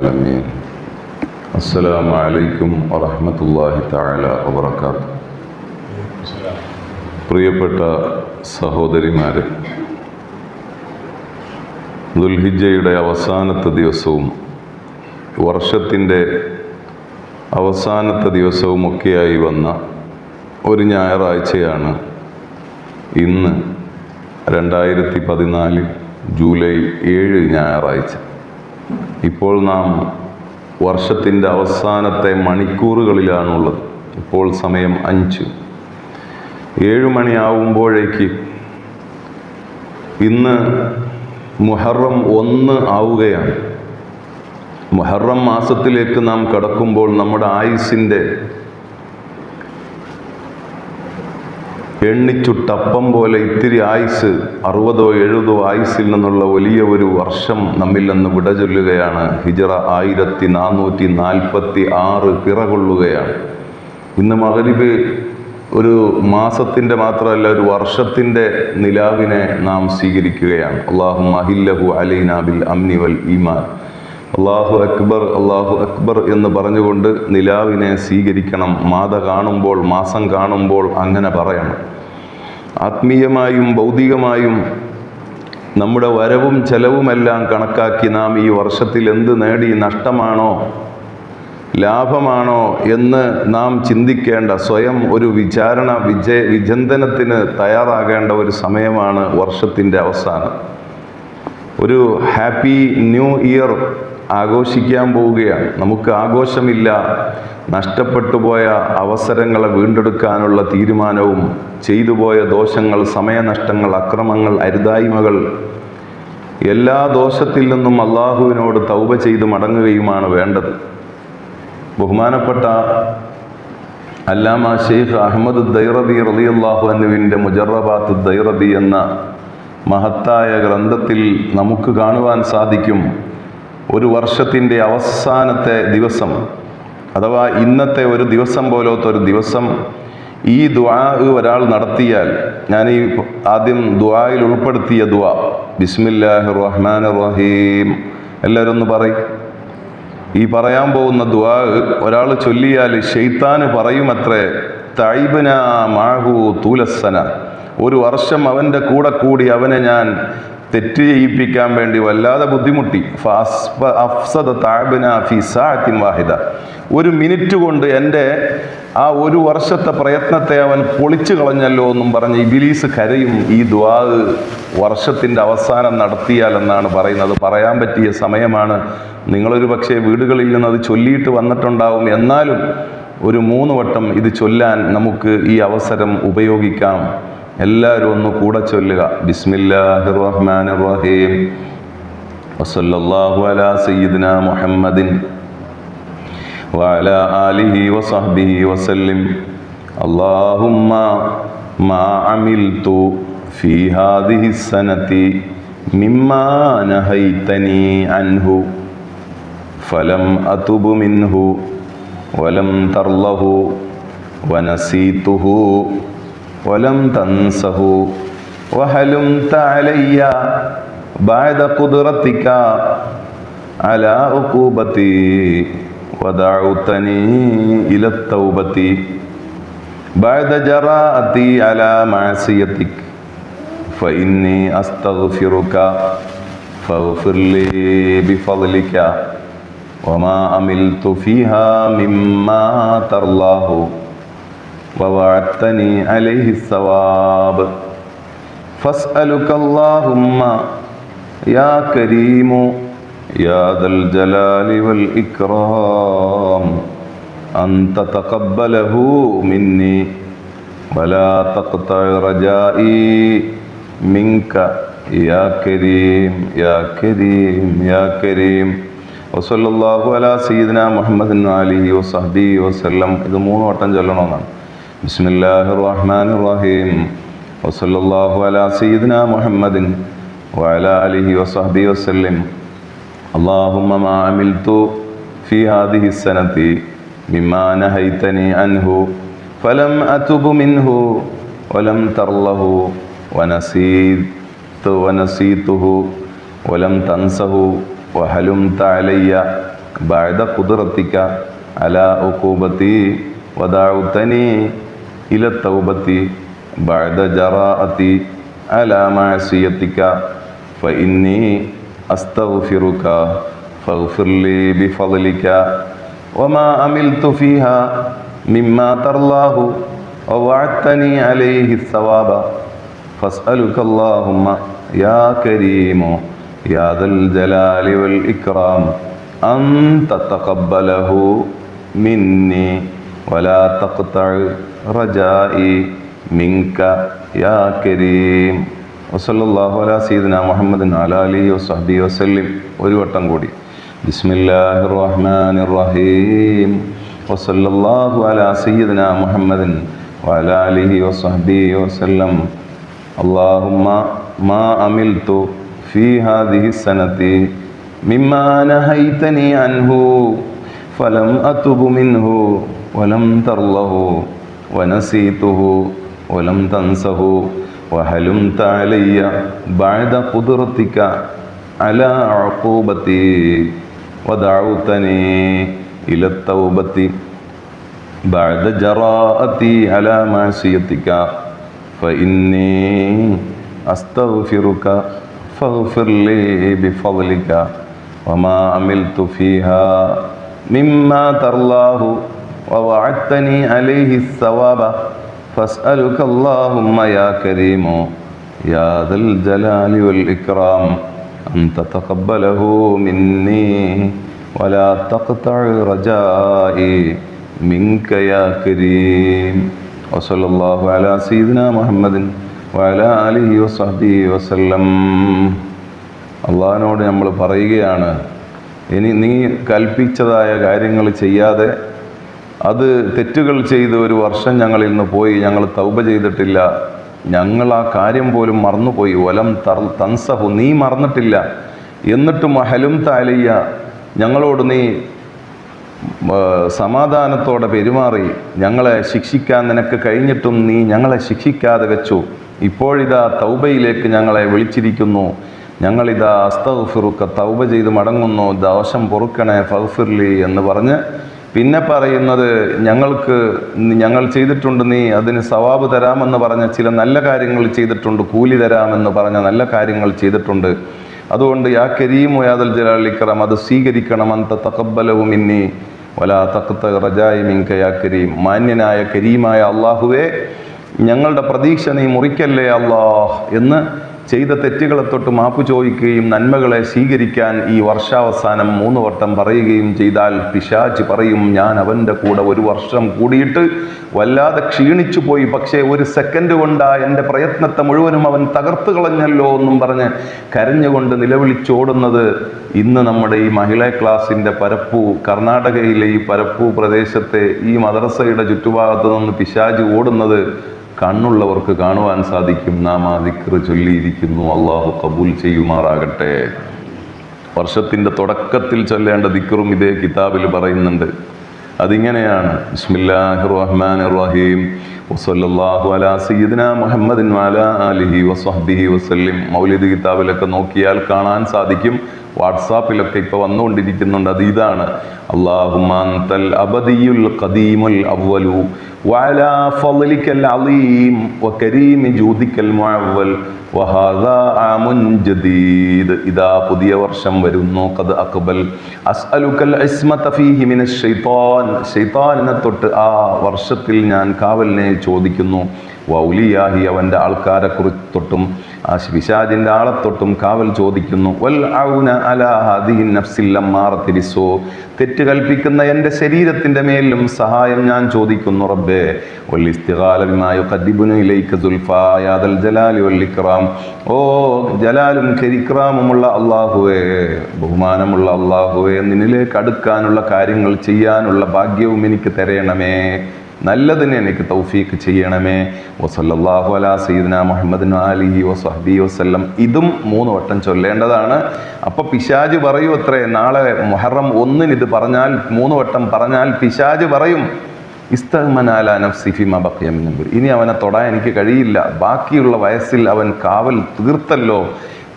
ആമീൻ. അസ്സലാമു അലൈക്കും വറഹ്മത്തുള്ളാഹി തആല വബറകാതുഹു. പ്രിയപ്പെട്ട സഹോദരിമാരെ, ദുൽഹിജ്ജയുടെ അവസാനത്തെ ദിവസവും വർഷത്തിൻ്റെ അവസാനത്തെ ദിവസവുമൊക്കെയായി വന്ന ഒരു ഞായറാഴ്ചയാണ് ഇന്ന് 2014 ജൂലൈ 7 ഞായറാഴ്ച. ഇപ്പോൾ നാം വർഷത്തിൻ്റെ അവസാനത്തെ മണിക്കൂറുകളിലാണുള്ളത്. ഇപ്പോൾ സമയം 7 മണിയാവുമ്പോഴേക്ക് ഇന്ന് മുഹറം 1 ആവുകയാണ്. മുഹറം മാസത്തിലേക്ക് നാം കടക്കുമ്പോൾ നമ്മുടെ ആയുസ്സിൻ്റെ എണ്ണിച്ചുട്ടപ്പം പോലെ ഇത്തിരി ആയുസ് 60 70 ആയുസ്സിൽ നിന്നുള്ള വലിയ ഒരു വർഷം നമ്മിൽ നിന്ന് വിട ചൊല്ലുകയാണ്. ഹിജ്റ 1446 പിറകൊള്ളുകയാണ്. ഇന്ന് മഗ്‌രിബ് ഒരു മാസത്തിൻ്റെ മാത്രമല്ല, ഒരു വർഷത്തിൻ്റെ നിലാവിനെ നാം സ്വീകരിക്കുകയാണ്. അല്ലാഹുമ്മ അഹില്ലഹു അലൈനാ ബിൽ അംനി വൽ ഈമാൻ. അല്ലാഹു അക്ബർ എന്ന് പറഞ്ഞുകൊണ്ട് നിലാവിനെ സ്വീകരിക്കണം. മാത കാണുമ്പോൾ, മാസം കാണുമ്പോൾ അങ്ങനെ പറയണം. ആത്മീയമായും ഭൗതികമായും നമ്മുടെ വരവും ചെലവുമെല്ലാം കണക്കാക്കി നാം ഈ വർഷത്തിൽ എന്ത് നേടി, നഷ്ടമാണോ ലാഭമാണോ എന്ന് നാം ചിന്തിക്കേണ്ട, സ്വയം ഒരു വിചിന്തനത്തിന് തയ്യാറാകേണ്ട ഒരു സമയമാണ് വർഷത്തിൻ്റെ അവസാനം. ഒരു ഹാപ്പി ന്യൂ ഇയർ ആഘോഷിക്കാൻ പോവുകയാണ്. നമുക്ക് ആഘോഷമില്ല, നഷ്ടപ്പെട്ടു പോയ അവസരങ്ങളെ വീണ്ടെടുക്കാനുള്ള തീരുമാനവും ചെയ്തുപോയ ദോഷങ്ങൾ, സമയനഷ്ടങ്ങൾ, അക്രമങ്ങൾ, അരുതായ്മകൾ, എല്ലാ ദോഷത്തിൽ നിന്നും അള്ളാഹുവിനോട് തൗബ ചെയ്ത് മടങ്ങുകയുമാണ് വേണ്ടത്. ബഹുമാനപ്പെട്ട അല്ലാമ ഷെയ്ഖ് അഹ്മദ് ദൈറബി റളിയല്ലാഹു അൻഹുവിൻ്റെ മുജറബാത്ത് ദൈറബി എന്ന മഹത്തായ ഗ്രന്ഥത്തിൽ നമുക്ക് കാണുവാൻ സാധിക്കും, ഒരു വർഷത്തിൻ്റെ അവസാനത്തെ ദിവസം അഥവാ ഇന്നത്തെ ഒരു ദിവസം പോലത്തെ ഒരു ദിവസം ഈ ദുആ ഒരാൾ നടത്തിയാൽ, ഞാൻ ഈ ആദ്യം ദുആയിൽ ഉൾപ്പെടുത്തിയ ദുആ ബിസ്മില്ലാഹിർ റഹ്മാനിർ റഹീം, എല്ലാവരും ഒന്ന് പറയും. ഈ പറയാൻ പോകുന്ന ദുആ ഒരാൾ ചൊല്ലിയാൽ ശൈത്താന് പറയുമത്രേ, തൈബന മാഹു തൂലസ്സന, ഒരു വർഷം അവൻ്റെ കൂടെ കൂടി അവനെ ഞാൻ തെറ്റ് ചെയ്യിപ്പിക്കാൻ വേണ്ടി വല്ലാതെ ബുദ്ധിമുട്ടി. ഒരു മിനിറ്റ് കൊണ്ട് എൻ്റെ ആ ഒരു വർഷത്തെ പ്രയത്നത്തെ അവൻ പൊളിച്ചു കളഞ്ഞല്ലോ എന്നും പറഞ്ഞ് ഇബ്ലീസ് കരയും. ഈ ദുആ വർഷത്തിൻ്റെ അവസാനം നടത്തിയാൽ എന്നാണ് പറയുന്നത്. പറയാൻ പറ്റിയ സമയമാണ്. നിങ്ങളൊരു പക്ഷേ വീടുകളിൽ നിന്ന് അത് ചൊല്ലിയിട്ട് വന്നിട്ടുണ്ടാവും. എന്നാലും ഒരു 3 വട്ടം ഇത് ചൊല്ലാൻ നമുക്ക് ഈ അവസരം ഉപയോഗിക്കാം. എല്ലാവരും ഒന്ന് കൂടെ ചൊല്ലുക. ബിസ്മില്ലാഹിർ റഹ്മാനിർ റഹീം വസല്ലല്ലാഹു അലാ സയ്യിദിനാ മുഹമ്മദിൻ വഅലാ ആലിഹി വസഹ്ബിഹി വസല്ലം. അല്ലാഹുമ്മ മാ അമിൽതു ഫീ ഹാദിഹി സനതി മിമ്മാ നഹൈതനി അൻഹു ഫലം അതുബു മിൻഹു വലം തർലഹു വനസീതുഹു വലം തൻസഹു വഹലുംത അലയ്യ ബഅദ ഖുദ്റതിക അലാ ഉഖൂബതി വദഅഉതനി ഇല തൗബതി ബഅദ ജറാഅതി അലാ മഅസിയതിക ഫഇന്നി അസ്തഗ്ഫിറുക ഫഗ്ഫിർ ലീ ബിഫദ്ലിക വമാ അമിൽതു ഫീഹാ മിമ്മാ തർലാഹു ووعدتني عليه الثواب فاسألك اللهم يا كريم يا ذا الجلال والإكرام أن تتقبله مني ولا تقطع رجائي منك يا كريم يا كريم يا كريم وصلى الله على سيدنا محمد وآله وصحبه وسلم. ഇത് 3 വട്ടം ചൊല്ലണമെന്നാണ്. ബിസ്മില്ലാഹിർ റഹ്മാനിർ റഹീം വസല്ലല്ലാഹു അലാ സയ്യിദിനാ മുഹമ്മദിൻ വഅലാ ആലിഹി വസഹ്ബിഹി വസല്ലം. അല്ലാഹുമ്മ മാ അമിൽതു ഫീ ഹാദിഹി സനതി മിമ്മാ നഹൈതനി അൻഹു ഫലം അതുബു മിൻഹു വലം തർലഹു വനസീതുഹു വലം തൻസഹു വഹലുംത അലയ്യ ബഅദ ഖുദ്റതിക അലാ ഉഖൂബതി വദഅഉതനി ഇല തൗബതി ബഅദ ജറാഅതി അലാ മഅസിയതിക ഫഇന്നി അസ്തഗ്ഫിറുക ഫഗ്ഫിർ ലീ ബിഫദ്ലിക വമാ അമിൽതു ഫീഹാ മിമ്മാ തർലാഹു വവഅദ്തനി അലൈഹി الثواب فاسألك اللهم يا كريم يا ذا الجلال والإكرام أن تتقبله مني ولا تقطع رجائي منك يا كريم وصلى الله على سيدنا محمد وعلى آله وصحبه وسلم. ഒരു വട്ടം കൂടി. ബിസ്മില്ലാഹിർ റഹ്മാനിർ റഹീം വസല്ലല്ലാഹു അലാ സയ്യിദിനാ മുഹമ്മദിൻ വഅലാ ആലിഹി വസഹ്ബിഹി വസല്ലം. اللهم ما عملت في هذه السنة مما نهيتني عنه فلم أتب منه ولم ترله ونسيته ولم تنسه وحلمت علي بعد قدرتك على عقوبتي ودعوتني إلى التوبة بعد جراءتي على معصيتك فإني أستغفرك فاغفر لي بفضلك وما عملت فيها مما ترلاه ووعدتني عليه الثواب فاسألك اللهم يا كريم يا ذا الجلال والإكرام أن تتقبله مني ولا تقطع رجائي منك يا كريم. وصلى الله على سيدنا محمد وعلى آله وصحبه وسلم. അള്ളാഹിനോട് നമ്മൾ പറയുകയാണ്, ഇനി നീ കൽപ്പിച്ചതായ കാര്യങ്ങൾ ചെയ്യാതെ അത് തെറ്റുകൾ ചെയ്ത് ഒരു വർഷം ഞങ്ങളിൽ നിന്ന് പോയി, ഞങ്ങൾ തൗബ ചെയ്തിട്ടില്ല, ഞങ്ങൾ ആ കാര്യം പോലും മറന്നുപോയി. വലം തൻസഹു, നീ മറന്നിട്ടില്ല, എന്നിട്ടും ഹലും താലയ്യ, ഞങ്ങളോട് നീ സമാധാനത്തോടെ പെരുമാറി ഞങ്ങളെ ശിക്ഷിക്കാൻ നിനക്ക് കഴിഞ്ഞിട്ടും നീ ഞങ്ങളെ ശിക്ഷിക്കാതെ വെച്ചു. ഇപ്പോഴിതാ തൗബയിലേക്ക് ഞങ്ങളെ വിളിച്ചിരിക്കുന്നു. ഞങ്ങളിതാ അസ്തഗ്ഫിറുക, തൗബ ചെയ്ത് മടങ്ങുന്നു, ദോഷം പൊറുക്കണേ, ഫഗ്ഫിർലി എന്ന് പറഞ്ഞ് പിന്നെ പറയുന്നത്, ഞങ്ങൾ ചെയ്തിട്ടുണ്ട്, നീ അതിന് സവാബ് തരാമെന്ന് പറഞ്ഞ ചില നല്ല കാര്യങ്ങൾ ചെയ്തിട്ടുണ്ട്, കൂലി തരാമെന്ന് പറഞ്ഞ നല്ല കാര്യങ്ങൾ ചെയ്തിട്ടുണ്ട്. അതുകൊണ്ട് യാ കരീമു യാ ദൽ ജലാലിൽ ഇക്റാം, അത് സ്വീകരിക്കണം. അൻത തഖബ്ബലഹു മിന്നി വലാ തഖ്ത റജായി മിൻക യാ കരീം. മാന്യനായ കരീമായ അള്ളാഹുവേ, ഞങ്ങളുടെ പ്രതീക്ഷ നീ മുറിക്കല്ലേ അല്ലാഹ് എന്ന് ചെയ്ത തെറ്റുകളെ തൊട്ട് മാപ്പ് ചോദിക്കുകയും നന്മകളെ സ്വീകരിക്കാൻ ഈ വർഷാവസാനം 3 വട്ടം പറയുകയും ചെയ്താൽ പിശാച് പറയും, ഞാൻ അവൻ്റെ കൂടെ ഒരു വർഷം കൂടിയിട്ട് വല്ലാതെ ക്ഷീണിച്ചു പോയി, പക്ഷേ ഒരു സെക്കൻഡ് കൊണ്ടാ എൻ്റെ പ്രയത്നത്തെ മുഴുവനും അവൻ തകർത്ത് കളഞ്ഞല്ലോ എന്നും പറഞ്ഞ് കരഞ്ഞുകൊണ്ട് നിലവിളിച്ചോടുന്നത് ഇന്ന് നമ്മുടെ ഈ മഹിളാ ക്ലാസിൻ്റെ പരപ്പു, കർണാടകയിലെ ഈ പരപ്പു പ്രദേശത്തെ ഈ മദ്രസയുടെ ചുറ്റുഭാഗത്ത് നിന്ന് പിശാച് ഓടുന്നത് കണ്ണുള്ളവർക്ക് കാണുവാൻ സാധിക്കും. നാം ആ ദിക്ർ ചൊല്ലിയിരിക്കുന്നു. അള്ളാഹു കബൂൽ ചെയ്യുമാറാകട്ടെ. വർഷത്തിൻ്റെ തുടക്കത്തിൽ ചൊല്ലേണ്ട ദിക്റും ഇതേ കിതാബിൽ പറയുന്നുണ്ട്. അതിങ്ങനെയാണ്: ബിസ്മില്ലാഹിർ റഹ്മാനിർ റഹീം വസല്ലല്ലാഹു അലാ സയ്യിദിനാ മുഹമ്മദിൻ വഅലാ ആലിഹി വസഹ്ബിഹി വസല്ലം. മൗലിദ് കിതാബിലൊക്കെ നോക്കിയാൽ കാണാൻ സാധിക്കും, വാട്സാപ്പിലൊക്കെ ഇപ്പോൾ വന്നുകൊണ്ടിരിക്കുന്നുണ്ട്. അത് ഇതാണ്: അല്ലാഹുമ്മ അൻതൽ അബദിയുൽ ഖദീമുൽ അവ്വലു വഅലാ ഫളികൽ അളീം വകരീമി ജൂദിക്കൽ മുഅവ്വൽ വഹാദാ ആമുൻ ജദീദ്. ഇതാ പുതിയ വർഷം വരുന്നു. ഖദ് അഖ്ബൽ അസ്അലുകൽ ഇസ്മത ഫീഹി മിനശ് ശൈത്താൻ. ശൈത്താനിനെ തൊട്ട് ആ വർഷത്തിൽ ഞാൻ കാവലിനെ ചോദിക്കുന്നു. വൗലിയാഹി, അവൻ്റെ ആൾക്കാരെ തൊട്ടും ആ പിശാചിൻ്റെ ആളെത്തൊട്ടും കാവൽ ചോദിക്കുന്നു. വൽ ഔന അലാ ഹാദിഹിൻ നഫ്സിൽ അമ്മാറത്തി ബിസ്സൂ. തെറ്റ് കൽപ്പിക്കുന്ന എൻ്റെ ശരീരത്തിൻ്റെ മേലും സഹായം ഞാൻ ചോദിക്കുന്നു റബ്ബേ. വൽ ഇസ്തിഗാല ബിമാ യുഖദ്ദിബുനി ഇലൈക സുൽഫാ യാ ദൽ ജലാലി വൽ ഇക്റാം. ഓ ജലാലും ഇക്റാമുമുള്ള അല്ലാഹുവേ, ബഹുമാനമുള്ള അല്ലാഹുവേ, നിന്നിലേക്ക് അടുക്കാനുള്ള കാര്യങ്ങൾ ചെയ്യാനുള്ള ഭാഗ്യവും എനിക്ക് തരണമേ, നല്ലതിനെ എനിക്ക് തൗഫീഖ് ചെയ്യണമേ. വസല്ലല്ലാഹു അലാ സയ്യിദിനാ മുഹമ്മദിൻ ആലിഹി വസഹ്ബിഹി വസല്ലം. ഇതും 3 വട്ടം ചൊല്ലേണ്ടതാണ്. അപ്പോൾ പിശാച് പറയൂ അത്രേ, നാളെ മുഹറം 1 ഇത് പറഞ്ഞാൽ 3 വട്ടം പറഞ്ഞാൽ പിശാച് പറയും, ഇസ്തഗ്മനാല നഫ്സി ഫിമാ ബഖിയ മിൻ ഉംരി. ഇനി അവനെ തൊടാൻ എനിക്ക് കഴിയില്ല, ബാക്കിയുള്ള വയസ്സിൽ അവൻ കാവൽ തീർത്തല്ലോ,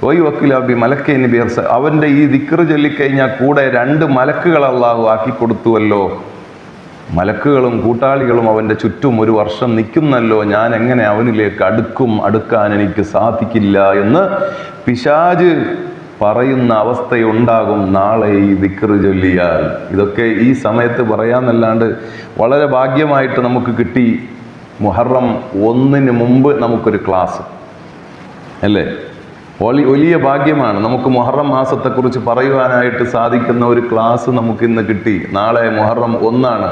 വക്കിലാബി മലക്കൈനി ബിർസ, അവൻ്റെ ഈ ദിക്ർ ചൊല്ലിക്കഴിഞ്ഞാൽ കൂടെ 2 മലക്കുകൾ അള്ളാഹു ആക്കി കൊടുത്തുവല്ലോ. മലക്കുകളും കൂട്ടാളികളും അവൻ്റെ ചുറ്റും 1 വർഷം നിൽക്കുന്നല്ലോ, ഞാൻ എങ്ങനെ അവനിലേക്ക് അടുക്കാൻ എനിക്ക് സാധിക്കില്ല എന്ന് പിശാച് പറയുന്ന അവസ്ഥയുണ്ടാകും നാളെ ഈ ദിക്ർ ചൊല്ലിയാൽ. ഇതൊക്കെ ഈ സമയത്ത് പറയാന്നല്ലാണ്ട് വളരെ ഭാഗ്യമായിട്ട് നമുക്ക് കിട്ടി. മുഹറം 1 മുമ്പ് നമുക്കൊരു ക്ലാസ് അല്ലേ, വലിയ ഭാഗ്യമാണ്. നമുക്ക് മുഹറം മാസത്തെക്കുറിച്ച് പറയുവാനായിട്ട് സാധിക്കുന്ന ഒരു ക്ലാസ് നമുക്കിന്ന് കിട്ടി. നാളെ മുഹറം 1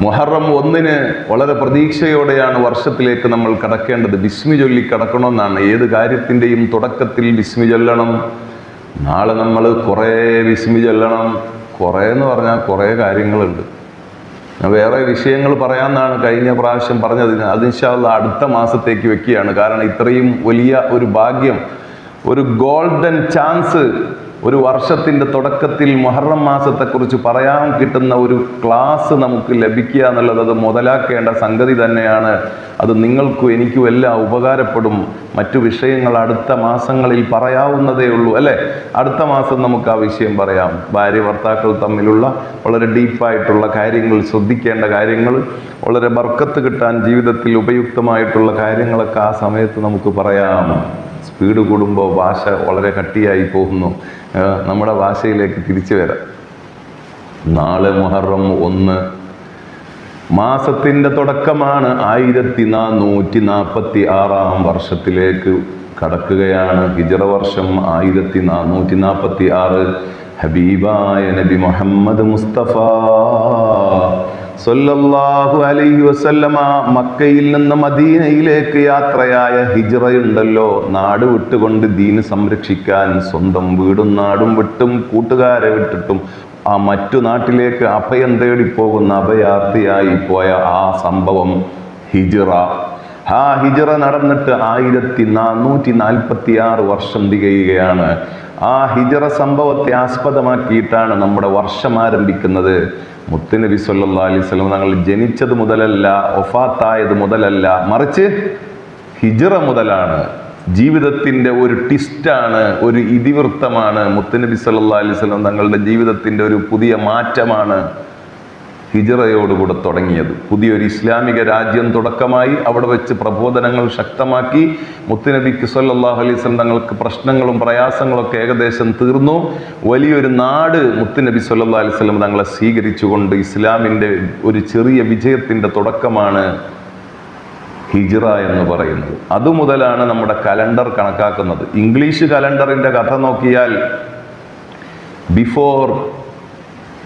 മുഹറം 1 വളരെ പ്രതീക്ഷയോടെയാണ് വർഷത്തിലേക്ക് നമ്മൾ കടക്കേണ്ടത്. ബിസ്മി ചൊല്ലി കടക്കണമെന്നാണ്. ഏത് കാര്യത്തിൻ്റെയും തുടക്കത്തിൽ ബിസ്മി ചൊല്ലണം. നാളെ നമ്മൾ കുറേ ബിസ്മി ചൊല്ലണം. കുറേ എന്ന് പറഞ്ഞാൽ കുറേ കാര്യങ്ങളുണ്ട്. വേറെ വിഷയങ്ങൾ പറയാമെന്നാണ് കഴിഞ്ഞ പ്രാവശ്യം പറഞ്ഞത്. അത് ഇൻഷാ അല്ലാഹ് അടുത്ത മാസത്തേക്ക് വെക്കുകയാണ്. കാരണം ഇത്രയും വലിയ ഒരു ഭാഗ്യം, ഒരു ഗോൾഡൻ ചാൻസ് ഒരു വർഷത്തിൻ്റെ തുടക്കത്തിൽ മുഹറം മാസത്തെക്കുറിച്ച് പറയാൻ കിട്ടുന്ന ഒരു ക്ലാസ് നമുക്ക് ലഭിക്കുക എന്നുള്ളത് അത് മുതലാക്കേണ്ട സംഗതി തന്നെയാണ്. അത് നിങ്ങൾക്കും എനിക്കും എല്ലാം ഉപകാരപ്പെടും. മറ്റു വിഷയങ്ങൾ അടുത്ത മാസങ്ങളിൽ പറയാവുന്നതേ ഉള്ളൂ അല്ലേ. അടുത്ത മാസം നമുക്ക് ആ വിഷയം പറയാം. ഭാര്യ ഭർത്താക്കൾ തമ്മിലുള്ള വളരെ ഡീപ്പായിട്ടുള്ള കാര്യങ്ങൾ, ശ്രദ്ധിക്കേണ്ട കാര്യങ്ങൾ, വളരെ ബർക്കത്ത് കിട്ടാൻ ജീവിതത്തിൽ ഉപയുക്തമായിട്ടുള്ള കാര്യങ്ങളൊക്കെ ആ സമയത്ത് നമുക്ക് പറയാം. സ്പീഡ് കൂടുമ്പോൾ ഭാഷ വളരെ കട്ടിയായി പോകുന്നു. നമ്മുടെ ഭാഷയിലേക്ക് തിരിച്ചു വരാം. നാളെ മുഹറം 1 മാസത്തിൻ്റെ തുടക്കമാണ്. 1446 വർഷത്തിലേക്ക് കടക്കുകയാണ്. ഹിജ്റ വർഷം 1446. ഹബീബായ നബി മുഹമ്മദ് മുസ്തഫ സല്ലല്ലാഹു അലൈഹി വസല്ലമ മക്കയിൽ നിന്ന് മദീനയിലേക്ക് യാത്രയായ ഹിജ്റയുണ്ടല്ലോ, നാട് വിട്ടുകൊണ്ട് ദീന് സംരക്ഷിക്കാൻ സ്വന്തം വീടും നാടും വിട്ടും കൂട്ടുകാരെ വിട്ടിട്ടും ആ മറ്റു നാട്ടിലേക്ക് അഭയം തേടിപ്പോകുന്ന അഭയാർത്ഥിയായി പോയ ആ സംഭവം ഹിജ്റ. ആ ഹിജ്റ നടന്നിട്ട് 1446 വർഷം തികയുകയാണ്. ആ ഹിജ്റ സംഭവത്തെ ആസ്പദമാക്കിയിട്ടാണ് നമ്മുടെ വർഷം ആരംഭിക്കുന്നത്. മുത്തുനബി സല്ലല്ലാഹു അലൈഹി വസല്ലം തങ്ങൾ ജനിച്ചത് മുതലല്ല, വഫാത്തായത് മുതലല്ല, മറിച്ച് ഹിജ്റ മുതലാണ്. ജീവിതത്തിൻ്റെ ഒരു ട്വിസ്റ്റാണ്, ഒരു ഇതിവൃത്തമാണ് മുത്തുനബി സല്ലല്ലാഹു അലൈഹി വസല്ലം തങ്ങളുടെ ജീവിതത്തിൻ്റെ ഒരു പുതിയ മാറ്റമാണ് ഹിജ്റയോടുകൂടെ തുടങ്ങിയത്. പുതിയൊരു ഇസ്ലാമിക രാജ്യം തുടക്കമായി. അവിടെ വെച്ച് പ്രബോധനങ്ങൾ ശക്തമാക്കി. മുത്തുനബിക്ക് സല്ലല്ലാഹു അലൈഹി വസല്ലം തങ്ങൾക്ക് പ്രശ്നങ്ങളും പ്രയാസങ്ങളൊക്കെ ഏകദേശം തീർന്നു. വലിയൊരു നാട് മുത്തുനബി സല്ലല്ലാഹു അലൈഹി വസല്ലം തങ്ങളെ സ്വീകരിച്ചുകൊണ്ട് ഇസ്ലാമിൻ്റെ ഒരു ചെറിയ വിജയത്തിൻ്റെ തുടക്കമാണ് ഹിജ്റ എന്ന് പറയുന്നത്. അതുമുതലാണ് നമ്മുടെ കലണ്ടർ കണക്കാക്കുന്നത്. ഇംഗ്ലീഷ് കലണ്ടറിൻ്റെ കഥ നോക്കിയാൽ ബിഫോർ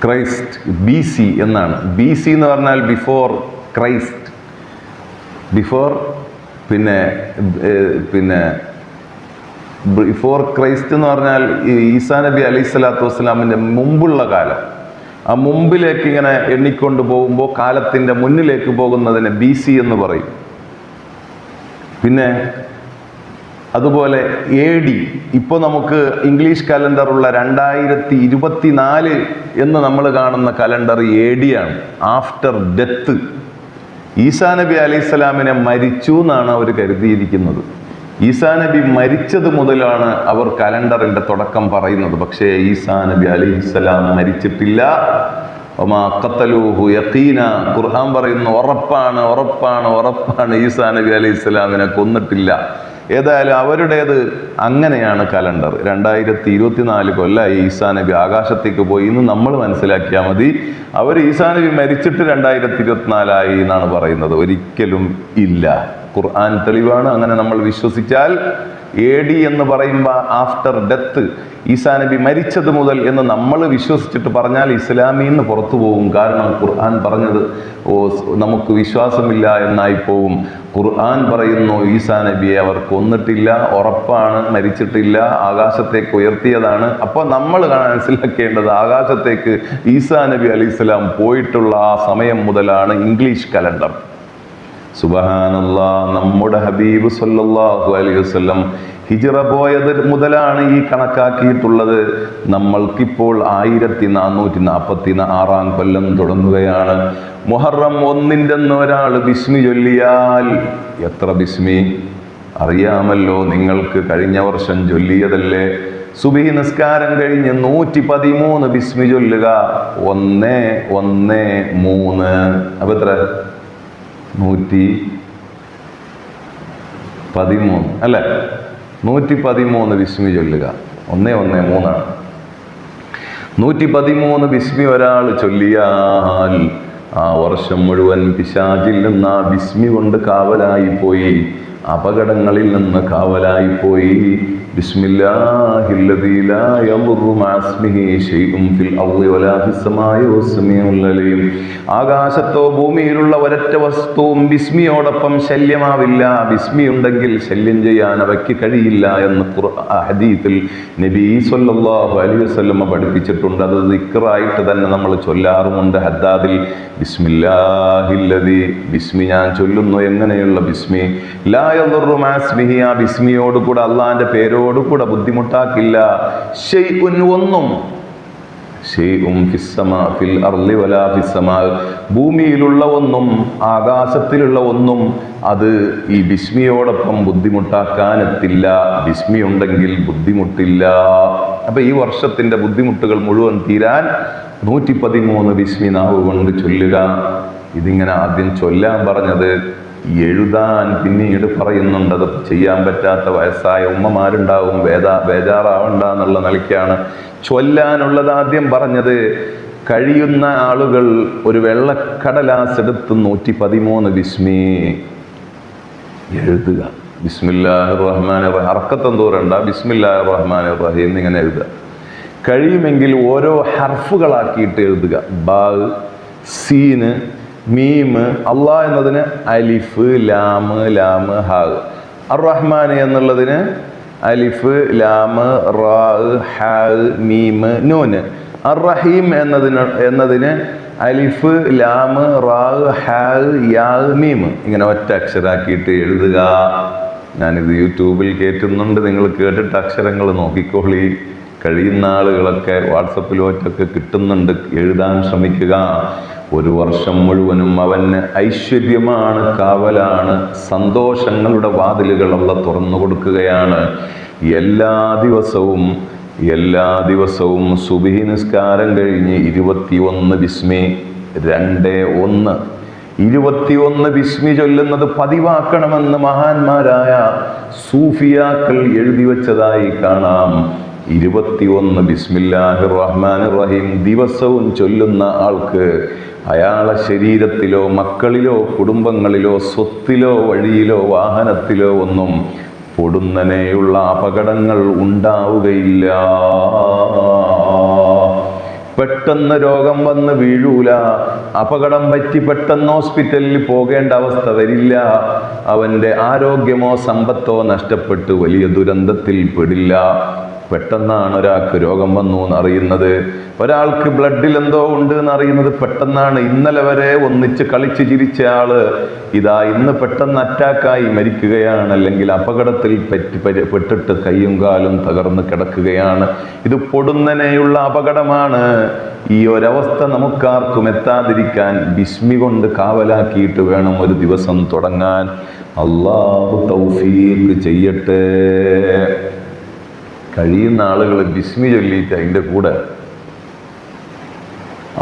ക്രൈസ്റ്റ്, BC എന്നാണ്. BC എന്ന് പറഞ്ഞാൽ ബിഫോർ ക്രൈസ്റ്റ്. ബിഫോർ പിന്നെ ബിഫോർ ക്രൈസ്റ്റ് എന്ന് പറഞ്ഞാൽ ഈസാ നബി അലൈഹി സ്വലാത്തു വസ്സലാമിൻ്റെ മുമ്പുള്ള കാലം. ആ മുമ്പിലേക്ക് ഇങ്ങനെ എണ്ണിക്കൊണ്ട് പോകുമ്പോൾ കാലത്തിൻ്റെ മുന്നിലേക്ക് പോകുന്നതിനെ BC എന്ന് പറയും. പിന്നെ അതുപോലെ AD, ഇപ്പോൾ നമുക്ക് ഇംഗ്ലീഷ് കലണ്ടറുള്ള 2024 എന്ന് നമ്മൾ കാണുന്ന കലണ്ടർ AD ആണ്. After death. ഈസാ നബി അലൈഹിസ്സലാമിനെ മരിച്ചു എന്നാണ് അവർ കരുതിയിരിക്കുന്നത്. ഈസാ നബി മരിച്ചത് മുതലാണ് അവർ കലണ്ടറിൻ്റെ തുടക്കം പറയുന്നത്. പക്ഷേ ഈസാ നബി അലൈഹിസ്സലാം മരിച്ചിട്ടില്ല. യഖീന, ഖുർആൻ പറയുന്നു ഉറപ്പാണ് ഉറപ്പാണ് ഉറപ്പാണ് ഈസാ നബി അലൈഹിസ്സലാമിനെ കൊന്നിട്ടില്ല. ഏതായാലും അവരുടേത് അങ്ങനെയാണ് കലണ്ടർ. 2024 കൊല്ലമായി ഈസാ നബി ആകാശത്തേക്ക് പോയി എന്ന് നമ്മൾ മനസ്സിലാക്കിയാൽ മതി. അവർ ഈസാ നബി മരിച്ചിട്ട് 2024 എന്നാണ് പറയുന്നത്. ഒരിക്കലും ഇല്ല. ഖുർആൻ തെളിവാണ്. അങ്ങനെ നമ്മൾ വിശ്വസിച്ചാൽ AD എന്ന് പറയുമ്പോൾ ആഫ്റ്റർ ഡെത്ത്, ഈസാ നബി മരിച്ചത് മുതൽ എന്ന് നമ്മൾ വിശ്വസിച്ചിട്ട് പറഞ്ഞാൽ ഇസ്ലാമിൽ നിന്ന് പുറത്തു പോകും. കാരണം ഖുർആൻ പറഞ്ഞത് നമുക്ക് വിശ്വാസമില്ല എന്നായി പോവും. ഖുർആൻ പറയുന്നു ഈസാ നബിയെ അവർ കൊന്നിട്ടില്ല, ഉറപ്പാണ്, മരിച്ചിട്ടില്ല, ആകാശത്തേക്ക് ഉയർത്തിയതാണ്. അപ്പോൾ നമ്മൾ മനസ്സിലാക്കേണ്ടത് ആകാശത്തേക്ക് ഈസാ നബി അലൈഹിസ്സലാം പോയിട്ടുള്ള ആ സമയം മുതലാണ് ഇംഗ്ലീഷ് കലണ്ടർ. സുബ്ഹാനല്ലാഹ്, നമ്മുടെ ഹബീബ് സല്ലല്ലാഹു അലൈഹി വസല്ലം ഹിജ്റ പോയത് മുതലാണ് ഈ കണക്കാക്കിയിട്ടുള്ളത്. നമ്മൾക്കിപ്പോൾ 1446 കൊല്ലം തുടങ്ങുകയാണ്. മുഹറം 1 ഒരാൾ ബിസ്മി ചൊല്ലിയാൽ എത്ര ബിസ്മി? അറിയാമല്ലോ നിങ്ങൾക്ക്, കഴിഞ്ഞ വർഷം ചൊല്ലിയതല്ലേ. സുബഹി നിസ്കാരം കഴിഞ്ഞ് 113 ബിസ്മി ചൊല്ലുക. 1 1 3. അപ്പൊ എത്ര? 113 അല്ലെ? 113 ബിസ്മി ചൊല്ലുക. 1 1 3 ആണ്. 113 ബിസ്മി ഒരാൾ ചൊല്ലിയാൽ ആ വർഷം മുഴുവൻ പിശാചിൽ നിന്ന് ആ ബിസ്മി കൊണ്ട് കാവലായിപ്പോയി, അപകടങ്ങളിൽ നിന്ന് കാവലായിപ്പോയി. ബിസ്മില്ലാഹില്ലദീ ലാ യദുറു മഅ ഇസ്മിഹി ശൈഉൻ ഫിൽ അർളി വലാ ഫിസ് സമാഇ വസ്സമീഉൽ അലീം. ആകാശത്തോ ഭൂമിയിലുള്ള ഒരൊറ്റ വസ്തുവും ബിസ്മിയോടൊപ്പം ശല്യമാവില്ല. ബിസ്മി ഉണ്ടെങ്കിൽ ശല്യം ചെയ്യാൻ അവയ്ക്ക് കഴിയില്ല എന്ന് ഹദീസിൽ നബി സല്ലല്ലാഹു അലൈഹി വസല്ലം പഠിപ്പിച്ചിട്ടുണ്ട്. അത് ദിക്റായിട്ട് തന്നെ നമ്മൾ ചൊല്ലാറുമുണ്ട്. ഹദ്ദാദിൽ ബിസ്മില്ലാഹില്ലദീ, ബിസ്മി ഞാൻ ചൊല്ലുന്നു. എങ്ങനെയുള്ള ബിസ്മി? ലാ യദുറു മഅ ഇസ്മിഹി, ആ ബിസ്മിയോട് കൂടെ അള്ളാന്റെ പേരോട് കൂടെ ബുദ്ധിമുട്ടാക്കില്ല. ശൈഉൻ, ഒന്നും. ശൈഉൻ ഫിസ് സമാ ഫിൽ അർളി വലാ ഫിസ് സമാ, ഭൂമിയിലുള്ള ഒന്നും ആകാശത്തിലുള്ള ഒന്നും അത് ഈ ബിസ്മിയോടൊപ്പം ബുദ്ധിമുട്ടാക്കാനെത്തില്ല. ബിസ്മി ഉണ്ടെങ്കിൽ ബുദ്ധിമുട്ടില്ല. അപ്പൊ ഈ വർഷത്തിന്റെ ബുദ്ധിമുട്ടുകൾ മുഴുവൻ തീരാൻ 113 ബിസ്മി നാവ് കൊണ്ട് ചൊല്ലുക. ഇതിങ്ങനെ ആദ്യം ചൊല്ലാൻ പറഞ്ഞത്, എഴുതാൻ പിന്നീട് പറയുന്നുണ്ട്. അത് ചെയ്യാൻ പറ്റാത്ത വയസ്സായ ഉമ്മമാരുണ്ടാവും, ബേജാറാവണ്ട എന്നുള്ള നിലയ്ക്കാണ് ചൊല്ലാനുള്ളത് ആദ്യം പറഞ്ഞത്. കഴിയുന്ന ആളുകൾ ഒരു വെള്ളക്കടലാസ് എടുത്ത് 113 ബിസ്മി എഴുതുക. ബിസ്മില്ലാഹിർ റഹ്മാനിർ റഹീം, അർക്കത്തം തോരണ്ട, ബിസ്മില്ലാഹിർ റഹ്മാനിർ റഹീം എന്നിങ്ങനെ എഴുതുക. കഴിയുമെങ്കിൽ ഓരോ ഹർഫുകളാക്കിയിട്ട് എഴുതുക. ബാ, സീന്, മീമ്, അള്ളാഹ് എന്നതിന് അലിഫ്, ലാമ്, ലാമ്, ഹാ. അർ റഹ്മാൻ എന്നുള്ളതിന് അലിഫ്, ലാമ്, റാ, ഹാ, മീമ്, നൂന്. അർ റഹീം എന്നതിന് അലിഫ്, ലാമ്, റാ, ഹാ, യാ, മീമ്. ഇങ്ങനെ ഒറ്റ അക്ഷരാക്കിയിട്ട് എഴുതുക. ഞാനിത് യൂട്യൂബിൽ കേറ്റുന്നുണ്ട്, നിങ്ങൾ കേട്ടിട്ട് അക്ഷരങ്ങൾ നോക്കിക്കോളി. കഴിയുന്ന ആളുകളൊക്കെ വാട്സപ്പിലും ഒറ്റൊക്കെ കിട്ടുന്നുണ്ട്. എഴുതാൻ ശ്രമിക്കുക. ഒരു വർഷം മുഴുവനും അവന് ഐശ്വര്യമാണ്, കാവലാണ്, സന്തോഷങ്ങളുടെ വാതിലുകൾ അല്ലാഹ് തുറന്നു കൊടുക്കുകയാണ്. എല്ലാ ദിവസവും സുബ്ഹി നിസ്കാരം കഴിഞ്ഞ് 21 ബിസ്മി 2 1 21 ബിസ്മി ചൊല്ലുന്നത് പതിവാക്കണമെന്ന് മഹാന്മാരായ സൂഫിയാക്കൾ എഴുതി വച്ചതായി കാണാം. 21 ബിസ്മില്ലാഹിർ റഹ്മാനിർ റഹീം ദിവസവും ചൊല്ലുന്ന ആൾക്ക് അയാളെ ശരീരത്തിലോ മക്കളിലോ കുടുംബങ്ങളിലോ സ്വത്തിലോ വഴിയിലോ വാഹനത്തിലോ ഒന്നും പൊടുന്നനെയുള്ള അപകടങ്ങൾ ഉണ്ടാവുകയില്ല. പെട്ടെന്ന് രോഗം വന്ന് വീഴൂല. അപകടം പറ്റി പെട്ടെന്ന് ഹോസ്പിറ്റലിൽ പോകേണ്ട അവസ്ഥ വരില്ല. അവൻ്റെ ആരോഗ്യമോ സമ്പത്തോ നഷ്ടപ്പെട്ട് വലിയ ദുരന്തത്തിൽ പെടില്ല. പെട്ടെന്നാണ് ഒരാൾക്ക് രോഗം വന്നു എന്നറിയുന്നത്, ഒരാൾക്ക് ബ്ലഡിൽ എന്തോ ഉണ്ട് എന്നറിയുന്നത് പെട്ടെന്നാണ്. ഇന്നലെ വരെ ഒന്നിച്ച് കളിച്ച് ചിരിച്ച ആള് ഇതാ ഇന്ന് പെട്ടെന്ന് അറ്റാക്കായി മരിക്കുകയാണ്, അല്ലെങ്കിൽ അപകടത്തിൽ പെട്ടിട്ട് കയ്യും കാലും തകർന്ന് കിടക്കുകയാണ്. ഇത് പൊടുന്നനെയുള്ള അപകടമാണ്. ഈ ഒരവസ്ഥ നമുക്കാർക്കും എത്താതിരിക്കാൻ ബിസ്മി കൊണ്ട് കാവലാക്കിയിട്ട് വേണം ഒരു ദിവസം തുടങ്ങാൻ. അല്ലാഹു തൗഫീഖ് ചെയ്യട്ടെ. കഴിയുന്ന ആളുകൾ ബിസ്മി ചൊല്ലിയിട്ട് അതിൻ്റെ കൂടെ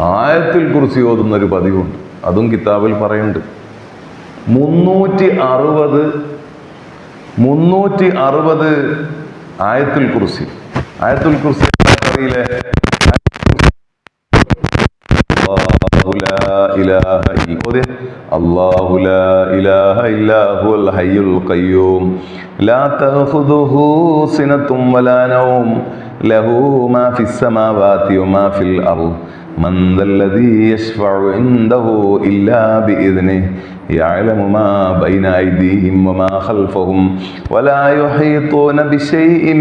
ആയത്തുൽ കുർസി ഓതുന്നൊരു പതിവുണ്ട്. അതും കിതാബിൽ പറയുന്നുണ്ട്. 360 ആയത്തുൽ കുർസി. ആയത്തുൽ കുർസി അറിയില്ലേ? അല്ലാഹു ലാ ഇലാഹ ഇല്ലാ ഹുവൽ ഹയ്യുൽ ഖയ്യൂം ലാ തഖുദുഹു സിനത്തും വലാ നൗം ലഹു മാ ഫിസ് സമാവാതി വമാ ഫിൽ അർദ് മൻ ദല്ലദീ യശ്ഫഉ ഇൻദഹു ഇല്ലാ ബിഇദ്നിഹി യഅലമു മാ ബൈന അയ്ദീഹിം വമാ ഖൽഫഹും വലാ യുഹീതൂന ബിശൈഇൻ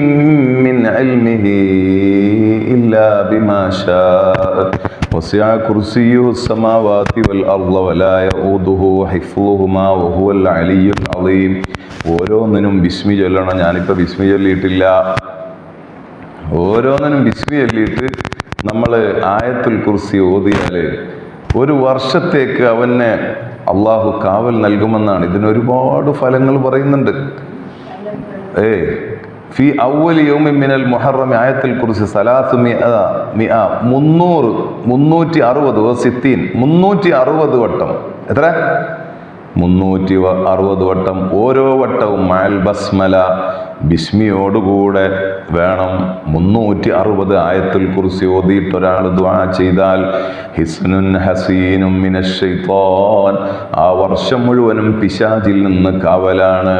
മിൻ ഇൽമിഹി ഇല്ലാ ബിമാ ശാഅ വസിഅ കുർസിയ്യുഹു സ്സമാവാതി വൽ അർള വലാ യഊദുഹു ഹിഫ്ളുഹുമാ വഹുവൽ അലിയ്യുൽ അളീം. ഓരോന്നിനും ബിസ്മി ചൊല്ലണം. ഞാനിപ്പോൾ ബിസ്മി ചൊല്ലിയിട്ടില്ല. ഓരോന്നിനും ബിസ്മി ചൊല്ലിയിട്ട് നമ്മൾ ആയത്തുൽ കുർസി ഓതിയാൽ ഒരു വർഷത്തേക്ക് അവന് അള്ളാഹു കാവൽ നൽകുമെന്നാണ്. ഇതിനൊരുപാട് ഫലങ്ങൾ പറയുന്നുണ്ട്. ഫി അവ്വലി യൗമിൻ മിനൽ മുഹറം ആയത്തുൽ കുർസി 360 വട്ടം. എത്ര? 360 വട്ടം. ഓരോ വട്ടവും മഅൽ ബസ്മല, ബിസ്മിയോടുകൂടെ വേണം. 360 ആയത്തുൽ കുർസി ഓതിയിട്ട് ഒരാൾ ദുആ ചെയ്താൽ ഹിസ്നുൻ ഹസീനും മിനശ് ശൈത്താൻ, ആ വർഷം മുഴുവനും പിശാചിൽ നിന്ന് കാവലാണ്.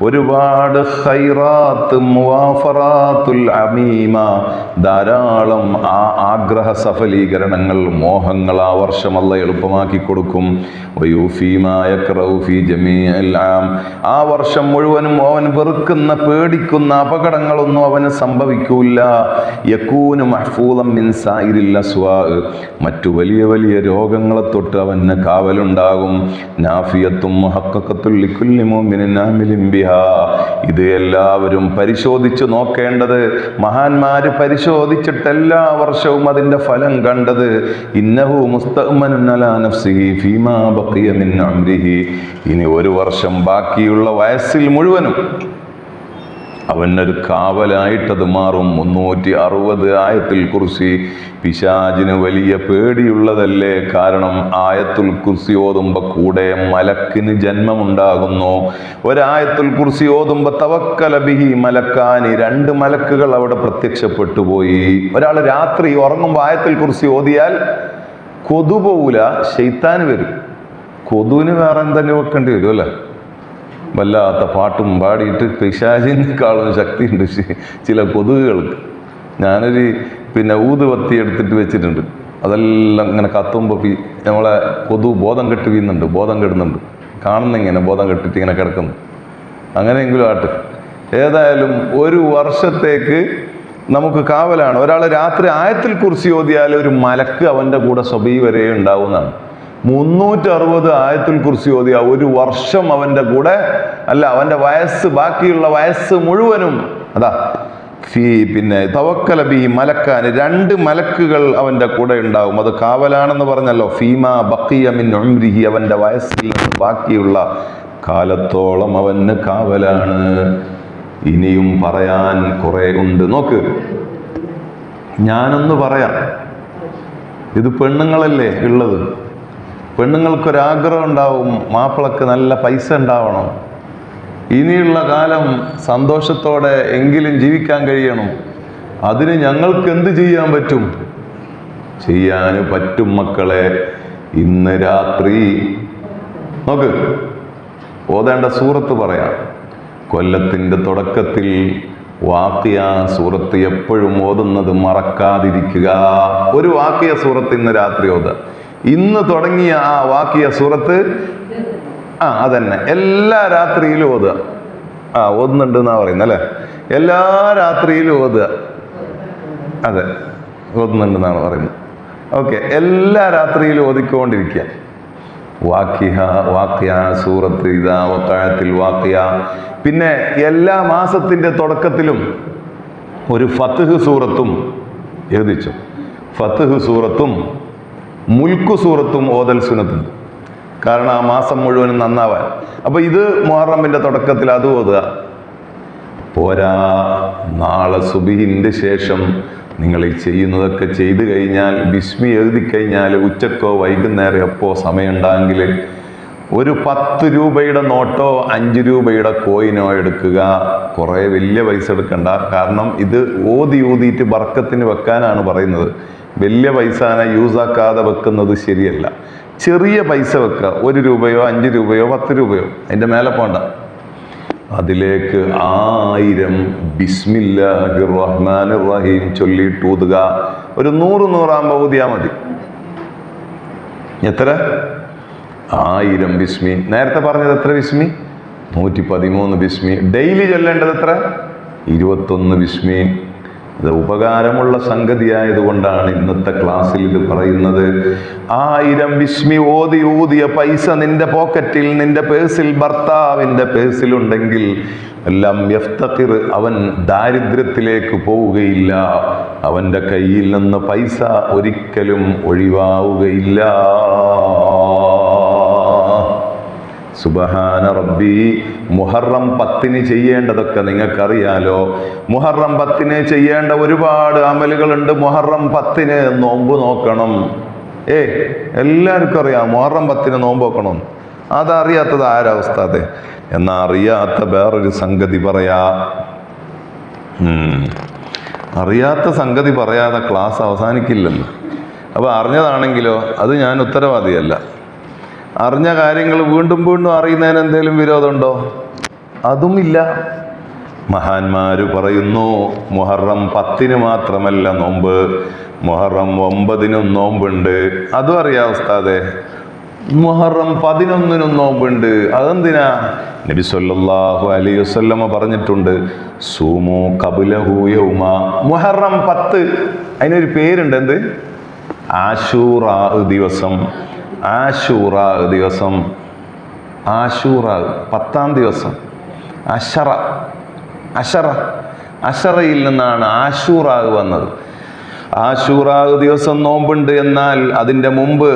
ഒരുപാട് ഖൈറാത്ത്, മുവാഫറാത്തുൽ അമീമ, ധാരാളം ആഗ്രഹ സഫലീകരണങ്ങൾ, മോഹങ്ങൾ ആ വർഷം അല്ലാഹ് എളുപ്പമാക്കി കൊടുക്കും. വയൂഫീമാ യക്റഉ ഫീ ജമീഇൽ ആം, ആ വർഷം മുഴുവനും അവൻ വെറുക്കുന്ന, പേടിക്കുന്ന അപകടങ്ങളൊന്നും അവന് സംഭവിക്കൂല. യകൂനു മഹ്ഫൂദൻ മിൻ സായിരിൽ അസ്വാ, മറ്റു വലിയ വലിയ രോഗങ്ങളെ തൊട്ട് അവന് കാവലുണ്ടാകും. നാഫിയത്തും മുഹഖഖത്തുൽ ലികുല്ലി മുഅ്മിനിൻ ആമിലിൻ ബിഹാ, ഇത് എല്ലാവരും പരിശോധിച്ചു നോക്കേണ്ടത്. മഹാന്മാര് പരിശോധിച്ചിട്ട് എല്ലാ വർഷവും അതിന്റെ ഫലം കണ്ടത്. ഇന്നഹു മുസ്തഅ്മനുൻ അലാ നഫ്സിഹി ഫീമാ ബഖിയ മിൻ ഉംരിഹി, ഇനി ഒരു വർഷം ബാക്കിയുള്ള വയസ്സിൽ മുഴുവനും അവനൊരു കാവലായിട്ടത് മാറും. 360 ആയത്തുൽ കുർസി പിശാചിന് വലിയ പേടിയുള്ളതല്ലേ? കാരണം ആയത്തുൽ കുർസി ഓതുമ്പോൾ കൂടെ മലക്കിന് ജന്മമുണ്ടാകുന്നു. ഒരായത്തുൽ കുർസി ഓതുമ്പോൾ തവക്കല ബിഹി മലക്കാനി, 2 മലക്കുകൾ അവിടെ പ്രത്യക്ഷപ്പെട്ടു പോയി. ഒരാൾ രാത്രി ഉറങ്ങുമ്പോൾ ആയത്തുൽ കുർസി ഓതിയാൽ കൊതു പോവില്ല, ശൈത്താൻ വരും. കൊതുവിന് വേറെ എന്തെങ്കിലും വെക്കേണ്ടി വരും അല്ലേ? വല്ലാത്ത പാട്ടും പാടിയിട്ട് പിശാചിനേക്കാളും ശക്തിയുണ്ട് ചില കൊതുകുകൾക്ക്. ഞാനൊരു ഊതുവത്തി എടുത്തിട്ട് വെച്ചിട്ടുണ്ട്. അതെല്ലാം ഇങ്ങനെ കത്തുമ്പോൾ നമ്മളെ കൊതു ബോധം കെട്ട് വീഴുന്നുണ്ട്, ബോധം കെടുന്നുണ്ട്. കാണുന്നിങ്ങനെ ബോധം കെട്ടിട്ട് ഇങ്ങനെ കിടക്കുന്നു. അങ്ങനെയെങ്കിലും ആട്ട്. ഏതായാലും ഒരു വർഷത്തേക്ക് നമുക്ക് കാവലാണ്. ഒരാൾ രാത്രി ആയത്തുൽ കുർസി ഓതിയാൽ ഒരു മലക്ക് അവൻ്റെ കൂടെ സ്വബീ വരെ ഉണ്ടാവുന്നതാണ്. 360 ആയത്തുൽ കുർസി ഓതിയ ഒരു വർഷം അവൻ്റെ കൂടെ, അല്ല അവൻ്റെ വയസ്സ്, ബാക്കിയുള്ള വയസ്സ് മുഴുവനും അതാ തവക്കല ബി മലക്കാന്, 2 മലക്കുകൾ അവൻ്റെ കൂടെ ഉണ്ടാവും. അത് കാവലാണെന്ന് പറഞ്ഞല്ലോ. ഫീമാ ബഖിയ മിൻ ഉംരിഹി, അവൻ്റെ വയസ്സിൽ നിന്ന് ബാക്കിയുള്ള കാലത്തോളം അവന് കാവലാണ്. ഇനിയും പറയാൻ കുറെ ഉണ്ട്. നോക്ക്, ഞാനൊന്ന് പറയാം. ഇത് പെണ്ണുങ്ങളല്ലേ ഉള്ളത്. പെണ്ണുങ്ങൾക്കൊരാഗ്രഹം ഉണ്ടാവും, മാപ്പിളക്ക് നല്ല പൈസ ഉണ്ടാവണം, ഇനിയുള്ള കാലം സന്തോഷത്തോടെ എങ്കിലും ജീവിക്കാൻ കഴിയണം. അതിന് ഞങ്ങൾക്ക് എന്ത് ചെയ്യാൻ പറ്റും? ചെയ്യാൻ പറ്റും മക്കളെ. ഇന്ന് രാത്രി നോക്ക്, ഓതേണ്ട സൂറത്ത് പറയാം. കൊല്ലത്തിൻ്റെ തുടക്കത്തിൽ വാഖിയ സൂറത്ത് എപ്പോഴും ഓതുന്നത് മറക്കാതിരിക്കുക. ഒരു വാഖിയ സൂറത്ത് ഇന്ന് രാത്രി ഓതുക. ഇന്ന് തുടങ്ങിയ ആ വാഖിയ സൂറത്ത് അതന്നെ എല്ലാ രാത്രിയിലും ഓതുക. ഓതുന്നുണ്ട് എന്നാ പറയുന്നത് അല്ലേ? എല്ലാ രാത്രിയിലും ഓതുക. അതെ, ഓതുന്നുണ്ടെന്നാണ് പറയുന്നത്. ഓക്കെ, എല്ലാ രാത്രിയിലും ഓതിക്കൊണ്ടിരിക്കുക. വാഖിയ സൂറത്ത് ഇദാ വഖഅത്തിൽ വാഖിയ. പിന്നെ എല്ലാ മാസത്തിന്റെ തുടക്കത്തിലും ഒരു ഫത്ഹ് സൂറത്തും എഴുതിച്ചു. ഫത്ഹ് സൂറത്തും മുൽക്ക് സൂറത്തും ഓതൽ സുന്നത്തുണ്ട്. കാരണം ആ മാസം മുഴുവനും നന്നാവാൻ. അപ്പൊ ഇത് മുഹറമിന്റെ തുടക്കത്തിൽ അത് ഓതുക. പോരാ, നാളെ സുബഹിന്റെ ശേഷം നിങ്ങൾ ഈ ചെയ്യുന്നതൊക്കെ ചെയ്തു കഴിഞ്ഞാൽ, ബിസ്മി എഴുതി കഴിഞ്ഞാൽ, ഉച്ചക്കോ വൈകുന്നേരം എപ്പോ സമയമുണ്ടെങ്കിൽ ഒരു 10 രൂപയുടെ നോട്ടോ 5 രൂപയുടെ കോയിനോ എടുക്കുക. കുറേ വലിയ പൈസ എടുക്കണ്ട. കാരണം ഇത് ഊതിയിട്ട് ബർക്കത്തിന് വെക്കാനാണ് പറയുന്നത്. വലിയ പൈസനെ യൂസാക്കാതെ വെക്കുന്നത് ശരിയല്ല. ചെറിയ പൈസ വെക്കുക. 1 രൂപയോ 5 രൂപയോ 10 രൂപയോ, അതിൻ്റെ മേലെ പോണ്ട. അതിലേക്ക് 1000 ബിസ്മില്ലാഹിർ റഹ്മാനിർ റഹീം ചൊല്ലിയിട്ട് ഊതുക. ഒരു 100 ഊതിയാൽ മതി. എത്ര? 1000 ബിസ്മി. നേരത്തെ പറഞ്ഞത് എത്ര ബിസ്മി? 113 ബിസ്മി. ഡെയിലി ചൊല്ലേണ്ടത് എത്ര? 21 ബിസ്മി. ഇത് ഉപകാരമുള്ള സംഗതിയായതുകൊണ്ടാണ് ഇന്നത്തെ ക്ലാസ്സിൽ ഇത് പറയുന്നത്. 1000 ബിസ്മി ഊതിയ പൈസ നിന്റെ പോക്കറ്റിൽ, നിന്റെ പേഴ്സിൽ, ഭർത്താവിന്റെ പേഴ്സിലുണ്ടെങ്കിൽ എല്ലാം യഫ്തഖിർ, അവൻ ദാരിദ്ര്യത്തിലേക്ക് പോവുകയില്ല. അവന്റെ കയ്യിൽ നിന്ന് പൈസ ഒരിക്കലും ഒഴിവാവുകയില്ല. സുബ്ഹാന റബ്ബി മുഹറം 10 ചെയ്യേണ്ടതൊക്കെ നിങ്ങൾക്കറിയാലോ. മുഹറം 10 ചെയ്യേണ്ട ഒരുപാട് അമലുകളുണ്ട്. മുഹറം 10 നോമ്പ് നോക്കണം. എല്ലാവർക്കും അറിയാം മുഹറം 10 നോമ്പ് നോക്കണം. അതറിയാത്തത് ആരാ ഉസ്താദേ? എന്നാ അറിയാത്ത വേറൊരു സംഗതി പറയാ. അറിയാത്ത സംഗതി പറയാതെ ക്ലാസ് അവസാനിക്കില്ലല്ലോ. അപ്പോൾ അറിഞ്ഞതാണെങ്കിലോ അത് ഞാൻ ഉത്തരവാദിയല്ല. അറിഞ്ഞ കാര്യങ്ങൾ വീണ്ടും വീണ്ടും അറിയുന്നതിന് എന്തെങ്കിലും വിരോധമുണ്ടോ? അതുമില്ല. മഹാന്മാര് പറയുന്നു മുഹറം 10 മാത്രമല്ല നോമ്പ്, മുഹറം 9 നോമ്പുണ്ട്. അതും അറിയാം ഉസ്താദേ. മുഹറം 11 നോമ്പുണ്ട്. അതെന്തിനാ? നബി സല്ലല്ലാഹു അലൈഹി വസല്ലമ പറഞ്ഞിട്ടുണ്ട്, സൂമു ഖബ്ലഹു യൗമ. മുഹറം 10 അതിനൊരു പേരുണ്ട്. എന്ത്? ആശൂറാ ദിവസം. ആശൂറാ ദിവസം, ആശൂറാ 10-ാം ദിവസം. അശറയിൽ നിന്നാണ് ആശൂറാ വന്നത്. ആശൂറാ ദിവസം നോമ്പുണ്ട്. എന്നാൽ അതിൻ്റെ മുമ്പ്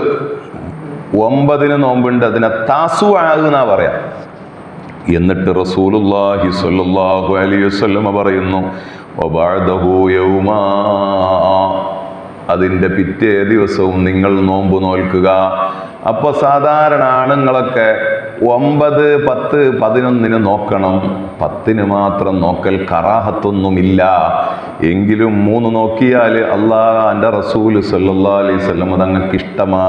9 നോമ്പുണ്ട്. അതിനെ താസുആ എന്നാ പറയാം. എന്നിട്ട് റസൂലുള്ളാഹി സ്വല്ലല്ലാഹു അലൈഹി വസല്ലമ പറയുന്നു, വബഅദഹു യൗമാ, അതിൻ്റെ പിറ്റേ ദിവസവും നിങ്ങൾ നോമ്പ് നോൽക്കുക. അപ്പോൾ സാധാരണ ആണുങ്ങളൊക്കെ 9, 10, 11 നോക്കണം. 10 മാത്രം നോക്കൽ കറാഹത്തൊന്നുമില്ല. എങ്കിലും 3 നോക്കിയാൽ അല്ലാഹുവിൻ്റെ റസൂൽ സല്ലല്ലാഹു അലൈഹി വസല്ലം തങ്ങൾക്ക് ഇഷ്ടമാ.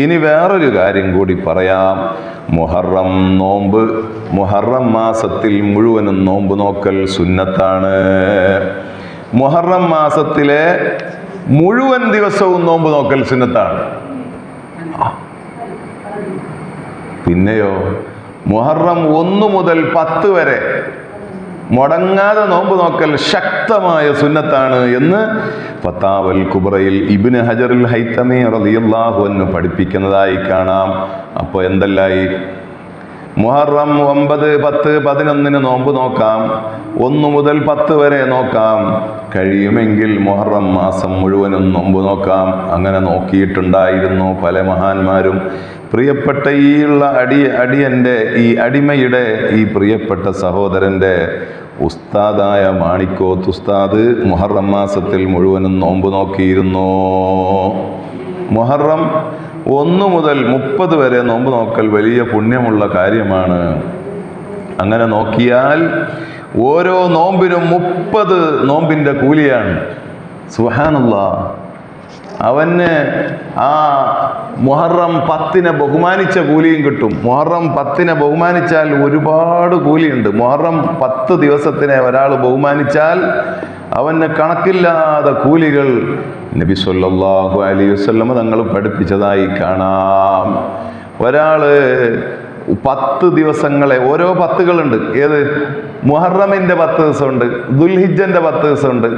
ഇനി വേറൊരു കാര്യം കൂടി പറയാം. മുഹറം നോമ്പ്, മുഹറം മാസത്തിൽ മുഴുവനും നോമ്പ് നോക്കൽ സുന്നത്താണ്. മുഹറം മാസത്തിലെ മുഴുവൻ ദിവസവും നോമ്പ് നോക്കൽ സുന്നത്താണ്. പിന്നെയോ മുഹറം 1 മുതൽ 10 വരെ മുടങ്ങാതെ നോമ്പ് നോക്കൽ ശക്തമായ സുന്നത്താണ് എന്ന് ഫതാവൽ കുബ്രയിൽ ഇബ്നു ഹജറുൽ ഹൈതമി റളിയല്ലാഹു അൻഹു പഠിപ്പിക്കുന്നതായി കാണാം. അപ്പോൾ എന്തെല്ലായി? മുഹറം 9, 10, 11 നോമ്പ് നോക്കാം. 1 മുതൽ 10 വരെ നോക്കാം. കഴിയുമെങ്കിൽ മുഹറം മാസം മുഴുവനും നോമ്പ് നോക്കാം. അങ്ങനെ നോക്കിയിട്ടുണ്ടായിരുന്നു പല മഹാന്മാരും. പ്രിയപ്പെട്ട ഈ ഉള്ള അടിയൻ്റെ ഈ അടിമയുടെ ഈ പ്രിയപ്പെട്ട സഹോദരൻ്റെ ഉസ്താദായ മാണിക്കോത്ത് ഉസ്താദ് മുഹറം മാസത്തിൽ മുഴുവനും നോമ്പ് നോക്കിയിരുന്നു. മുഹറം 1 മുതൽ 30 വരെ നോമ്പ് നോക്കൽ വലിയ പുണ്യമുള്ള കാര്യമാണ്. അങ്ങനെ നോക്കിയാൽ ഓരോ നോമ്പിനും 30 നോമ്പിൻ്റെ കൂലിയാണ്. സുബ്ഹാനല്ലാഹ്. അവന് ആ മുഹറം 10 ബഹുമാനിച്ച കൂലിയും കിട്ടും. മുഹറം 10 ബഹുമാനിച്ചാൽ ഒരുപാട് കൂലിയുണ്ട്. മുഹറം 10 ദിവസത്തിനെ ഒരാൾ ബഹുമാനിച്ചാൽ അവന് കണക്കില്ലാതെ കൂലികൾ നബി സല്ലല്ലാഹു അലൈഹി വസല്ലം തങ്ങൾ പഠിപ്പിച്ചതായി കാണാം. ഒരാൾ 10 ദിവസങ്ങളെ, ഓരോ 10കളുണ്ട്. ഏത്? മുഹറമിൻ്റെ 10 ദിവസമുണ്ട്, ദുൽഹിജ്ജൻ്റെ 10 ദിവസമുണ്ട്,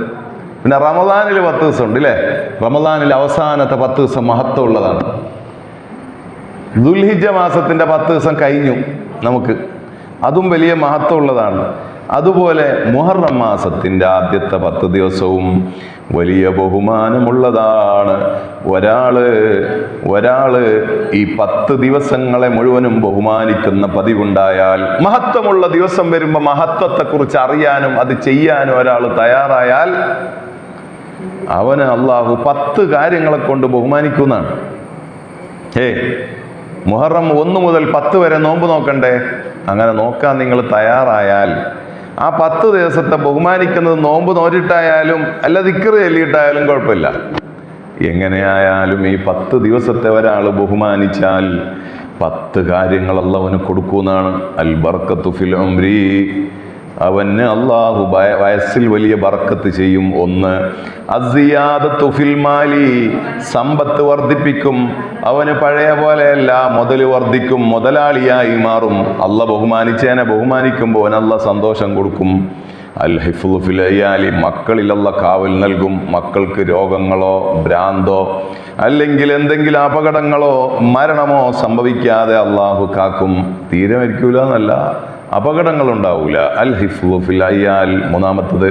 പിന്നെ റമദാനിൽ 10 ദിവസമുണ്ട് അല്ലേ? റമദാനിൽ അവസാനത്തെ 10 ദിവസം മഹത്വമുള്ളതാണ്. ദുൽഹിജ്ജ മാസത്തിൻ്റെ 10 ദിവസം കഴിഞ്ഞു നമുക്ക്, അതും വലിയ മഹത്വമുള്ളതാണ്. അതുപോലെ മുഹറം മാസത്തിൻ്റെ ആദ്യത്തെ 10 ദിവസവും വലിയ ബഹുമാനമുള്ളതാണ്. ഒരാള് ഈ 10 ദിവസങ്ങളെ മുഴുവനും ബഹുമാനിക്കുന്ന പതിവുണ്ടായാൽ, മഹത്വമുള്ള ദിവസം വരുമ്പോൾ മഹത്വത്തെക്കുറിച്ച് അറിയാനും അത് ചെയ്യാനും ഒരാൾ തയ്യാറായാൽ അവന് അള്ളാഹു 10 കാര്യങ്ങളെ കൊണ്ട് ബഹുമാനിക്കുന്നതാണ്. മുഹറം 1 മുതൽ 10 വരെ നോമ്പ് നോക്കണ്ടേ? അങ്ങനെ നോക്കാൻ നിങ്ങൾ തയ്യാറായാൽ ആ 10 ദിവസത്തെ ബഹുമാനിക്കുന്നത് നോമ്പ് നോറ്റിട്ടായാലും അല്ല ദിക്ർ ചൊല്ലിയിട്ടായാലും കുഴപ്പമില്ല. എങ്ങനെയായാലും ഈ 10 ദിവസത്തെ ഒരാൾ ബഹുമാനിച്ചാൽ 10 കാര്യങ്ങൾ അള്ളാഹുവിന് കൊടുക്കുന്നതാണ്. അൽ ബർക്കത്തു ഫിൽ ഉംരി, അവന് അള്ളാഹു വയസ്സിൽ വലിയ ബർക്കത്ത് ചെയ്യും. 1 അസിയാദത്തു ഫിൽ മാലി, സമ്പത്ത് വർദ്ധിപ്പിക്കും. അവന് പഴയ പോലെയല്ല, മുതൽ വർദ്ധിക്കും, മുതലാളിയായി മാറും. അള്ളാഹ് ബഹുമാനിച്ചേനെ ബഹുമാനിക്കുമ്പോൾ അവന് അള്ളാഹ് സന്തോഷം കൊടുക്കും. അൽ ഹിഫ്ളു ഫിൽ അയാലി, മക്കളിൽ അള്ളാഹ് കാവൽ നൽകും. മക്കൾക്ക് രോഗങ്ങളോ ഭ്രാന്തോ അല്ലെങ്കിൽ എന്തെങ്കിലും അപകടങ്ങളോ മരണമോ സംഭവിക്കാതെ അള്ളാഹു കാക്കും. തീരെ മരിക്കൂല എന്നല്ല, അപകടങ്ങൾ ഉണ്ടാവില്ല. അൽ ഹിഫ്ളു ഫിൽ അയ്യാൽ. മൂന്നാമത്തത്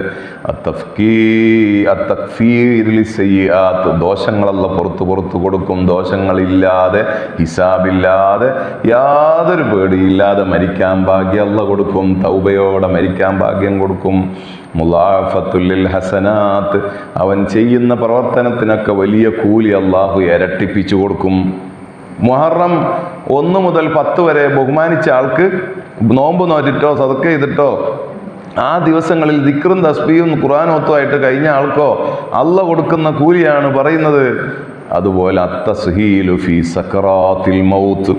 ദോഷങ്ങളല്ല പുറത്തു കൊടുക്കും. ദോഷങ്ങളില്ലാതെ, ഹിസാബില്ലാതെ, യാതൊരു പേടിയില്ലാതെ മരിക്കാൻ ഭാഗ്യം അല്ല കൊടുക്കും. തൗബയോടെ മരിക്കാൻ ഭാഗ്യം കൊടുക്കും. മുളാഫത്തുൽ ഹസനാത്ത്, അവൻ ചെയ്യുന്ന പ്രവർത്തനത്തിനൊക്കെ വലിയ കൂലി അള്ളാഹു ഇരട്ടിപ്പിച്ചു കൊടുക്കും. മുഹറം 1 മുതൽ 10 വരെ ബഹുമാനിച്ച ആൾക്ക് നോമ്പ് നോറ്റിട്ടോ സദക്ക ചെയ്തിട്ടോ ആ ദിവസങ്ങളിൽ ദിക്റും തസ്ബീഹും ഖുർആനോത്തുമായിട്ട് കഴിഞ്ഞ ആൾക്കോ അള്ള കൊടുക്കുന്ന കൂലിയാണ് പറയുന്നത്. അതുപോലെ അത്തസ്ഹീലു ഫീ സക്കറാത്തിൽ മൗത്ത്,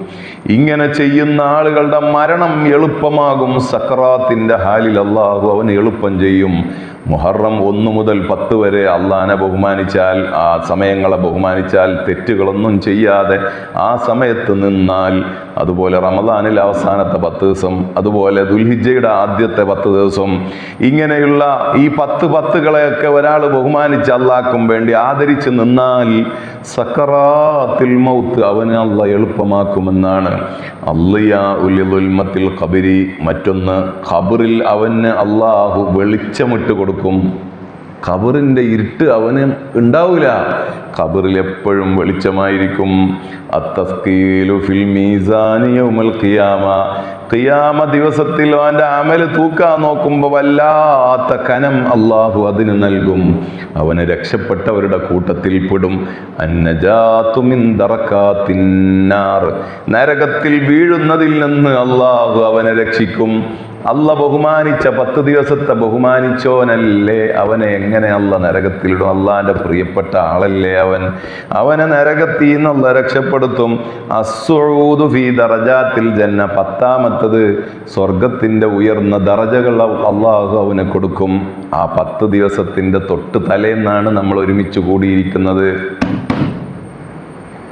ഇങ്ങനെ ചെയ്യുന്ന ആളുകളുടെ മരണം എളുപ്പമാകും. സക്കറാത്തിന്റെ ഹാലിൽ അള്ളാഹു അവന് എളുപ്പം ചെയ്യും. മുഹറം 1 മുതൽ 10 വരെ അള്ളാഹനെ ബഹുമാനിച്ചാൽ, ആ സമയങ്ങളെ ബഹുമാനിച്ചാൽ, തെറ്റുകളൊന്നും ചെയ്യാതെ ആ സമയത്ത് നിന്നാൽ, അതുപോലെ റമദാനിൽ അവസാനത്തെ 10 ദിവസം, അതുപോലെ ദുൽഹിജ്ജയുടെ ആദ്യത്തെ 10 ദിവസം, ഇങ്ങനെയുള്ള ഈ 10 ഒരാൾ ബഹുമാനിച്ച് അള്ളാഹ്ക്കും വേണ്ടി ആദരിച്ച് നിന്നാൽ സക്കറാത്തിൽ മൗത്ത് അവന് അള്ള എളുപ്പമാക്കുമെന്നാണ്. അള്ളിയാ ഉൽമത്തിൽ ഖബരി, മറ്റൊന്ന് ഖബറിൽ അവന് അള്ളാഹു വെളിച്ചമിട്ട് കൊടുക്കും. ഖബറിൻ്റെ ഇരുട്ട് അവന് ഉണ്ടാവില്ല, ഖബറിൽ എപ്പോഴും വെളിച്ചമായിരിക്കും. അത്തസ്കീലു ഫിൽ മീസാനി യൗമൽ ഖിയാമ, ഖിയാമ ദിവസത്തിൽ അവൻ്റെ അമല് തൂക്കാൻ നോക്കുമ്പോൾ വല്ലാത്ത കനം അള്ളാഹു അതിന് നൽകും. അവന് രക്ഷപ്പെട്ടവരുടെ കൂട്ടത്തിൽ പെടും. അന്നജാതു മിൻ ദറകാത്തിന്നാർ, നരകത്തിൽ വീഴുന്നതിൽ നിന്ന് അള്ളാഹു അവനെ രക്ഷിക്കും. അല്ല ബഹുമാനിച്ച 10 ദിവസത്തെ ബഹുമാനിച്ചോനല്ലേ, അവനെ എങ്ങനെ അല്ല നരകത്തിലിടും? അള്ളാന്റെ പ്രിയപ്പെട്ട ആളല്ലേ അവനെ നരകത്തിൽ നിന്നുള്ള രക്ഷപ്പെടുത്തും. അസ്സൂദു ഫീ ദറജാത്തിൽ ജന്ന, 10ാമത്തത് സ്വർഗത്തിന്റെ ഉയർന്ന ദറജകൾ അള്ളാഹു അവന് കൊടുക്കും. ആ 10 ദിവസത്തിന്റെ തൊട്ട് തലേന്നാണ് നമ്മൾ ഒരുമിച്ച് കൂടിയിരിക്കുന്നത്.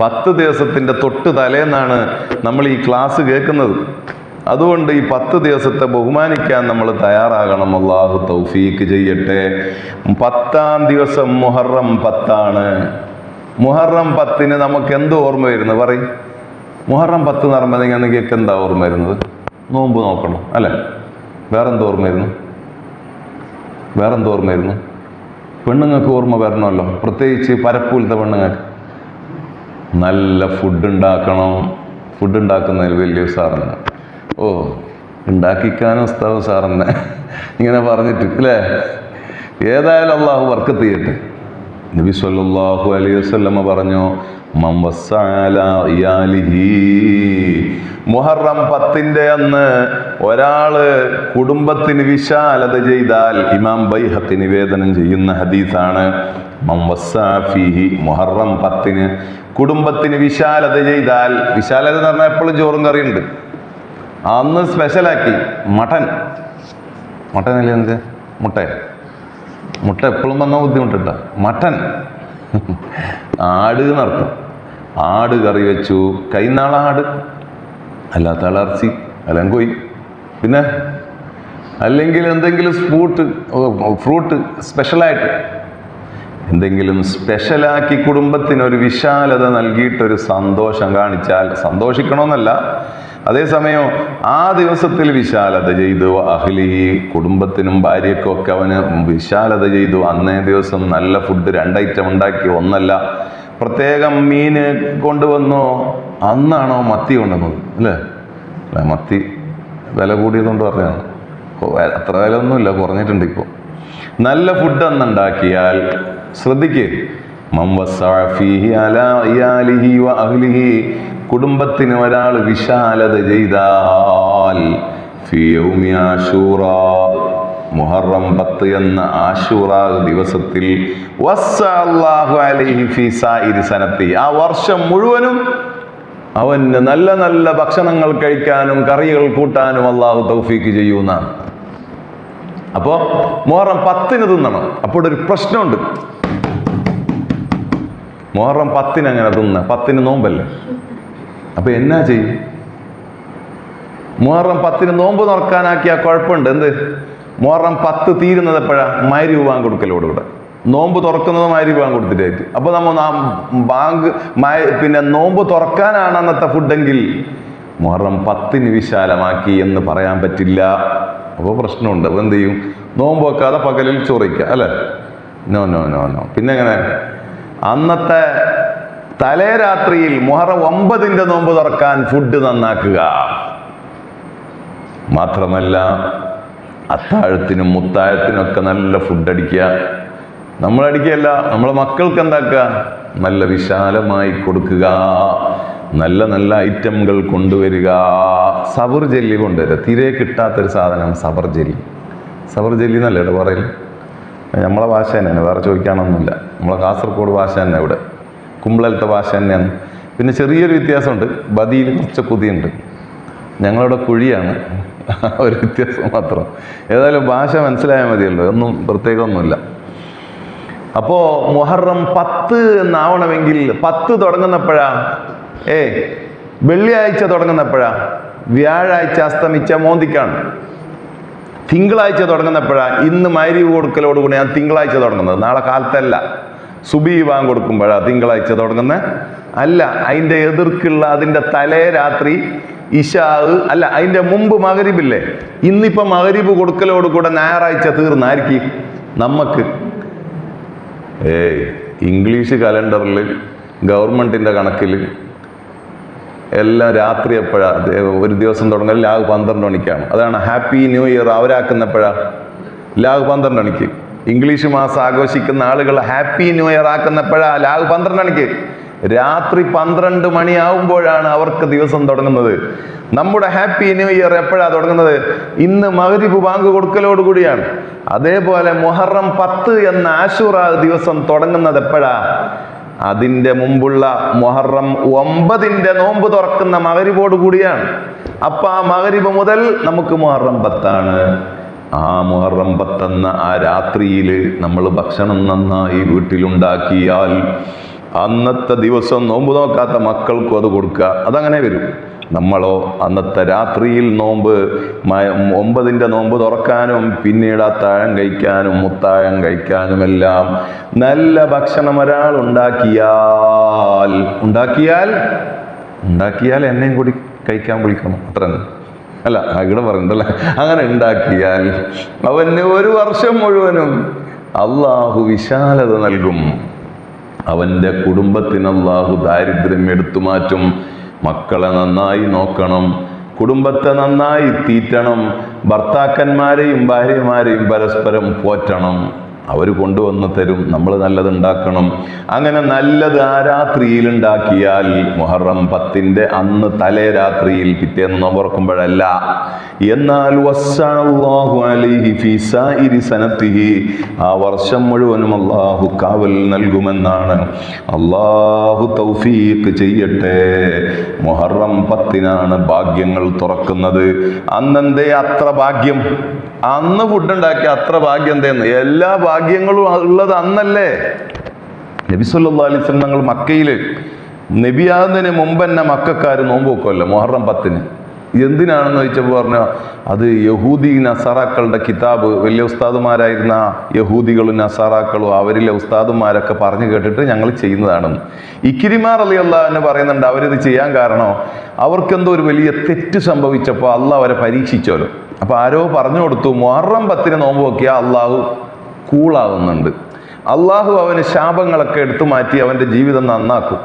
10 ദിവസത്തിന്റെ തൊട്ട് തലേന്നാണ് നമ്മൾ ഈ ക്ലാസ് കേൾക്കുന്നത്. അതുകൊണ്ട് ഈ 10 ദിവസത്തെ ബഹുമാനിക്കാൻ നമ്മൾ തയ്യാറാകണം. അള്ളാഹു തൗഫീക്ക് ചെയ്യട്ടെ. 10ാം ദിവസം മുഹറം 10 മുഹറം 10 നമുക്ക് എന്ത് ഓർമ്മ വരുന്നത്? പറയും. മുഹറം 10 എന്ന് പറയുമ്പോൾ നിങ്ങൾക്ക് എന്താ ഓർമ്മ വരുന്നത്? നോമ്പ് നോക്കണം അല്ലേ? വേറെന്ത് ഓർമ്മയായിരുന്നു? പെണ്ണുങ്ങൾക്ക് ഓർമ്മ വരണമല്ലോ, പ്രത്യേകിച്ച് പരപ്പൂലത്തെ പെണ്ണുങ്ങൾക്ക്. നല്ല ഫുഡ് ഉണ്ടാക്കണം. ഫുഡ് ഉണ്ടാക്കുന്നതിൽ വലിയ സാറെന്ന്, ഉണ്ടാക്കിക്കാനും ഉസ്താദ് സാറെന്നെ ഇങ്ങനെ പറഞ്ഞിട്ട് അല്ലേ? ഏതായാലും അള്ളാഹു ബർക്കത്ത് ചെയ്യട്ടെ. നബി സല്ലല്ലാഹു അലൈഹി വസല്ലമ പറഞ്ഞു, മൻ വസ്സഅ അലാ ഇയാലിഹി, മുഹറം 10 അന്ന് ഒരാള് കുടുംബത്തിന് വിശാലത ചെയ്താൽ, ഇമാം ബൈഹഖി നിവേദനം ചെയ്യുന്ന ഹദീസാണ്. മൻ വസ്സഅ ഫീഹി, മുഹറം 10 കുടുംബത്തിന് വിശാലത ചെയ്താൽ, വിശാലത എന്ന് പറഞ്ഞാൽ എപ്പോഴും ചോറും കറിയുണ്ട്. അന്ന് സ്പെഷ്യലാക്കി മട്ടനല്ലേ? എന്ത് മുട്ട എപ്പോഴും വന്നാൽ ബുദ്ധിമുട്ടുണ്ടോ? മട്ടൻ, ആട് എന്നർത്ഥം. ആട് കറി വെച്ചു. കൈനാളാട്, അല്ലാത്ത ഇറച്ചി, അല്ലെങ്കിൽ കോഴി, പിന്നെ അല്ലെങ്കിൽ എന്തെങ്കിലും ഫ്രൂട്ട് സ്പെഷ്യലായിട്ട് എന്തെങ്കിലും സ്പെഷ്യലാക്കി കുടുംബത്തിനൊരു വിശാലത നൽകിയിട്ടൊരു സന്തോഷം കാണിച്ചാൽ, സന്തോഷിക്കണമെന്നല്ല, അതേസമയം ആ ദിവസത്തിൽ വിശാലത ചെയ്തു. അഹ്ലിഹി, കുടുംബത്തിനും ഭാര്യയ്ക്കും ഒക്കെ അവന് വിശാലത ചെയ്തു. അന്നേ ദിവസം നല്ല ഫുഡ് 2 ഐറ്റം ഉണ്ടാക്കി, ഒന്നല്ല. പ്രത്യേകം മീന് കൊണ്ടുവന്നോ? അന്നാണോ മത്തി കൊണ്ടുവന്നത് അല്ലേ? മത്തി വില കൂടിയതുകൊണ്ട് പറഞ്ഞാണ്. അത്ര വില ഒന്നുമില്ല, കുറഞ്ഞിട്ടുണ്ട് ഇപ്പോൾ. നല്ല ഫുഡ് അന്നുണ്ടാക്കിയാൽ ശ്രദ്ധിക്ക്, മൻ വസ്സഅ ഫീഹി അലാ ഇയാലിഹി വ അഹ്ലിഹി, കുടുംബത്തിന് ഒരാൾ വിശാലത ചെയ്താൽ, ഫീ യൗമി ആശൂറ, മുഹറം 10 എന്ന ആശൂറാ ദിവസത്തിൽ, വസ്സഅ അല്ലാഹു അലൈഹി ഫീ സായിരി സനത്തി, ആ വർഷം മുഴുവനും അവന് നല്ല നല്ല ഭക്ഷണങ്ങൾ കഴിക്കാനും കറികൾ കൂട്ടാനും അള്ളാഹു തൗഫീക്ക് ചെയ്യുന്നതാണ്. അപ്പോൾ മുഹറം 10 തിന്നണം. അപ്പോൾ ഒരു പ്രശ്നമുണ്ട്. മുഹറം 10 അങ്ങനെ തിന്ന, 10 നോമ്പല്ലേ? അപ്പൊ എന്നാ ചെയ്യും? മുഹറം 10 നോമ്പ് തുറക്കാനാക്കിയ കുഴപ്പമുണ്ട്. എന്ത്? മുഹറം 10 തീരുന്നത് എപ്പോഴാ? മഗ്‌രിബ് ബാങ്ക് കൊടുക്കലോടുകൂടെ. നോമ്പ് തുറക്കുന്നത് മഗ്‌രിബ് ബാങ്ക് കൊടുത്തിട്ടായിട്ട്. അപ്പൊ നമ്മൾ ബാങ്ക് പിന്നെ നോമ്പ് തുറക്കാനാണ് അന്നത്തെ ഫുഡെങ്കിൽ മുഹറം 10 വിശാലമാക്കി എന്ന് പറയാൻ പറ്റില്ല. അപ്പോൾ പ്രശ്നമുണ്ട്. അപ്പോൾ എന്ത് ചെയ്യും? നോമ്പ് വെക്കാതെ പകലിൽ ചോറിക്കുക അല്ലേ? No no no no. പിന്നെ എങ്ങനെ? അന്നത്തെ തലേ രാത്രിയിൽ മുഹറം 9 നോമ്പ് തുറക്കാൻ ഫുഡ് നന്നാക്കുക. മാത്രമല്ല അത്താഴത്തിനും മുത്താഴത്തിനൊക്കെ നല്ല ഫുഡ് അടിക്കുക. നമ്മളടിക്കുകയല്ല, നമ്മളെ മക്കൾക്ക് എന്താക്കുക? നല്ല വിശാലമായി കൊടുക്കുക. നല്ല നല്ല ഐറ്റംകൾ കൊണ്ടുവരിക. സബർ ജെല്ലി കൊണ്ടുവരിക. തീരെ കിട്ടാത്തൊരു സാധനം സബർ ജെല്ലി. സബർ ജെല്ലി എന്നല്ലേ ഇവിടെ പറയല്? നമ്മളെ ഭാഷ തന്നെയാണ്, വേറെ ചോദിക്കാനൊന്നുമില്ല. നമ്മളെ കാസർഗോഡ് ഭാഷ തന്നെ, ഇവിടെ കുമ്പളത്തെ ഭാഷ തന്നെയാണ്. പിന്നെ ചെറിയൊരു വ്യത്യാസമുണ്ട്, ബദിയിൽ കുറച്ച് കുതിയുണ്ട്. ഞങ്ങളുടെ കുഴിയാണ്, ഒരു വ്യത്യാസം മാത്രം. ഏതായാലും ഭാഷ മനസ്സിലായാൽ മതിയല്ലോ, ഒന്നും പ്രത്യേകമൊന്നുമില്ല. അപ്പോൾ മുഹറം 10 എന്നാവണമെങ്കിൽ 10 തുടങ്ങുന്നപ്പോഴാ? വെള്ളിയാഴ്ച തുടങ്ങുന്നപ്പോഴാ? വ്യാഴാഴ്ച അസ്തമിച്ച മോന്തിക്കാണ്. തിങ്കളാഴ്ച തുടങ്ങുന്നപ്പോഴാ? ഇന്ന് മഗ്‌രിബ് കൊടുക്കലോടുകൂടിയാണ് തിങ്കളാഴ്ച തുടങ്ങുന്നത്. നാളെ കാലത്തല്ല, സുബഹി ബാങ്ക് കൊടുക്കുമ്പോഴാണ് തിങ്കളാഴ്ച തുടങ്ങുന്നത്. അല്ല, അതിൻ്റെ എതിർക്കുള്ള അതിൻ്റെ തലേ രാത്രി ഇശാ അല്ല, അതിൻ്റെ മുമ്പ് മഗ്‌രിബില്ലേ? ഇന്നിപ്പം മഗ്‌രിബ് കൊടുക്കലോടുകൂടെ ഞായറാഴ്ച തീർന്നായിരിക്കും നമുക്ക്. ഇംഗ്ലീഷ് കലണ്ടറിൽ ഗവൺമെൻറ്റിൻ്റെ കണക്കിൽ എല്ലാം രാത്രി എപ്പോഴാണ്? ഒരു ദിവസം തുടങ്ങൽ ലാഗ് 12 മണിക്കാണ്. അതാണ് ഹാപ്പി ന്യൂ ഇയർ അവരാക്കുന്നപ്പോഴാണ് ലാഗ് 12 മണിക്ക്. ഇംഗ്ലീഷ് മാസം ആഘോഷിക്കുന്ന ആളുകൾ ഹാപ്പി ന്യൂ ഇയർ ആക്കുന്നപ്പോഴാണ് ലാഗ് 12 മണിക്ക്. രാത്രി 12 മണിയാവുമ്പോഴാണ് അവർക്ക് ദിവസം തുടങ്ങുന്നത്. നമ്മുടെ ഹാപ്പി ന്യൂ ഇയർ എപ്പോഴാണ് തുടങ്ങുന്നത്? ഇന്ന് മഗ്‌രിബ് ബാങ്ക് കൊടുക്കലോടുകൂടിയാണ്. അതേപോലെ മുഹറം 10 എന്ന ആശൂറാ ദിവസം തുടങ്ങുന്നത് എപ്പോഴാ? അതിൻ്റെ മുമ്പുള്ള മുഹറം 9 നോമ്പ് തുറക്കുന്ന മഗ്‌രിബോട് കൂടിയാണ്. അപ്പൊ ആ മഗ്‌രിബ് മുതൽ നമുക്ക് മുഹറം 10 ആ മുഹറം 10 ആ രാത്രിയിൽ നമ്മൾ ഭക്ഷണം നന്നായി വീട്ടിലുണ്ടാക്കിയാൽ അന്നത്തെ ദിവസം നോമ്പ് നോക്കാത്ത മക്കൾക്കും അത് കൊടുക്കുക. അതങ്ങനെ വരും. നമ്മളോ അന്നത്തെ രാത്രിയിൽ നോമ്പ് 9 നോമ്പ് തുറക്കാനും പിന്നീട് അത്താഴം കഴിക്കാനും മുത്താഴം കഴിക്കാനുമെല്ലാം നല്ല ഭക്ഷണം ഒരാൾ ഉണ്ടാക്കിയാൽ എന്നെയും കൂടി കഴിക്കാൻ വിളിക്കണം. അത്ര അല്ല, ഇവിടെ പറയുന്നുണ്ടല്ലേ? അങ്ങനെ ഉണ്ടാക്കിയാൽ അവന് ഒരു വർഷം മുഴുവനും അള്ളാഹു വിശാലത നൽകും. അവൻ്റെ കുടുംബത്തിന് അള്ളാഹു ദാരിദ്ര്യം എടുത്തു മാറ്റും. മക്കളെ നന്നായി നോക്കണം, കുടുംബത്തെ നന്നായി തീറ്റണം, ഭർത്താക്കന്മാരെയും ഭാര്യമാരെയും പരസ്പരം പോറ്റണം. അവർ കൊണ്ടുവന്ന് തരും, നമ്മൾ നല്ലത് ഉണ്ടാക്കണം. അങ്ങനെ നല്ലത് ആ രാത്രിയിൽ ഉണ്ടാക്കിയാൽ മുഹറം 10 അന്ന് തലേ രാത്രിയിൽ പിറ്റേന്ന് നോമ്പുറക്കുമ്പോഴല്ല, എന്നാൽ ആ വർഷം മുഴുവനും അള്ളാഹു കാവൽ നൽകുമെന്നാണ്. അള്ളാഹു തൗഫീഖ് ചെയ്യട്ടെ. മുഹറം 10 ഭാഗ്യങ്ങൾ തുറക്കുന്നത്. അന്നെന്തേ അത്ര ഭാഗ്യം? അന്ന് ഫുഡ് ഉണ്ടാക്കിയ അത്ര ഭാഗ്യം എന്തേന്ന്? എല്ലാ ഭാഗ്യങ്ങളും ഉള്ളത് അന്നല്ലേ? നബി സല്ലല്ലാഹു അലൈഹി വസല്ലം തങ്ങൾ മക്കയിൽ നബിയാകുന്നതിന് മുമ്പ് തന്നെ മക്കക്കാർ നോമ്പ് വെക്കുമല്ലോ മുഹറം 10. എന്തിനാണെന്ന് ചോദിച്ചപ്പോൾ പറഞ്ഞു, അത് യഹൂദി നസാറാക്കളുടെ കിതാബ്, വലിയ ഉസ്താദുമാരായിരുന്ന യഹൂദികളും നസാറാക്കളും അവരിലെ ഉസ്താദുമാരൊക്കെ പറഞ്ഞു കേട്ടിട്ട് ഞങ്ങൾ ചെയ്യുന്നതാണെന്ന്. ഇക്രിമ റളിയല്ലാഹു അൻഹു പറയുന്നുണ്ട്, അവരിത് ചെയ്യാൻ കാരണം അവർക്കെന്തോ ഒരു വലിയ തെറ്റ് സംഭവിച്ചപ്പോൾ അള്ളാഹ് അവരെ പരീക്ഷിച്ചോല്ലോ. അപ്പോൾ ആരോ പറഞ്ഞു കൊടുത്തു, മുഹറം 10 നോമ്പ് നോക്കിയാൽ അള്ളാഹു കൂളാവുന്നുണ്ട്, അള്ളാഹു അവന് ശാപങ്ങളൊക്കെ എടുത്തു മാറ്റി അവൻ്റെ ജീവിതം നന്നാക്കും.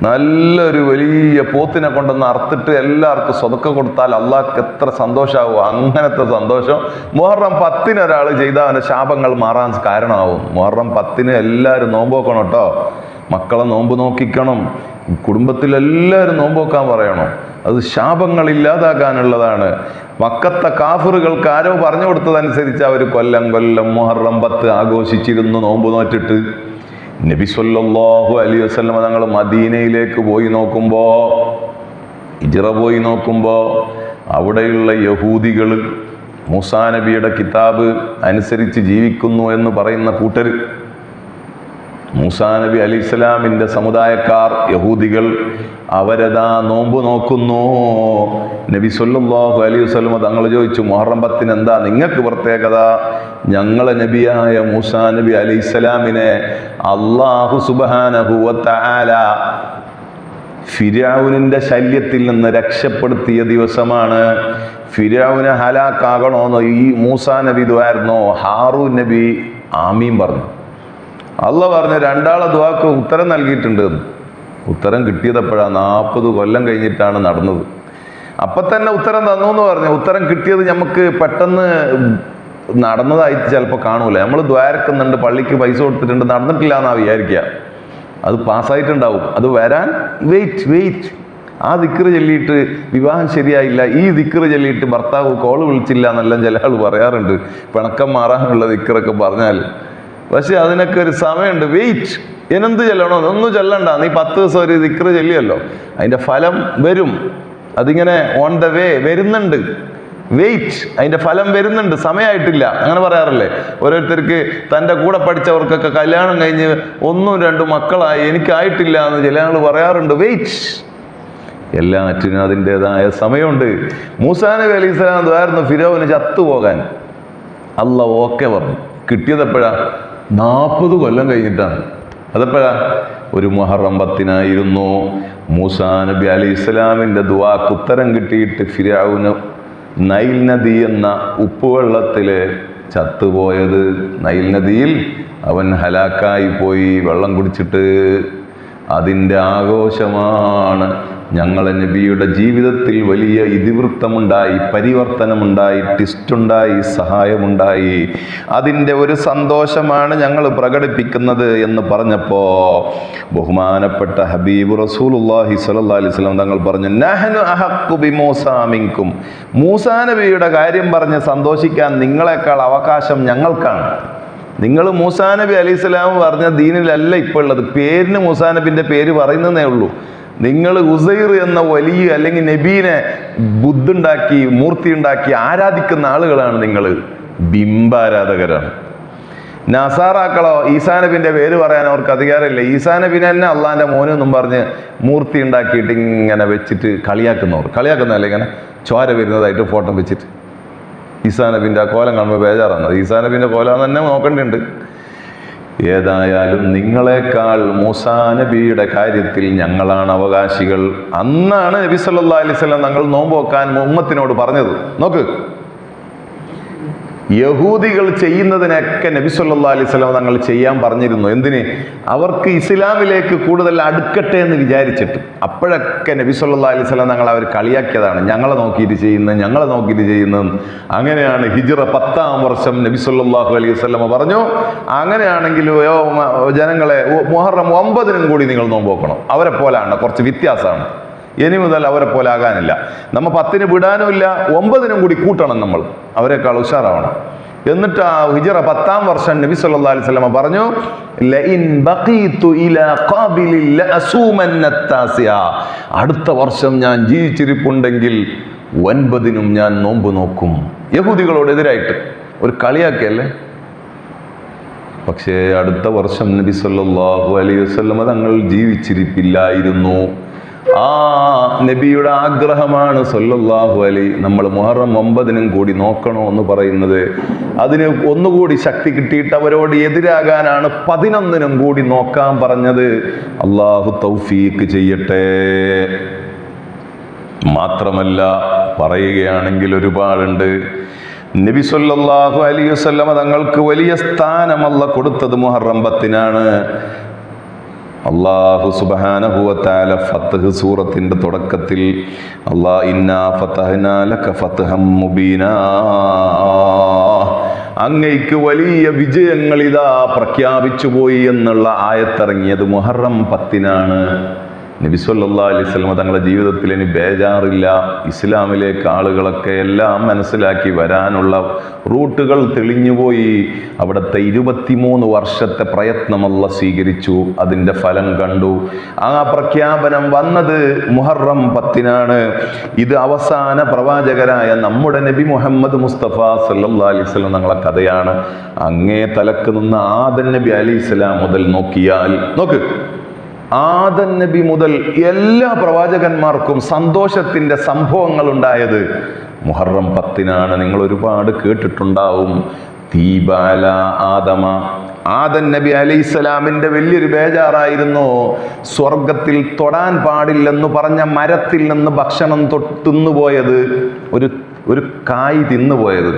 നല്ലൊരു വലിയ പോത്തിനെ കൊണ്ടൊന്ന് അറുത്തിട്ട് എല്ലാവർക്കും സ്വതക്ക കൊടുത്താൽ അള്ളാഹ്ക്ക് എത്ര സന്തോഷമാവും. അങ്ങനത്തെ സന്തോഷം മുഹറം 10 ഒരാൾ ചെയ്താൽ അവൻ്റെ ശാപങ്ങൾ മാറാൻ കാരണമാവും. മുഹറം 10 എല്ലാവരും നോമ്പ് നോക്കണം കേട്ടോ. മക്കളെ നോമ്പ് നോക്കിക്കണം, കുടുംബത്തിലെല്ലാവരും നോമ്പ് നോക്കാൻ പറയണം. അത് ശാപങ്ങൾ ഇല്ലാതാക്കാനുള്ളതാണ്. മക്കത്തെ കാഫിറുകൾക്ക് ആരോ പറഞ്ഞു കൊടുത്തതനുസരിച്ച് അവർ കൊല്ലം മുഹറം 10 ആഘോഷിച്ചിരുന്നു നോമ്പ് നോറ്റിട്ട്. നബി സല്ലല്ലാഹു അലൈഹി വസല്ലം തങ്ങൾ മദീനയിലേക്ക് പോയി നോക്കുമ്പോൾ, ഹിജ്റ പോയി നോക്കുമ്പോൾ അവിടെയുള്ള യഹൂദികൾ മൂസാ നബിയുടെ കിതാബ് അനുസരിച്ച് ജീവിക്കുന്നു എന്ന് പറയുന്ന കൂട്ടർ, മൂസാ നബി അലൈഹിസ്സലാമിൻ്റെ സമുദായക്കാർ യഹൂദികൾ, അവരതാ നോമ്പ് നോക്കുന്നു. നബി സല്ലല്ലാഹു അലൈഹി വസല്ലം തങ്ങൾ ചോദിച്ചു, മുഹറം 10 എന്താ നിങ്ങൾക്ക് പ്രത്യേകത? ഞങ്ങളെ നബിയായ മൂസാ നബി അലൈഹിസ്സലാമിനെ അല്ലാഹു സുബ്ഹാനഹു വ തആല ഫിർഔനിന്റെ ശല്യത്തിൽ നിന്ന് രക്ഷപ്പെടുത്തിയ ദിവസമാണ്. ഫിർഔനെ ഹലാക്കാകണോന്നോ ഈ മൂസാ നബി ദുആയിരുന്നോ? ഹാറൂൻ നബി ആമീൻ പറഞ്ഞു. അള്ളാഹ് പറഞ്ഞു രണ്ടാളെ ദുആക്ക് ഉത്തരം നൽകിയിട്ടുണ്ട് എന്ന്. ഉത്തരം കിട്ടിയതെപ്പോഴാണ്? 40 കൊല്ലം കഴിഞ്ഞിട്ടാണ് നടന്നത്. അപ്പം തന്നെ ഉത്തരം തന്നു എന്ന് പറഞ്ഞു. ഉത്തരം കിട്ടിയത് നമുക്ക് പെട്ടെന്ന് നടന്നതായിട്ട് ചിലപ്പോൾ കാണൂല. നമ്മൾ ദ്വാരക്കുന്നുണ്ട്, പള്ളിക്ക് പൈസ കൊടുത്തിട്ടുണ്ട്, നടന്നിട്ടില്ല എന്നാ വിചാരിക്കുക. അത് പാസ്സായിട്ടുണ്ടാവും. അത് വരാൻ വെയിറ്റ്. ആ ദിക്റ് ചൊല്ലിയിട്ട് വിവാഹം ശരിയായില്ല, ഈ ദിക്റ് ചൊല്ലിയിട്ട് ഭർത്താവ് കോള് വിളിച്ചില്ല എന്നെല്ലാം ചില ആൾ പറയാറുണ്ട്. പിണക്കം മാറാനുള്ള ദിക്റൊക്കെ പറഞ്ഞാൽ. പക്ഷെ അതിനൊക്കെ ഒരു സമയമുണ്ട്. വെയിറ്റ്. എന്ത് ചെല്ലണോ? ഒന്നും ചെല്ലണ്ട. നീ 10 ദിവസം ഒരു ദിക്റ് ചൊല്ലിയല്ലോ, അതിൻ്റെ ഫലം വരും. അതിങ്ങനെ ഓൺ ദ വേ വരുന്നുണ്ട്. വെയിറ്റ്. അതിൻ്റെ ഫലം വരുന്നുണ്ട്, സമയമായിട്ടില്ല. അങ്ങനെ പറയാറില്ലേ? ഓരോരുത്തർക്ക് തൻ്റെ കൂടെ പഠിച്ചവർക്കൊക്കെ കല്യാണം കഴിഞ്ഞ് 1, 2 മക്കളായി, എനിക്കായിട്ടില്ല എന്ന് ചില ആൾ പറയാറുണ്ട്. വെയിറ്റ്. എല്ലാറ്റിനും അതിൻ്റെതായ സമയമുണ്ട്. മൂസാ നബി അലൈഹി സ്വലാം ദ്വാരുന്നു ഫിർഔന് ചത്തുപോകാൻ. അള്ളാഹ് ഓക്കെ പറഞ്ഞു. കിട്ടിയതെപ്പോഴാ? 40 കൊല്ലം കഴിഞ്ഞിട്ടാണ്. അതെപ്പോഴാ? ഒരു മുഹറം 10-നായിരുന്നു മൂസാ നബി അലൈഹി സ്വലാമിൻ്റെ ദുആക്ക് ഉത്തരം കിട്ടിയിട്ട് ഫിർഔന് നൈൽ നദി എന്ന ഉപ്പുവെള്ളത്തിൽ ചത്തുപോയത്. നൈൽ നദിയിൽ അവൻ ഹലാക്കായി പോയി വെള്ളം കുടിച്ചിട്ട്. അതിൻ്റെ ആഘോഷമാണ്. ഞങ്ങളെ നബിയുടെ ജീവിതത്തിൽ വലിയ ഇതിവൃത്തമുണ്ടായി, പരിവർത്തനമുണ്ടായി, ട്വിസ്റ്റുണ്ടായി, സഹായമുണ്ടായി. അതിൻ്റെ ഒരു സന്തോഷമാണ് ഞങ്ങൾ പ്രകടിപ്പിക്കുന്നത് എന്ന് പറഞ്ഞപ്പോൾ ബഹുമാനപ്പെട്ട ഹബീബ് റസൂലുള്ളാഹി സ്വല്ലല്ലാഹി അലൈഹി വസല്ലം തങ്ങൾ പറഞ്ഞു, നഹ്നു അഹഖു ബിമൂസാ മിൻകും. മൂസാ നബിയുടെ കാര്യം പറഞ്ഞ് സന്തോഷിക്കാൻ നിങ്ങളെക്കാൾ അവകാശം ഞങ്ങൾക്കാണ്. നിങ്ങൾ മൂസാ നബി അലൈഹി സ്വലാം പറഞ്ഞ ദീനിലല്ല ഇപ്പോൾ ഉള്ളത്. പേരിന് മൂസാ നബിൻ്റെ പേര് പറയുന്നതേ ഉള്ളൂ. നിങ്ങൾ ഉസൈർ എന്ന വലിയ അല്ലെങ്കിൽ നബീനെ ബുദ്ധുണ്ടാക്കി മൂർത്തി ഉണ്ടാക്കി ആരാധിക്കുന്ന ആളുകളാണ്. നിങ്ങൾ ബിംബാരാധകരാണ്. നസാറാക്കളോ ഈസാ നബിൻ്റെ പേര് പറയാൻ അവർക്ക് അധികാരമില്ല. ഈസാ നബിനെ തന്നെ അള്ളാൻ്റെ മോനെന്നും പറഞ്ഞ് മൂർത്തി ഉണ്ടാക്കിയിട്ട് ഇങ്ങനെ വെച്ചിട്ട് കളിയാക്കുന്നതല്ലേ? ഇങ്ങനെ ചോര വരുന്നതായിട്ട് ഫോട്ടോ വെച്ചിട്ട് ഈസാ നബിൻ്റെ ആ കോലം കാണുമ്പോൾ ബേജാറാണ്. ഈസാ നബിൻ്റെ കോലം തന്നെ നോക്കേണ്ടതുണ്ട്. ഏതായാലും നിങ്ങളെക്കാൾ മൂസാ നബിയുടെ കാര്യത്തിൽ ഞങ്ങളാണ് അവകാശികൾ. അന്നാണ് നബി സല്ലല്ലാഹു അലൈഹി വസല്ലം തങ്ങൾ നോമ്പ് വെക്കാൻ ഉമ്മത്തിനോട് പറഞ്ഞത്. നോക്ക്, യഹൂദികൾ ചെയ്യുന്നതിനൊക്കെ നബി സല്ലല്ലാഹു അലൈഹി വസല്ലം തങ്ങൾ ചെയ്യാൻ പറഞ്ഞിരുന്നു. എന്തിന്? അവർക്ക് ഇസ്ലാമിലേക്ക് കൂടുതൽ അടുക്കട്ടെ എന്ന് വിചാരിച്ചിട്ട്. അപ്പോഴൊക്കെ നബി സല്ലല്ലാഹു അലൈഹി വസല്ലം തങ്ങൾ അവർ കളിയാക്കിയതാണ്. ഞങ്ങളെ നോക്കിയിട്ട് ചെയ്യുന്നത്. അങ്ങനെയാണ് ഹിജ്റ 10-ാം വർഷം നബി സല്ലല്ലാഹു അലൈഹി വസല്ലം പറഞ്ഞു, അങ്ങനെയാണെങ്കിൽ ജനങ്ങളെ മുഹറം 9-നും കൂടി നിങ്ങൾ നോമ്പ് നോക്കണം. അവരെ പോലാണ്, കുറച്ച് വ്യത്യാസമാണ്. ഇനി മുതൽ അവരെ പോലെ ആകാനില്ല. നമ്മൾ 10-ന് വിടാനുമില്ല, 9-നും കൂടി കൂട്ടണം. നമ്മൾ അവരെക്കാൾ ഉഷാറാവണം. എന്നിട്ട് ആ ഹിജ്റ 10-ാം വർഷം നബി സല്ലല്ലാഹു അലൈഹി വസല്ലം പറഞ്ഞു, ലഇൻ ബഖീതു ഇലാ ഖാബിലിൽ ലഅസൂമന്ന അത്താസിഅ. അടുത്ത വർഷം ഞാൻ ജീവിച്ചിരിപ്പുണ്ടെങ്കിൽ 9-നും ഞാൻ നോമ്പ് നോക്കും. യഹൂദികളോട് എതിരായിട്ട് ഒരു കളിയാക്കിയല്ലേ? പക്ഷേ അടുത്ത വർഷം നബി സല്ലല്ലാഹു അലൈഹി വസല്ലം തങ്ങൾ ജീവിച്ചിരിപ്പില്ലായിരുന്നു. ആ നബിയുടെ ആഗ്രഹമാണ് സല്ലല്ലാഹു അലൈഹി നമ്മൾ മുഹറം 9-നും കൂടി നോക്കണോ എന്ന് പറയുന്നത്. അതിന് ഒന്നുകൂടി ശക്തി കിട്ടിയിട്ട് അവരോട് എതിരാകാനാണ് 11-നും കൂടി നോക്കാൻ പറഞ്ഞത്. അള്ളാഹു തൗഫീഖ് ചെയ്യട്ടെ. മാത്രമല്ല, പറയുകയാണെങ്കിൽ ഒരുപാടുണ്ട്. നബി സല്ലല്ലാഹു അലൈഹി വസല്ലം തങ്ങൾക്ക് വലിയ സ്ഥാനം അല്ലാഹു കൊടുത്തത് മുഹറം 10-നാണ്. അല്ലാഹു സുബ്ഹാനഹു വ തആല ഫത്ഹ് സൂറത്തിന്റെ തുടക്കത്തിൽ ഇന്നാ ഫതഹ്നാ ലക ഫത്ഹം മുബീനാ, അങ്ങയ്ക്ക് വലിയ വിജയങ്ങൾ ഇതാ പ്രഖ്യാപിച്ചു പോയി എന്നുള്ള ആയത്തിറങ്ങിയത് മുഹറം 10-നാണ്. നബി സല്ലല്ലാഹു അലൈഹി വസല്ലം തങ്ങളുടെ ജീവിതത്തിൽ ഇനി ബേജാറില്ല. ഇസ്ലാമിലേക്ക് ആളുകളൊക്കെ എല്ലാം മനസ്സിലാക്കി വരാനുള്ള റൂട്ടുകൾ തെളിഞ്ഞുപോയി. അവിടുത്തെ 23 വർഷത്തെ പ്രയത്നം അല്ലാഹു സ്വീകരിച്ചു. അതിൻ്റെ ഫലം കണ്ടു. ആ പ്രഖ്യാപനം വന്നത് മുഹറം 10-നാണ്. ഇത് അവസാന പ്രവാചകരായ നമ്മുടെ നബി മുഹമ്മദ് മുസ്തഫ സല്ലല്ലാഹു അലൈഹി വസല്ലം തങ്ങളുടെ കഥയാണ്. അങ്ങേ തലക്ക് നിന്ന് ആദം നബി അലൈഹിസ്സലാം മുതൽ നോക്കിയാൽ നോക്ക്, ആദം നബി മുതൽ എല്ലാ പ്രവാചകന്മാർക്കും സന്തോഷത്തിൻ്റെ സംഭവങ്ങൾ ഉണ്ടായത് മുഹറം 10-നാണ്. നിങ്ങൾ ഒരുപാട് കേട്ടിട്ടുണ്ടാവും. തീബാല ആദമ, ആദം നബി അലൈഹിസ്സലാമിന്റെ വലിയൊരു ബേജാറായിരുന്നു സ്വർഗത്തിൽ തൊടാൻ പാടില്ലെന്ന് പറഞ്ഞ മരത്തിൽ നിന്ന് ഭക്ഷണം തിന്നുപോയത്, ഒരു കായ് തിന്നുപോയത്.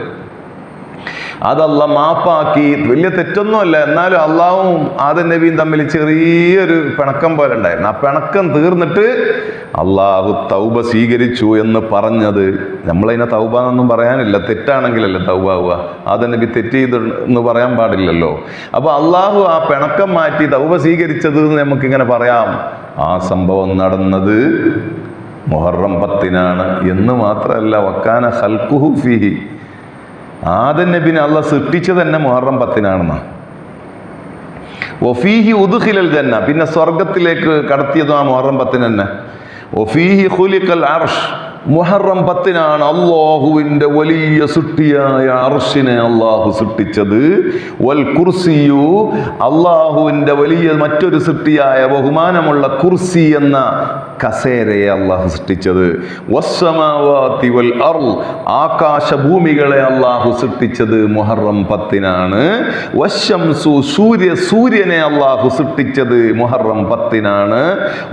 അതല്ല മാപ്പാക്കി. വലിയ തെറ്റൊന്നുമല്ല, എന്നാലും അള്ളാഹും ആദം നബിയും തമ്മിൽ ചെറിയൊരു പിണക്കം പോലെ ഉണ്ടായിരുന്നു. ആ പിണക്കം തീർന്നിട്ട് അള്ളാഹു തൗബ സ്വീകരിച്ചു എന്ന് പറഞ്ഞത്. നമ്മളതിനെ തൗബ എന്നൊന്നും പറയാനില്ല, തെറ്റാണെങ്കിലല്ലേ തൗബ ആവുക. ആദം നബി തെറ്റ് ചെയ്തെന്ന് പറയാൻ പാടില്ലല്ലോ. അപ്പൊ അള്ളാഹു ആ പിണക്കം മാറ്റി തൗബ സ്വീകരിച്ചത് നമുക്കിങ്ങനെ പറയാം. ആ സംഭവം നടന്നത് മുഹറം 10-നാണ് എന്ന് മാത്രമല്ല, വക്കാന ഖൽഖുഹു ഫീഹി, ആദം നബിനെ അള്ളാഹ് സൃഷ്ടിച്ചത് തന്നെ മുഹറം 10-നാണെന്നാ. വഫീഹി ഉദ്ഖിലൽ ജന്ന, പിന്നെ സ്വർഗത്തിലേക്ക് കടത്തിയതും ആ മുഹറം 10 തന്നെ. വഫീഹി ഖുലിഖൽ അർഷ്, മുഹറം 10-നാണ് അള്ളാഹുവിൻ്റെ വലിയ സൃഷ്ടിയായ അർഷിനെ അള്ളാഹു സൃഷ്ടിച്ചത്. വൽ കുർസിയു, അള്ളാഹുവിൻ്റെ വലിയ മറ്റൊരു സൃഷ്ടിയായ ബഹുമാനമുള്ള കുർസി എന്ന കസേരയെ അള്ളാഹു സൃഷ്ടിച്ചത്. വസ്സമാവാതി വൽ അർള്, ആകാശഭൂമികളെ അള്ളാഹു സൃഷ്ടിച്ചത് മുഹറം 10-നാണ്. വശംസു, സൂര്യനെ അള്ളാഹു സൃഷ്ടിച്ചത് മുഹറം 10-നാണ്.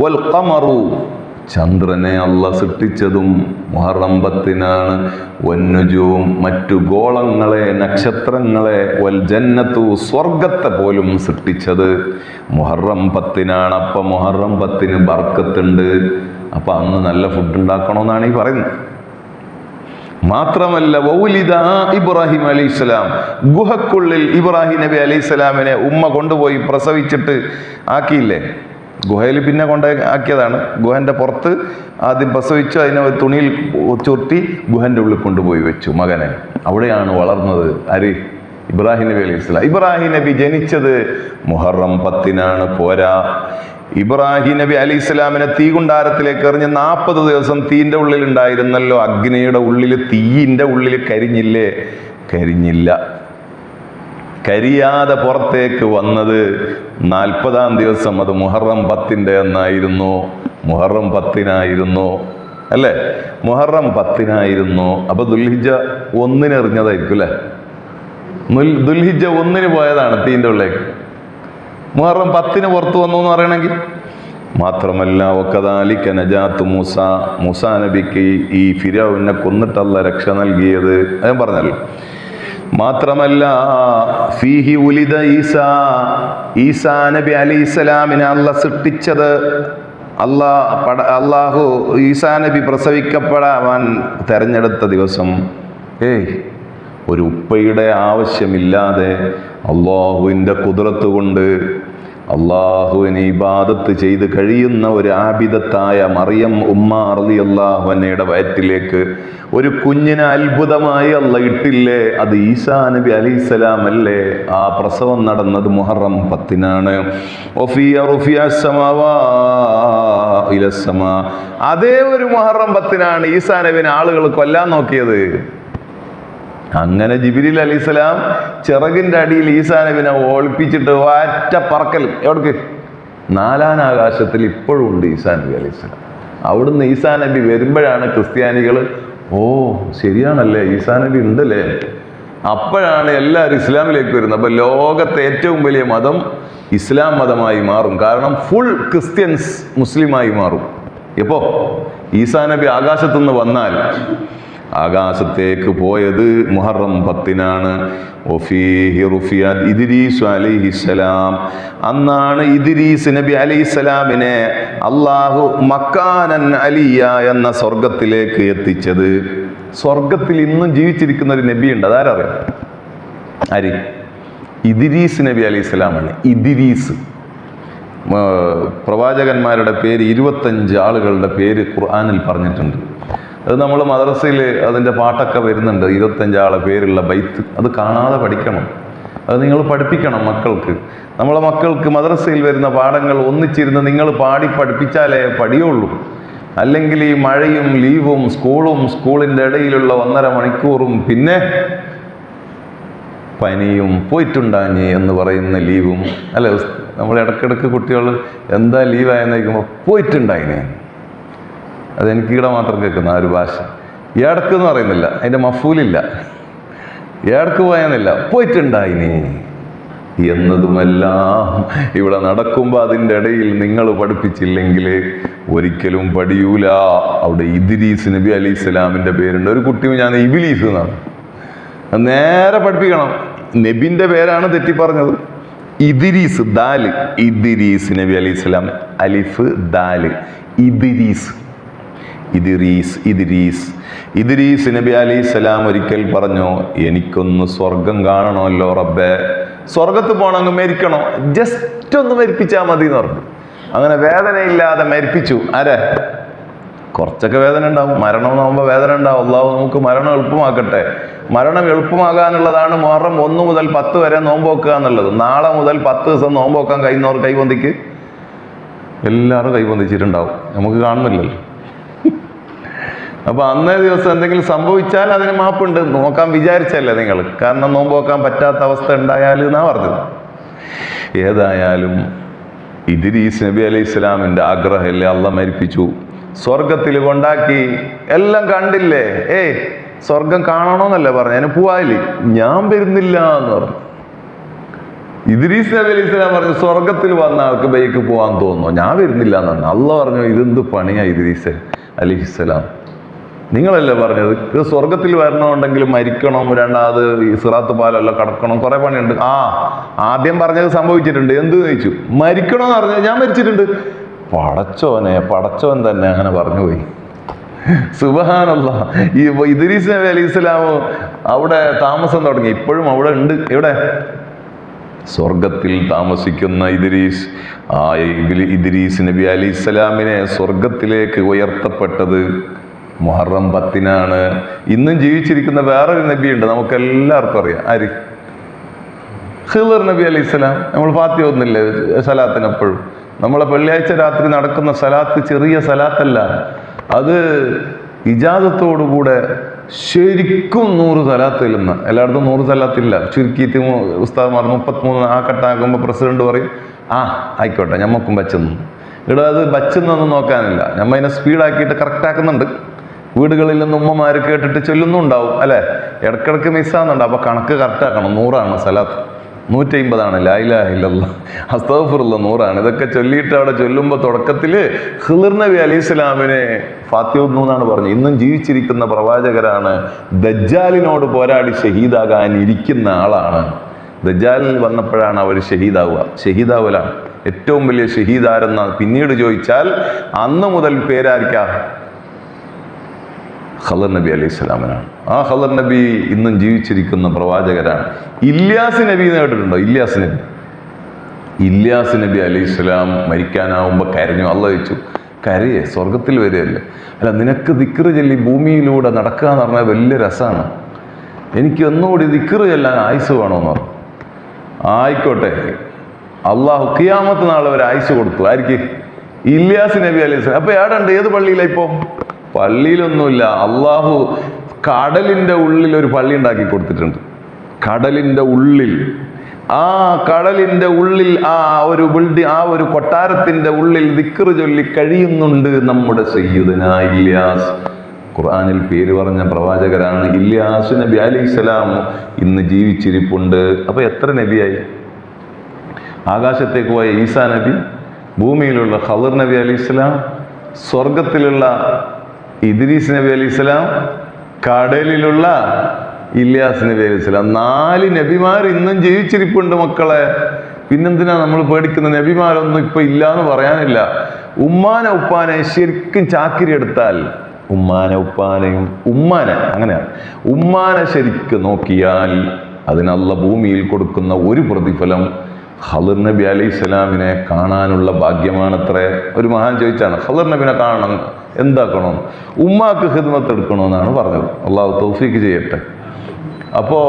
വൽ ഖമറു, ചന്ദ്രനെ അള്ളാഹ് സൃഷ്ടിച്ചതും മുഹറം 10-നാണ്. വന്നുജൂം, മറ്റു ഗോളങ്ങളെ, നക്ഷത്രങ്ങളെ, വൽ ജന്നത്തു, സ്വർഗത്തെ പോലും സൃഷ്ടിച്ചത് മുഹറം 10-നാണ്. അപ്പം മുഹറം 10-ന് ബർക്കത്തുണ്ട്. അപ്പൊ അന്ന് നല്ല ഫുഡ് ഉണ്ടാക്കണമെന്നാണ് ഈ പറയുന്നത്. മാത്രമല്ല വൗലിദ ഇബ്രാഹിം അലൈഹിസ്സലാം, ഗുഹക്കുള്ളിൽ ഇബ്രാഹിം നബി അലൈഹിസ്സലാമിനെ ഉമ്മ കൊണ്ടുപോയി പ്രസവിച്ചിട്ട് ആക്കിയില്ലേ, ഗുഹയിൽ പിന്നെ ആക്കിയതാണ്. ഗുഹൻ്റെ പുറത്ത് ആദ്യം പ്രസവിച്ചു, അതിനെ തുണിയിൽ ചുരുട്ടി ഗുഹൻ്റെ ഉള്ളിൽ കൊണ്ടുപോയി വെച്ചു മകനെ. അവിടെയാണ് വളർന്നത് ആര്? ഇബ്രാഹിം നബി അലൈഹിസ്സലാം. ഇബ്രാഹിം നബി ജനിച്ചത് മുഹറം 10-നാണ്. പോരാ, ഇബ്രാഹിം നബി അലൈഹിസ്സലാമിനെ തീകുണ്ടാരത്തിലേക്ക് എറിഞ്ഞ് 40 ദിവസം തീൻ്റെ ഉള്ളിൽ ഉണ്ടായിരുന്നല്ലോ. അഗ്നിയുടെ ഉള്ളിൽ, തീയിൻ്റെ ഉള്ളിൽ കരിഞ്ഞില്ലേ? കരിഞ്ഞില്ല. കരിയാതെ പുറത്തേക്ക് വന്നത് 40-ാം ദിവസം. അത് മുഹറം 10-ന്റെ എന്നായിരുന്നു. മുഹറം 10-നായിരുന്നു അല്ലേ? മുഹറം 10-നായിരുന്നു. അപ്പൊ ദുൽഹിജ്ജ 1-ന് എറിഞ്ഞതായിരിക്കും അല്ലേ? ദുൽഹിജ്ജ 1-ന് പോയതാണ് തീൻ്റെ ഉള്ളിലേക്ക്. മുഹറം 10-ന് പുറത്തു വന്നു എന്ന് പറയണമെങ്കിൽ. മാത്രമല്ല വകദാലിക നജാത്തു മൂസ, മൂസാ നബിക്ക് ഈ ഫിർഔനെ കൊന്നിട്ടല്ല രക്ഷ നൽകിയത്, ഞാൻ പറഞ്ഞല്ലോ. മാത്രമല്ല ഫീഹി ഉലിദ ഈസാ, ഈസാ നബി അലൈഹിസ്സലാമിനെ അള്ളാഹ് സൃഷ്ടിച്ചത്, അള്ളാഹു ഈസാ നബി പ്രസവിക്കപ്പെടാൻ തെരഞ്ഞെടുത്ത ദിവസം. ഒരു ഉപ്പയുടെ ആവശ്യമില്ലാതെ അള്ളാഹുവിൻ്റെ ഖുദ്റത്ത് കൊണ്ട് അള്ളാഹുവിനെ ഇബാദത്ത് ചെയ്ത് കഴിയുന്ന ഒരു ആബിദത്തായ മറിയം ഉമ്മ റളിയല്ലാഹു അൻഹയുടെ വയറ്റിലേക്ക് ഒരു കുഞ്ഞിനെ അത്ഭുതമായി അള്ളാഹ് ഇട്ടില്ലേ? അത് ഈസാ നബി അലൈഹിസ്സലാം അല്ലേ? ആ പ്രസവം നടന്നത് മുഹറം 10-നാണ്. അതേ ഒരു മുഹറം 10-നാണ് ഈസാ നബിനെ ആളുകൾ കൊല്ലാൻ നോക്കിയത്. അങ്ങനെ ജിബ്രീൽ അലൈഹിസ്സലാം ചിറകിൻ്റെ അടിയിൽ ഈസാ നബിനെ ഒളിപ്പിച്ചിട്ട് ഒറ്റ പറക്കൽ. എവിടേക്ക്? 4-ാം ആകാശത്തിൽ ഇപ്പോഴും ഉണ്ട് ഈസാ നബി അലൈഹിസ്സലാം. അവിടുന്ന് ഈസാ നബി വരുമ്പോഴാണ് ക്രിസ്ത്യാനികൾ ശരിയാണല്ലേ ഈസാ നബി ഉണ്ടല്ലേ, അപ്പോഴാണ് എല്ലാവരും ഇസ്ലാമിലേക്ക് വരുന്നത്. അപ്പൊ ലോകത്തെ ഏറ്റവും വലിയ മതം ഇസ്ലാം മതമായി മാറും. കാരണം ഫുൾ ക്രിസ്ത്യൻസ് മുസ്ലിമായി മാറും. എപ്പോ ഈസാ നബി ആകാശത്തുനിന്ന് വന്നാൽ, ആകാശത്തേക്ക് പോയത് മുഹറം 10-നാണ്. ഇദ്രീസ് അലൈഹിസ്സലാം, അന്നാണ് ഇദ്രീസ് നബി അലൈഹിസ്സലാമിനെ അള്ളാഹു മക്കാനൻ അലിയ എന്ന സ്വർഗത്തിലേക്ക് എത്തിച്ചത്. സ്വർഗത്തിൽ ഇന്നും ജീവിച്ചിരിക്കുന്ന ഒരു നബിയുണ്ട്, അതാരറിയാം? ആര്? ഇദ്രീസ് നബി അലൈഹിസ്സലാമാണ്. ഇദ്രീസ്. പ്രവാചകന്മാരുടെ പേര് 25 ആളുകളുടെ പേര് ഖുർആനിൽ പറഞ്ഞിട്ടുണ്ട്. അത് നമ്മൾ മദ്രസയിൽ അതിൻ്റെ പാട്ടൊക്കെ വരുന്നുണ്ട്, 25 ആളെ പേരുള്ള ബൈത്ത്. അത് കാണാതെ പഠിക്കണം, അത് നിങ്ങൾ പഠിപ്പിക്കണം മക്കൾക്ക്. നമ്മളെ മക്കൾക്ക് മദ്രസയിൽ വരുന്ന പാഠങ്ങൾ ഒന്നിച്ചിരുന്ന് നിങ്ങൾ പാടി പഠിപ്പിച്ചാലേ പഠിയുള്ളൂ. അല്ലെങ്കിൽ ഈ മഴയും ലീവും സ്കൂളിൻ്റെ ഇടയിലുള്ള 1.5 മണിക്കൂറും പിന്നെ പനിയും പോയിട്ടുണ്ടാഞ്ഞ് എന്ന് പറയുന്ന ലീവും അല്ലെ. നമ്മൾ ഇടയ്ക്കിടയ്ക്ക് കുട്ടികൾ എന്താ ലീവായെന്ന് ചോദിക്കുമ്പോൾ പോയിട്ടുണ്ടായിനെ, അതെനിക്ക് ഇവിടെ മാത്രം കേൾക്കുന്ന ആ ഒരു ഭാഷ. ഏടക്ക് എന്ന് പറയുന്നില്ല, അതിൻ്റെ മഫൂലില്ല. ഏടക്ക് പോയെന്നില്ല, പോയിട്ടുണ്ടായിനി. എന്നതുമെല്ലാം ഇവിടെ നടക്കുമ്പോൾ അതിൻ്റെ ഇടയിൽ നിങ്ങൾ പഠിപ്പിച്ചില്ലെങ്കിൽ ഒരിക്കലും പഠിയൂല. അവിടെ ഇദ്രീസ് നബി അലൈഹി സ്വലാമിൻ്റെ പേരുണ്ട്. ഒരു കുട്ടി ഞാൻ ഇബ്ലീസ് എന്നാണ് നേരെ പഠിപ്പിക്കണം. നബിൻ്റെ പേരാണ് തെറ്റി പറഞ്ഞത്. ഇദ്രീസ് ദാല്, ഇദ്രീസ് നബി അലൈഹി സ്വലാം, അലിഫ് ദാല്, ഇദ്രീസ്, ഇദ്രീസ്, ഇദ്രീസ്. ഇദ്രീസ് നബി അലൈഹി സ്വലാം ഒരിക്കൽ പറഞ്ഞു, എനിക്കൊന്ന് സ്വർഗം കാണണമല്ലോ റബ്ബേ, സ്വർഗത്ത് പോകണമെങ്കിൽ മരിക്കണോ, ജസ്റ്റ് ഒന്ന് മരിപ്പിച്ചാൽ മതി എന്ന് പറഞ്ഞു. അങ്ങനെ വേദനയില്ലാതെ മരിപ്പിച്ചു. ആരെ? കുറച്ചൊക്കെ വേദന ഉണ്ടാവും, മരണം എന്നാകുമ്പോൾ വേദന ഉണ്ടാവും. അള്ളാഹു നമുക്ക് മരണം എളുപ്പമാക്കട്ടെ. മരണം എളുപ്പമാകാനുള്ളതാണ് മുഹറം 1 മുതൽ 10 വരെ നോമ്പ് വെക്കുക എന്നുള്ളത്. നാളെ മുതൽ 10 ദിവസം നോമ്പ് വെക്കാൻ കഴിയുന്നവർ കൈവന്തിക്ക്. എല്ലാവരും കൈവന്തിച്ചിട്ടുണ്ടാവും, നമുക്ക് കാണുന്നില്ലല്ലോ. അപ്പൊ അന്നേ ദിവസം എന്തെങ്കിലും സംഭവിച്ചാൽ അതിന് മാപ്പുണ്ട്. നോക്കാൻ വിചാരിച്ചല്ലേ നിങ്ങൾ, കാരണം നോമ്പ് വെക്കാൻ പറ്റാത്ത അവസ്ഥ ഉണ്ടായാൽ എന്നാ പറഞ്ഞത്. ഏതായാലും ഇദ്രീസ് നബി അലൈഹി സ്വലാമിന്റെ ആഗ്രഹമല്ലേ അള്ളാഹ് മരിപ്പിച്ചു, സ്വർഗത്തിൽ കൊണ്ടാക്കി. എല്ലാം കണ്ടില്ലേ, സ്വർഗം കാണണമെന്നല്ലേ പറഞ്ഞു, അതിന് പോവാല്ലേ, ഞാൻ വരുന്നില്ല എന്ന് പറഞ്ഞു. ഇദ്രീസ് നബി അലൈഹി സ്വലാം പറഞ്ഞു, സ്വർഗത്തിൽ വന്ന ആൾക്ക് ബൈക്ക് പോകാൻ തോന്നുന്നു, ഞാൻ വരുന്നില്ല എന്നാണ്. അള്ളാഹ് പറഞ്ഞു, ഇതെന്ത് പണിയാ ഇദ്രീസ് അലൈഹിസ്സലാം, നിങ്ങളല്ലേ പറഞ്ഞത് ഇത് സ്വർഗത്തിൽ വരണമെന്നുണ്ടെങ്കിൽ മരിക്കണം, രണ്ടാമത് ഈ സിറാത്ത് പാലെല്ലാം കടക്കണം, കുറെ പണിയുണ്ട്. ആദ്യം പറഞ്ഞത് സംഭവിച്ചിട്ടുണ്ട്. എന്ത് ചോദിച്ചു? മരിക്കണമെന്ന് പറഞ്ഞു. ഞാൻ മരിച്ചിട്ടുണ്ട്. പടച്ചോൻ തന്നെ അങ്ങനെ പറഞ്ഞുപോയി. സുബ്ഹാനല്ലാഹ്. ഈ ഇദ്രീസ് നബി അലൈഹി സ്വലാം അവിടെ താമസം തുടങ്ങി. ഇപ്പോഴും അവിടെ ഉണ്ട്. എവിടെ? സ്വർഗത്തിൽ താമസിക്കുന്ന ഇദ്രീസ്. ഇദ്രീസ് നബി അലൈഹി സ്വലാമിനെ സ്വർഗത്തിലേക്ക് ഉയർത്തപ്പെട്ടത് മുഹറം 10-നാണ്. ഇന്നും ജീവിച്ചിരിക്കുന്ന വേറൊരു നബിയുണ്ട്, നമുക്ക് എല്ലാവർക്കും അറിയാം. ആര്? ഖിളർ നബി അലൈഹി സ്വലാം. നമ്മൾ ഫാത്തിഹ ഓതുന്നില്ലേ സലാത്തിന്? എപ്പോഴും നമ്മളെ വെള്ളിയാഴ്ച രാത്രി നടക്കുന്ന സലാത്ത് ചെറിയ സലാത്തല്ല, അത് ഇജാസത്തോടുകൂടെ ശരിക്കും 100 സലാത്ത് ഇല്ലെന്ന്. എല്ലായിടത്തും 100 സലാത്തില്ല, ചുരുക്കിയിട്ട് ഉസ്താദ്മാർ 33 ആ കട്ടാക്കുമ്പോൾ പ്രസിഡന്റ് പറയും, ആയിക്കോട്ടെ ഞമ്മക്കും ബച്ചെന്നു. ഇവിടെ അത് ബച്ചെന്നൊന്നും നോക്കാനില്ല, നമ്മ അതിനെ സ്പീഡാക്കിയിട്ട് കറക്റ്റ് ആക്കുന്നുണ്ട്. വീടുകളിൽ നിന്ന് ഉമ്മമാർ കേട്ടിട്ട് ചൊല്ലുന്നുണ്ടാവും അല്ലെ, ഇടക്കിടക്ക് മിസ്സാകുന്നുണ്ട്. അപ്പൊ കണക്ക് കറക്റ്റ് ആക്കണം. 100 സലാത്ത്, 150 ലാ ഇലാഹ ഇല്ലല്ലാഹ്, അസ്തഗ്ഫിറുല്ലാഹ് 100. ഇതൊക്കെ ചൊല്ലിയിട്ട് അവിടെ ചൊല്ലുമ്പോൾ തുടക്കത്തിൽ ഖിളർ നബി അലൈഹി സ്വലാമിനെ ഫാത്തിഹ എന്നാണ് പറഞ്ഞു. ഇന്നും ജീവിച്ചിരിക്കുന്ന പ്രവാചകരാണ്. ദജ്ജാലിനോട് പോരാടി ഷഹീദാകാൻ ഇരിക്കുന്ന ആളാണ്. ദജ്ജാലിൽ വന്നപ്പോഴാണ് അവർ ഷഹീദാവലാണ്. ഏറ്റവും വലിയ ഷഹീദാരെന്ന പിന്നീട് ചോദിച്ചാൽ അന്ന് മുതൽ പേരായിരിക്കാം ഖിളർ നബി അലൈഹി സ്വലാമിനാണ്. ആ ഖിളർ നബി ഇന്നും ജീവിച്ചിരിക്കുന്ന പ്രവാചകരാണ്. ഇല്യാസ് നബി കേട്ടിട്ടുണ്ടോ? ഇല്യാസ് നബി അലൈഹി സ്വലാം മരിക്കാനാവുമ്പോൾ കരഞ്ഞു. അള്ളാഹ് ചോദിച്ചു, കരയെ? സ്വർഗത്തിൽ വരികയല്ലേ? അല്ല, നിനക്ക് ദിക്റ് ചൊല്ലി ഭൂമിയിലൂടെ നടക്കുക എന്ന് പറഞ്ഞാൽ വലിയ രസമാണ്, എനിക്ക് ഒന്നുകൂടി ദിക്റ് ചെല്ലാൻ ആയുസ് വേണമെന്ന് പറഞ്ഞു. ആയിക്കോട്ടെ, അള്ളാഹു ഖിയാമത്ത് നാളെ ഒരു ആയുസ് കൊടുത്തു. ആർക്ക്? ഇല്യാസ് നബി അലൈഹി സ്വലാം. അപ്പൊ ഏടുണ്ട്? ഏത് പള്ളിയിലാണ് ഇപ്പോൾ? പള്ളിയിലൊന്നുമില്ല. അള്ളാഹു കടലിൻ്റെ ഉള്ളിൽ ഒരു പള്ളി ഉണ്ടാക്കി കൊടുത്തിട്ടുണ്ട്. കടലിൻ്റെ ഉള്ളിൽ, ആ കടലിൻ്റെ ഉള്ളിൽ ആ ഒരു ബിൽഡിംഗ്, ആ ഒരു കൊട്ടാരത്തിൻ്റെ ഉള്ളിൽ ദിക്റ് ചൊല്ലി കഴിയുന്നുണ്ട് നമ്മുടെ സയ്യിദുനാ ഇല്യാസ്. ഖുർആനിൽ പേര് പറഞ്ഞ പ്രവാചകരാണ് ഇല്യാസ് നബി അലൈഹി സ്വലാം. ഇന്ന് ജീവിച്ചിരിപ്പുണ്ട്. അപ്പൊ എത്ര നബിയായി? ആകാശത്തേക്ക് പോയ ഈസാ നബി, ഭൂമിയിലുള്ള ഖിളർ നബി അലൈഹി സ്വലാം, സ്വർഗത്തിലുള്ള ഇദ്രീസ് നബി അലൈഹി സ്വലാം, കടലിലുള്ള ഇല്യാസ് നബി അലൈഹി സ്വലാം. 4 നബിമാർ ഇന്നും ജീവിച്ചിരിപ്പുണ്ട് മക്കളെ. പിന്നെന്തിനാ നമ്മൾ പേടിക്കുന്ന? നബിമാരൊന്നും ഇപ്പൊ ഇല്ലാന്ന് പറയാനില്ല. ഉമ്മാനെ ഉപ്പാനെ ശരിക്കും ചാക്കിരി എടുത്താൽ, അങ്ങനെയാണ്, ഉമ്മാനെ ശരിക്കും നോക്കിയാൽ അതിന് അല്ലാഹ് ഭൂമിയിൽ കൊടുക്കുന്ന ഒരു പ്രതിഫലം ഖിളർ നബി അലൈഹി സ്വലാമിനെ കാണാനുള്ള ഭാഗ്യമാണത്രേ. ഒരു മഹാൻ ചോദിച്ചാണ്, ഖിളർ നബിനെ കാണണം, എന്താക്കണം? ഉമ്മാക്ക് ഖിദ്മത്ത് എടുക്കണമെന്നാണ് പറഞ്ഞത്. അള്ളാഹു തൗഫീക്ക് ചെയ്യട്ടെ. അപ്പോ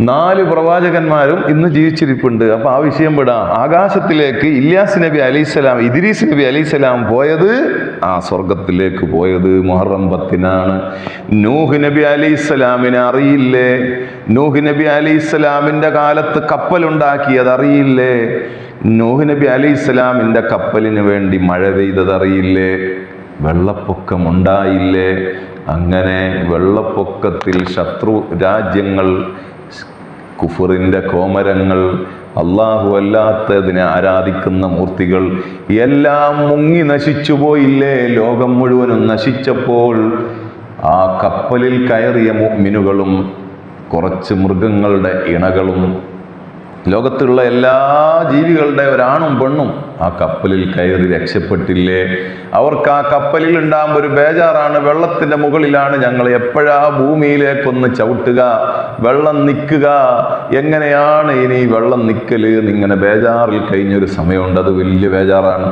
4 പ്രവാചകന്മാരും ഇന്ന് ജീവിച്ചിരിപ്പുണ്ട്. അപ്പൊ ആ വിഷയം വിടാം. ആകാശത്തിലേക്ക് ഇല്യാസ് നബി അലൈഹിസ്സലാം, ഇദ്രീസ് നബി അലൈഹിസ്സലാം പോയത്, ആ സ്വർഗത്തിലേക്ക് പോയത് മുഹറം 10-നാണ്. നൂഹ് നബി അലൈഹിസ്സലാമിനെ അറിയില്ലേ? നൂഹ് നബി അലൈഹിസ്സലാമിന്റെ കാലത്ത് കപ്പലുണ്ടാക്കിയത് അറിയില്ലേ? നൂഹ് നബി അലൈഹിസ്സലാമിന്റെ കപ്പലിന് വേണ്ടി മഴ പെയ്തത് അറിയില്ലേ? വെള്ളപ്പൊക്കം ഉണ്ടായില്ലേ? അങ്ങനെ വെള്ളപ്പൊക്കത്തിൽ ശത്രു രാജ്യങ്ങൾ കുഫറിൻ്റെ കോമരങ്ങൾ, അള്ളാഹു അല്ലാത്തതിനെ ആരാധിക്കുന്ന മൂർത്തികൾ എല്ലാം മുങ്ങി നശിച്ചു പോയില്ലേ? ലോകം മുഴുവനും നശിച്ചപ്പോൾ ആ കപ്പലിൽ കയറിയ മുഅ്മിനുകളും കുറച്ച് മൃഗങ്ങളുടെ ഇണകളും ലോകത്തുള്ള എല്ലാ ജീവികളുടെ ഒരാണും പെണ്ണും ആ കപ്പലിൽ കയറി രക്ഷപ്പെട്ടില്ലേ? അവർക്ക് ആ കപ്പലിൽ ഉണ്ടാകുമ്പോൾ ഒരു ബേജാറാണ്. വെള്ളത്തിൻ്റെ മുകളിലാണ് ഞങ്ങൾ, എപ്പോഴാ ഭൂമിയിലേക്കൊന്ന് ചവിട്ടുക, വെള്ളം നിൽക്കുക, എങ്ങനെയാണ് ഇനി വെള്ളം നിൽക്കല് എന്നിങ്ങനെ ബേജാറിൽ കഴിഞ്ഞൊരു സമയമുണ്ട്. അത് വലിയ ബേജാറാണ്.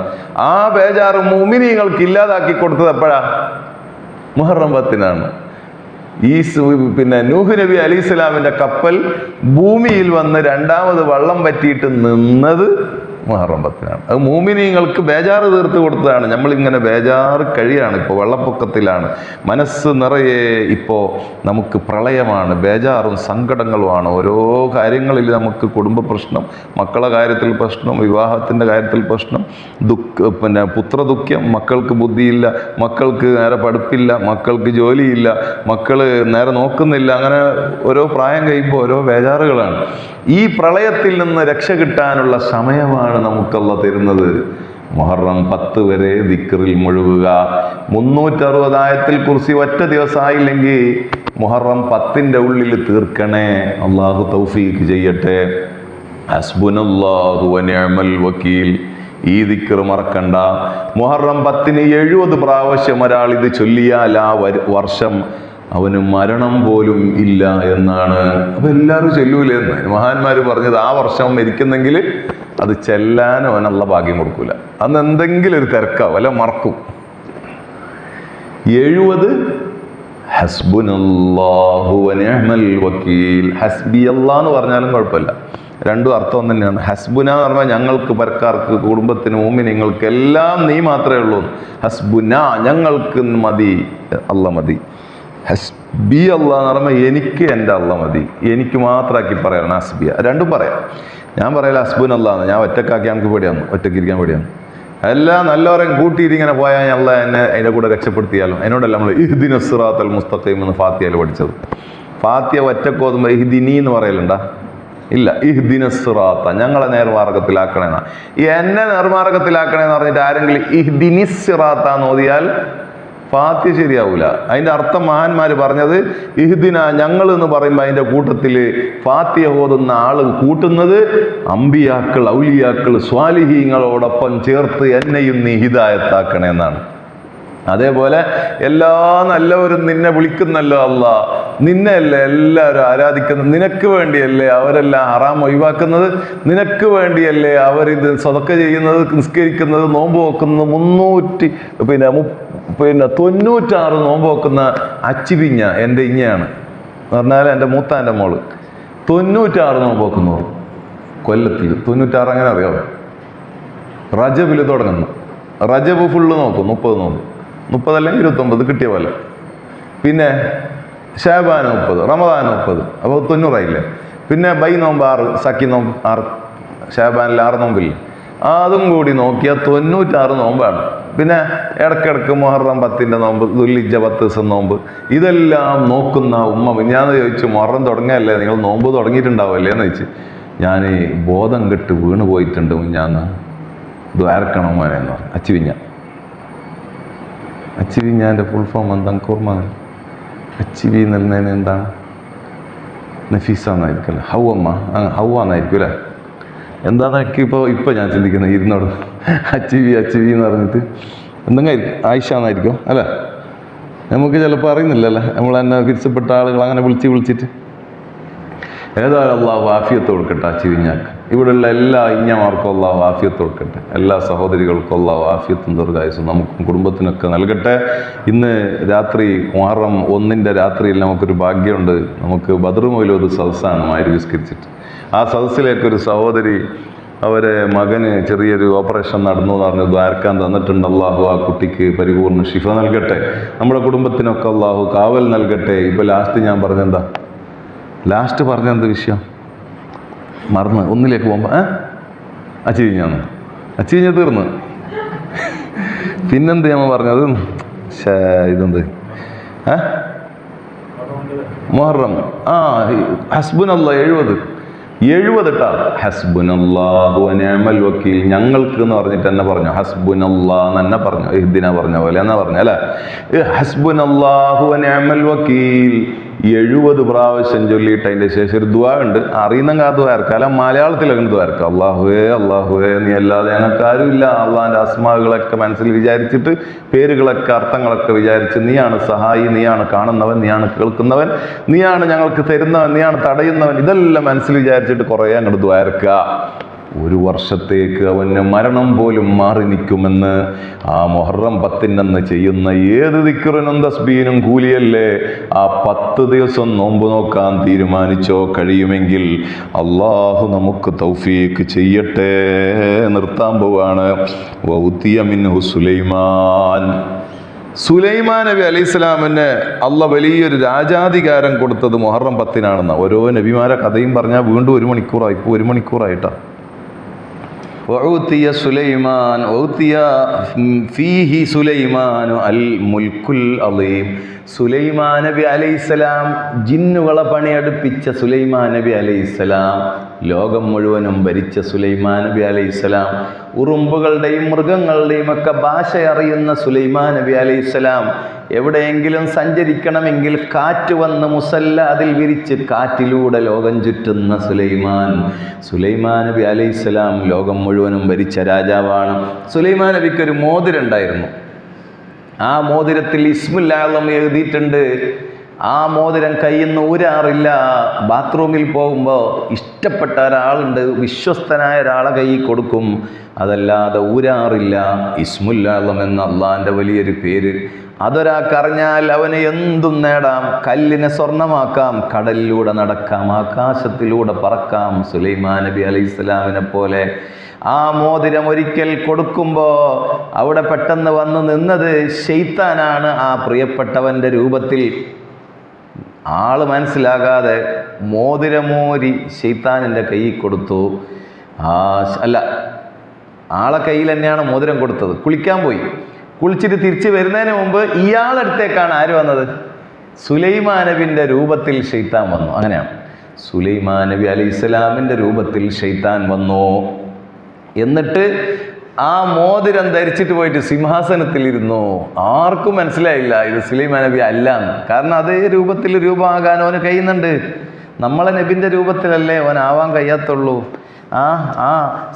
ആ ബേജാറ് മുഅ്മിനീങ്ങൾക്ക് ഇല്ലാതാക്കി കൊടുത്തത് എപ്പോഴാ? മുഹറം 10-നാണ്. നൂഹ് നബി അലൈഹി സ്വലാമിന്റെ കപ്പൽ ഭൂമിയിൽ വന്ന് രണ്ടാമത് വെള്ളം പറ്റിയിട്ട് നിന്നത് മുഹറം 10-നാണ്. അത് മുഅ്മിനീങ്ങൾക്ക് ബേജാറ് തീർത്ത് കൊടുത്തതാണ്. നമ്മളിങ്ങനെ ബേജാറ് കഴിയാണ്. ഇപ്പോൾ വെള്ളപ്പൊക്കത്തിലാണ്, മനസ്സ് നിറയെ ഇപ്പോൾ നമുക്ക് പ്രളയമാണ്, ബേജാറും സങ്കടങ്ങളുമാണ്. ഓരോ കാര്യങ്ങളിൽ നമുക്ക് കുടുംബ പ്രശ്നം, മക്കളെ കാര്യത്തിൽ പ്രശ്നം, വിവാഹത്തിൻ്റെ കാര്യത്തിൽ പ്രശ്നം, പുത്രദുഃഖം, മക്കൾക്ക് ബുദ്ധിയില്ല, മക്കൾക്ക് നേരെ പഠിപ്പില്ല, മക്കൾക്ക് ജോലിയില്ല, മക്കൾ നേരെ നോക്കുന്നില്ല. അങ്ങനെ ഓരോ പ്രായം കഴിയുമ്പോൾ ഓരോ ബേജാറുകളാണ്. ഈ പ്രളയത്തിൽ നിന്ന് രക്ഷ കിട്ടാനുള്ള സമയമാണ് നമുക്കല്ല തരുന്നത്. മുഹറം 10 വരെ ദിക്റിൽ മുഴുകുക. 360 ആയത്തിൽ കുർസി ഒറ്റ ദിവസമായില്ലെങ്കിൽ മുഹറം 10-ന്റെ ഉള്ളിൽ തീർക്കണേ. അള്ളാഹു തൗഫീഖ് ചെയ്യട്ടെ. ഹസ്ബുനല്ലാഹു വനിഅമൽ വക്കീൽ. ഈ ദിക്ർ മറക്കണ്ട. മുഹറം 10-ന് 70 പ്രാവശ്യം ഒരാൾ ഇത് ചൊല്ലിയാൽ ആ വർഷം അവന് മരണം പോലും ഇല്ല എന്നാണ്. അപ്പൊ എല്ലാവരും ചൊല്ലൂലെന്ന് മഹാന്മാർ പറഞ്ഞത്. ആ വർഷം മരിക്കുന്നെങ്കിൽ അത് ചെല്ലാൻ അവനുള്ള ഭാഗ്യം കൊടുക്കൂല. അന്ന് എന്തെങ്കിലും ഒരു തിരക്കാവും, അല്ല മറക്കും. 70 ഹസ്ബുനല്ലാഹു വനിഅമൽ വക്കീൽ. ഹസ്ബി അല്ലാഹ് എന്ന് പറഞ്ഞാലും കുഴപ്പമില്ല, രണ്ടും അർത്ഥം തന്നെയാണ്. ഹസ്ബുന എന്ന് പറഞ്ഞാൽ ഞങ്ങൾക്ക്, പരക്കാർക്ക്, കുടുംബത്തിന്, മുഅ്മിനീങ്ങൾക്ക് എല്ലാം നീ മാത്രമേ ഉള്ളൂ. ഹസ്ബുന ഞങ്ങൾക്ക് മതി, അല്ല മതി. ഹസ്ബി അല്ലാഹ് എന്ന് പറയുമ്പോൾ എനിക്ക് എൻ്റെ അല്ല മതി, എനിക്ക് മാത്രമാക്കി പറയണം ഹസ്ബിയ. രണ്ടും പറയാം. ഞാൻ പറയില്ല ഹസ്ബുൻ അല്ലാന്ന്, ഞാൻ ഒറ്റക്കാക്കി എനിക്ക് പേടിയാണ്, ഒറ്റക്കിരിക്കാൻ പേടിയാണ്. എല്ലാം നല്ലവരെയും കൂട്ടിയിട്ടിങ്ങനെ പോയാൽ അല്ല എന്നെ അതിൻ്റെ കൂടെ രക്ഷപ്പെടുത്തിയാലും. അതിനോടല്ല നമ്മൾ ഇഹ്ദിന സിറാത്തൽ മുസ്തഖീം എന്ന് ഫാത്തിഹയിൽ പഠിച്ചത്. ഫാത്തിഹ ഒറ്റക്ക് ഓതുമ്പോൾ ഇഹ്ദിനി എന്ന് പറയലുണ്ടാ? ഇല്ല, ഇഹ്ദിന സിറാത്ത ഞങ്ങളെ നേർമാർഗത്തിലാക്കണേന്നാ. ഈ എന്നെ നേർമാർഗത്തിലാക്കണേന്ന് പറഞ്ഞിട്ട് ആരെങ്കിലും ഇഹ്ദിനി സിറാത്ത എന്ന് ഓതിയാൽ ഫാത്തിഹ ശരിയാവൂല. അതിൻ്റെ അർത്ഥം മഹാന്മാർ പറഞ്ഞത് ഇഹ്ദിന ഞങ്ങൾ എന്ന് പറയുമ്പോൾ അതിൻ്റെ കൂട്ടത്തിൽ ഫാത്തിഹ ഓതുന്ന ആള് കൂട്ടുന്നത് അമ്പിയാക്കൾ, ഔലിയാക്കൾ, സ്വാലിഹീങ്ങളോടൊപ്പം ചേർത്ത് എന്നെയും നീ ഹിദായത്താക്കണേ എന്നാണ്. അതേപോലെ എല്ലാ നല്ലവരും നിന്നെ വിളിക്കുന്നല്ലോ അല്ലാ, നിന്നെയല്ലേ എല്ലാവരും ആരാധിക്കുന്നത്, നിനക്ക് വേണ്ടിയല്ലേ അവരെല്ലാം ഹറാം ഒഴിവാക്കുന്നത്, നിനക്ക് വേണ്ടിയല്ലേ അവരിത് സദഖ ചെയ്യുന്നത്, നിസ്കരിക്കുന്നത്, നോമ്പ് വെക്കുന്നത്. 96 നോമ്പ് വെക്കുന്ന അച്ചിപിഞ്ഞ എൻ്റെ ഇഞ്ഞയാണ് എന്ന് പറഞ്ഞാൽ എൻ്റെ മൂത്താൻ്റെ മോള് 96 നോമ്പ് വെക്കുന്നു കൊല്ലത്തിൽ. 96 അങ്ങനെ അറിയാമോ? റജബിൽ തുടങ്ങുന്നു. റജബ് ഫുള്ള് നോക്കും, 30 നോമ്പ്, 30 അല്ലെങ്കിൽ 29 കിട്ടിയ പോലെ. പിന്നെ ഷാബാൻ 30, റമദാൻ 30, അപ്പോൾ 90 ആയില്ലേ. പിന്നെ ബൈ നോമ്പ് 6, സക്കി നോമ്പ് 6, ഷാബാനിൽ 6 നോമ്പില്ലേ, അതും കൂടി നോക്കിയാൽ 96 നോമ്പാണ്. പിന്നെ ഇടയ്ക്കിടയ്ക്ക് മുഹറം 10-ന്റെ നോമ്പ്, ദുൽഹിജ്ജ 10 ദിവസം നോമ്പ്, ഇതെല്ലാം നോക്കുന്ന ഉമ്മ. ഞാൻ ചോദിച്ചു, മുഹറം തുടങ്ങിയല്ലേ, നിങ്ങൾ നോമ്പ് തുടങ്ങിയിട്ടുണ്ടാവുമല്ലേ എന്ന് ചോദിച്ചു. ഞാൻ ബോധം കെട്ട് വീണ് പോയിട്ടുണ്ട്, ഞാൻ ദ്വാരക്കണം മോനെ എന്ന് പറഞ്ഞു. അച്ചിവിഞ്ഞാൻ്റെ ഫുൾ ഫോം എന്താ ഓർമ്മ? അച്ചിവി എന്നതിന് എന്താണ്? നഫീസ എന്നായിരിക്കും, ഹൗവ എന്നായിരിക്കും അല്ലേ? എന്താണെന്നൊക്കെ ഇപ്പോൾ ഞാൻ ചിന്തിക്കുന്നത് ഇരുന്നോട്. അച്ചിവി എന്ന് പറഞ്ഞിട്ട് എന്തെങ്കിലും ആയിഷ എന്നായിരിക്കും അല്ലേ? നമുക്ക് ചിലപ്പോൾ അറിയുന്നില്ലല്ലേ, നമ്മൾ തന്നെ പിരിച്ചപ്പെട്ട ആളുകൾ അങ്ങനെ വിളിച്ചിട്ട്. ഏതായാലും അള്ളാഹു ആഫിയത്ത് കൊടുക്കട്ടെ അച്ചിവിഞ്ഞാക്ക്. ഇവിടെയുള്ള എല്ലാ ഇഞ്ഞമാർക്കും അള്ളാഹു ആഫിയത്ത് കൊടുക്കട്ടെ. എല്ലാ സഹോദരികൾക്കും അള്ളാഹു ആഫിയത്തും ദീർഘായുസ്സും നമുക്കും കുടുംബത്തിനൊക്കെ നൽകട്ടെ. ഇന്ന് രാത്രി മുഹറം 1-ന്റെ രാത്രിയിൽ നമുക്കൊരു ഭാഗ്യമുണ്ട്. നമുക്ക് ബദർ മൗലൂദ് സദസ്സാണ് വിസ്കരിച്ചിട്ട്. ആ സദസ്സിലേക്കൊരു സഹോദരി, അവരെ മകന് ചെറിയൊരു ഓപ്പറേഷൻ നടന്നു എന്ന് പറഞ്ഞ് ദ്വാരക്കാൻ തന്നിട്ടുണ്ട്. അള്ളാഹു ആ കുട്ടിക്ക് പരിപൂർണ്ണ ശിഫ നൽകട്ടെ. നമ്മുടെ കുടുംബത്തിനൊക്കെ അള്ളാഹു കാവൽ നൽകട്ടെ. ഇപ്പോൾ ലാസ്റ്റ് പറഞ്ഞെന്ത് വിഷയം മറന്ന് ഒന്നിലേക്ക് പോകുമ്പോൾ അച്ചിവിഞ്ഞ തീർന്ന്. പിന്നെന്ത് ഞാൻ പറഞ്ഞത്? ഇതെന്ത് മുഹറം ഹസ്ബുനല്ലാഹ് 70 70 ട്ടാ. ഹസ്ബുനല്ലാഹു വ നിഅമൽ വക്കീൽ. ഞങ്ങൾക്ക് എന്ന് പറഞ്ഞിട്ട് തന്നെ പറഞ്ഞു, ഹസ്ബുനല്ലാഹ് എന്ന് പറഞ്ഞു, ഇഹ്ദിന പറഞ്ഞ പോലെ എന്നാ പറഞ്ഞു അല്ലേ. ഹസ്ബുനല്ലാഹു വ നിഅമൽ വക്കീൽ 70 പ്രാവശ്യം ചൊല്ലിയിട്ട് അതിന്റെ ശേഷം ഒരു ദുആ ഉണ്ട്. അറിയുന്നെങ്കിൽ ആ ദുആ ഇറക്കാം, അല്ല മലയാളത്തിലൊക്കെ ദുആ ഇറക്കാം. അല്ലാഹുവേ അല്ലാഹുവേ നീ അല്ലാതെ ഞങ്ങൾക്ക് ആരുമില്ല. അള്ളാഹിന്റെ അസ്മാകളൊക്കെ മനസ്സിൽ വിചാരിച്ചിട്ട്, പേരുകളൊക്കെ അർത്ഥങ്ങളൊക്കെ വിചാരിച്ച്, നീയാണ് സഹായി, നീയാണ് കാണുന്നവൻ, നീയാണ് കേൾക്കുന്നവൻ, നീയാണ് ഞങ്ങൾക്ക് തരുന്നവൻ, നീയാണ് തടയുന്നവൻ, ഇതെല്ലാം മനസ്സിൽ വിചാരിച്ചിട്ട് കുറേ അങ്ങോട്ട് ദുആ ഇറക്കുക. 1 വർഷത്തേക്ക് അവന് മരണം പോലും മാറി നിൽക്കുമെന്ന് ആ മുഹറം 10 ചെയ്യുന്ന ഏത് ദിക്റിനും തസ്ബീഹിനും കൂലിയല്ലേ. ആ 10 ദിവസം നോമ്പ് നോക്കാൻ തീരുമാനിച്ചോ, കഴിയുമെങ്കിൽ അള്ളാഹു നമുക്ക് തൗഫീഖ് ചെയ്യട്ടെ. നിർത്താൻ പോവാണ്. വൗതിയ മിൻഹു സുലൈമാൻ. സുലൈമാൻ നബി അലൈഹിസ്സലാമിന് അള്ളാഹ് വലിയൊരു രാജാധികാരം കൊടുത്തത് മുഹറം 10 ഓരോ നബിമാരെ കഥയും പറഞ്ഞാൽ വീണ്ടും 1 മണിക്കൂറായി. ഇപ്പോൾ 1 മണിക്കൂറായിട്ടാ. وعوتي سليمان وعوتي فيه سليمان الملك العظيم. സുലൈമാൻ നബി അലൈഹിസ്സലാം, ജിന്നുകളെ പണിയെടുപ്പിച്ച സുലൈമാൻ നബി അലൈഹിസ്സലാം, ലോകം മുഴുവനും ഭരിച്ച സുലൈമാൻ നബി അലൈഹിസ്സലാം, ഉറുമ്പുകളുടെയും മൃഗങ്ങളുടെയും ഒക്കെ ഭാഷ അറിയുന്ന സുലൈമാൻ നബി അലൈഹിസ്സലാം, എവിടെയെങ്കിലും സഞ്ചരിക്കണമെങ്കിൽ കാറ്റ് വന്ന് മുസല്ല അതിൽ വിരിച്ച് കാറ്റിലൂടെ ലോകം ചുറ്റുന്ന സുലൈമാൻ നബി അലൈഹിസ്സലാം ലോകം മുഴുവനും ഭരിച്ച രാജാവാണ്. സുലൈമാൻ നബിക്കൊരു മോതിരമുണ്ടായിരുന്നു. ആ മോതിരത്തിൽ ഇസ്മുൽ ആലം എഴുതിയിട്ടുണ്ട്. ആ മോതിരം കയ്യിൽ നിന്ന് ഊരാറില്ല. ബാത്റൂമിൽ പോകുമ്പോൾ ഇഷ്ടപ്പെട്ട ഒരാളുണ്ട്, വിശ്വസ്തനായ ഒരാളെ കയ്യിൽ കൊടുക്കും, അതല്ലാതെ ഊരാറില്ല. ഇസ്മുൽ ആലം എന്ന അള്ളാഹിൻ്റെ വലിയൊരു പേര്. അതൊരാൾക്കറിഞ്ഞാൽ അവന് എന്തും നേടാം. കല്ലിനെ സ്വർണ്ണമാക്കാം, കടലിലൂടെ നടക്കാം, ആകാശത്തിലൂടെ പറക്കാം. സുലൈമാൻ നബി അലൈഹിസ്സലാമിനെ പോലെ ആ മോതിരം ഒരിക്കൽ കൊടുക്കുമ്പോൾ അവിടെ പെട്ടെന്ന് വന്ന് നിന്നത് ശൈത്താനാണ്. ആ പ്രിയപ്പെട്ടവൻ്റെ രൂപത്തിൽ ആള് മനസ്സിലാകാതെ മോതിരമോരി ശൈത്താനിൻ്റെ കയ്യിൽ കൊടുത്തു. ആളെ കയ്യിൽ തന്നെയാണ് മോതിരം കൊടുത്തത്. കുളിക്കാൻ പോയി. കുളിച്ചിട്ട് തിരിച്ച് വരുന്നതിന് മുമ്പ് ഇയാളടുത്തേക്കാണ് ആര് വന്നത്? സുലൈമാൻ നബിൻ്റെ രൂപത്തിൽ ശൈത്താൻ വന്നു. അങ്ങനെയാണ്, സുലൈമാൻ നബി അലൈഹിസ്സലാമിൻ്റെ രൂപത്തിൽ ശൈത്താൻ വന്നു. എന്നിട്ട് ആ മോതിരം ധരിച്ചിട്ട് പോയിട്ട് സിംഹാസനത്തിലിരുന്നു. ആർക്കും മനസ്സിലായില്ല ഇത് സുലൈമാൻ നബി അല്ലാന്ന്. കാരണം അതേ രൂപത്തിൽ രൂപമാകാൻ അവന് കഴിയുന്നുണ്ട്. നമ്മളെ നബിൻ്റെ രൂപത്തിലല്ലേ അവനാവാൻ കഴിയാത്തുള്ളൂ.